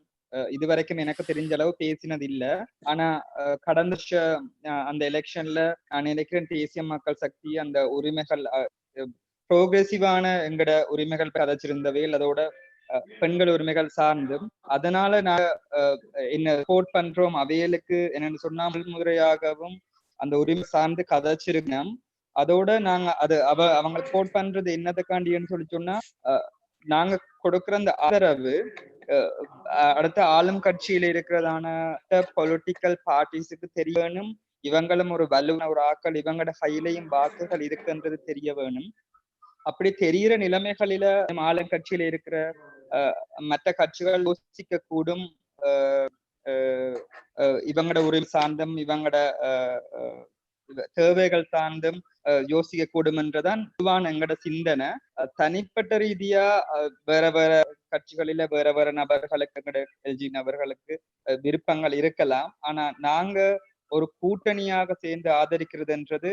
இதுவரைக்கும் எனக்கு தெரிஞ்ச அளவு பேசினது இல்ல. ஆனா கடந்த அந்த எலெக்ஷன்ல நான் நினைக்கிறேன் தேசிய மக்கள் சக்தி அந்த உரிமைகள் ப்ரோக்ரெசிவான எங்கட உரிமைகள் கதைச்சிருந்தவையில், அதோட பெண்கள் உரிமைகள் சார்ந்தும், அதனால நான் என்ன சப்போர்ட் பண்றோம் அவைகளுக்கு என்னன்னு சொன்னா முறையாகவும் அந்த உரிமை சார்ந்து கதைச்சிருக்கோம். அதோட நாங்க அவங்க சப்போர்ட் பண்றது என்னதுக்காண்டின்னு சொல்லி சொன்னா, நாங்க கொடுக்குற அந்த ஆதரவு அடுத்த ஆளும் கட்சியில இருக்கிறதான பொலிட்டிக்கல் பார்ட்டிஸுக்கு தெரிய வேணும். இவங்களும் ஒரு வலுவான ஒரு ஆக்கள், இவங்களோட கையிலையும் வாக்குகள் இருக்குன்றது தெரிய வேணும். அப்படி தெரிகிற நிலைமைகளில ஆளும் கட்சியில இருக்கிற மற்ற கட்சிகள் யோசிக்க கூடும் இவங்களோட உரிமை சார்ந்தும் இவங்களோட தேவைகள் சார்ந்தும் யோசிக்க கூடும் என்றுதான் பொதுவான எங்கட சிந்தனை. தனிப்பட்ட ரீதியா வேற வேற கட்சிகளில வேற வேற நபர்களுக்கு எங்கட எல்ஜி நபர்களுக்கு விருப்பங்கள் இருக்கலாம். ஆனா நாங்க ஒரு கூட்டணியாக சேர்ந்து ஆதரிக்கிறதுன்றது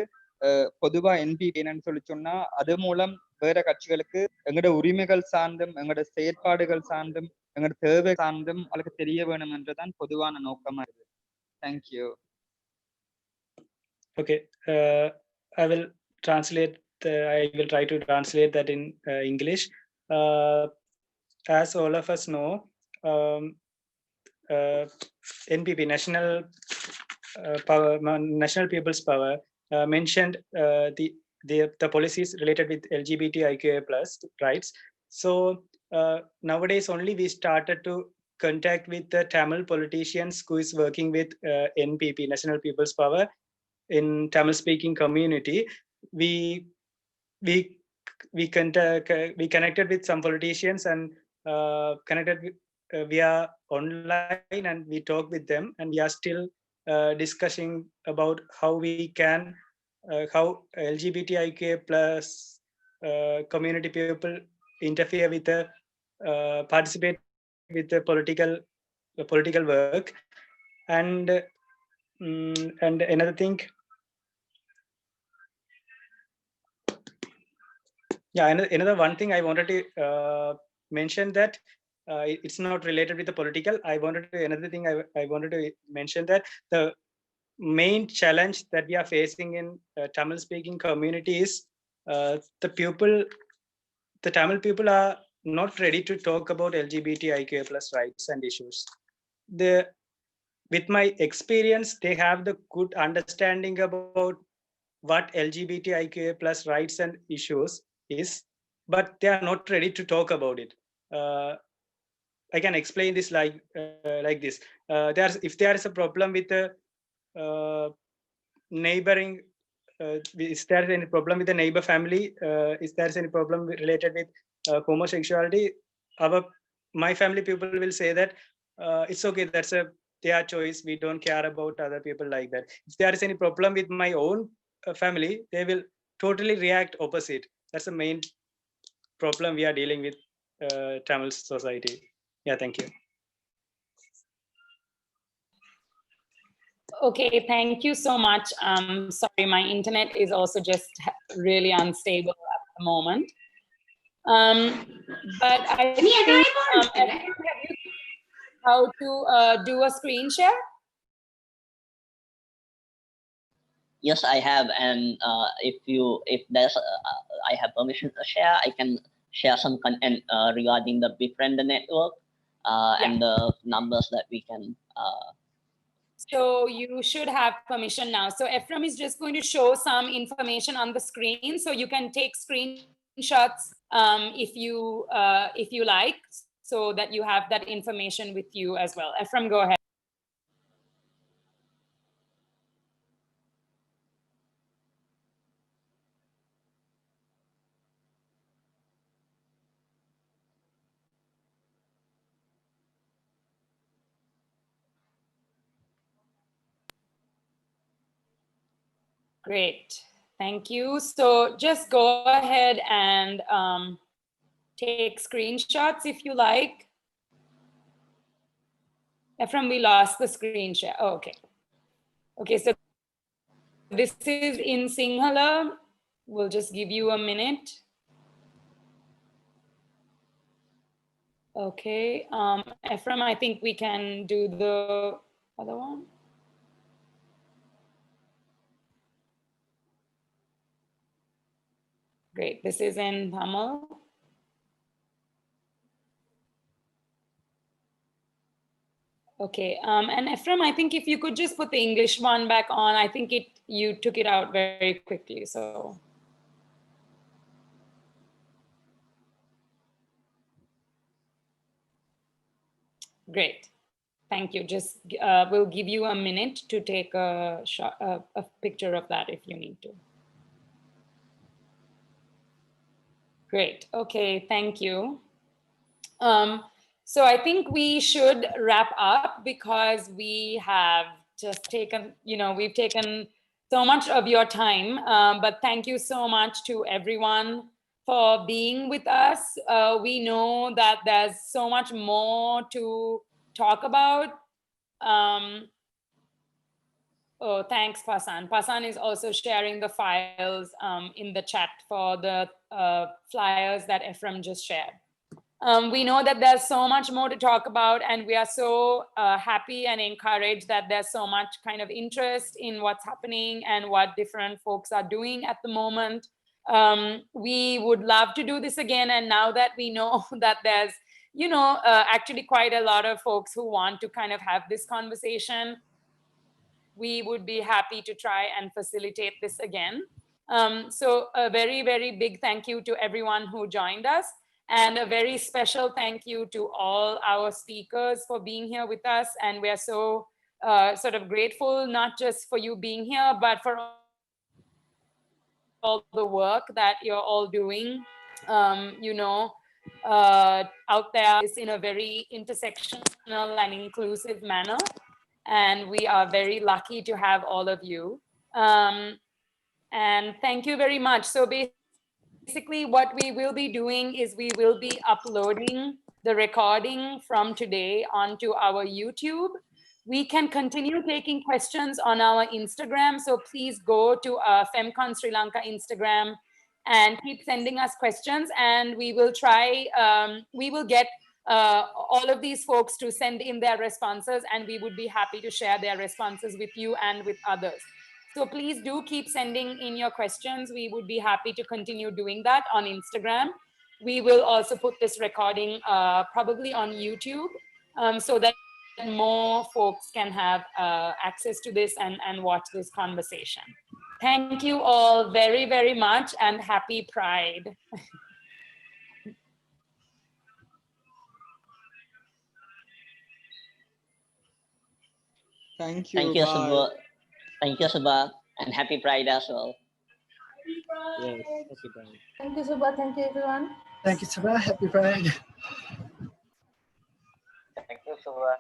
பொதுவா என்பிபி என்னன்னு சொல்லி சொன்னா அது மூலம் வேற கட்சிகளுக்கு எங்கட உரிமைகள் சார்ந்தும் எங்கட செயற்பாடுகள் சார்ந்தும் எங்கட தேவை சார்ந்தும் அவளுக்கு தெரிய வேணும் என்றுதான் பொதுவான நோக்கமா இருக்கு. Thank you. Okay, I will translate. I will try to translate that in English. As all of us know, NPP, National People's Power, mentioned the policies related with LGBTIQA+ rights. So nowadays only we started to contact with the Tamil politicians who is working with NPP, National People's Power, in Tamil speaking community. We connected with some politicians and connected with, via online, and we talk with them, and we are still discussing about how we can how LGBTIQ+ community people interfere with the participate with the political work. And another thing, another one thing I wanted to mention, that it's not related with the political. Another thing I wanted to mention, that the main challenge that we are facing in Tamil speaking community is the Tamil people are not ready to talk about LGBTIQ+ rights and issues. With my experience, they have the good understanding about what LGBTIQ+ rights and issues is, but they are not ready to talk about it. I can explain this like this. If there is a problem with the neighboring, is there any problem with the neighbor family? Is there any problem related with homosexuality? My family people will say that it's okay, that's their choice, we don't care about other people like that. If there is any problem with my own family, they will totally react opposite. That's the main problem we are dealing with Tamil society. Yeah, thank you. Okay, thank you so much. Sorry, my internet is also just really unstable at the moment. But I think how to do a screen share? Yes, I have, and if there's I have permission to share, I can share some content regarding the befriender network and the numbers that we can. So you should have permission now. So Ephraim is just going to show some information on the screen, so you can take screenshots if you like, so that you have that information with you as well. Ephraim, go ahead. Great, thank you. So just go ahead and take screenshots if you like. Ephraim, we lost the screen share. Oh, okay. Okay, so this is in Sinhala. We'll just give you a minute. Okay, Ephraim, I think we can do the other one. Great, this is in Tamil. Okay, and Ephraim, I think if you could just put the English one back on, I think you took it out very quickly, so. Great, thank you. Just we'll give you a minute to take a picture of that if you need to. Great, okay, thank you. So I think we should wrap up because we have just taken, we've taken so much of your time, but thank you so much to everyone for being with us. We know that there's so much more to talk about. Oh, thanks, Pasan. Pasan is also sharing the files in the chat for the flyers that Ephraim just shared. We know that there's so much more to talk about, and we are so happy and encouraged that there's so much kind of interest in what's happening and what different folks are doing at the moment. We would love to do this again, and now that we know that there's, you know, actually quite a lot of folks who want to kind of have this conversation, we would be happy to try and facilitate this again. So a very, very big thank you to everyone who joined us, and a very special thank you to all our speakers for being here with us. And we are so sort of grateful, not just for you being here, but for all the work that you're all doing, you know, out there is in a very intersectional and inclusive manner. And we are very lucky to have all of you. And thank you very much. So basically what we will be doing is we will be uploading the recording from today onto our YouTube. We can continue taking questions on our Instagram. So please go to FemCon Sri Lanka Instagram and keep sending us questions. And we will try, we will get all of these folks to send in their responses, and we would be happy to share their responses with you and with others. So please do keep sending in your questions. We would be happy to continue doing that on Instagram. We will also put this recording probably on YouTube so that more folks can have access to this and watch this conversation. Thank you all very, very much, and happy Pride. Thank you. Thank you, Bye. Subha. Thank you, Subha, and happy Pride as well. Yes, happy Pride. Thank you, Subha. Thank you, everyone. Thank you, Subha. Happy Pride. Thank you, Subha.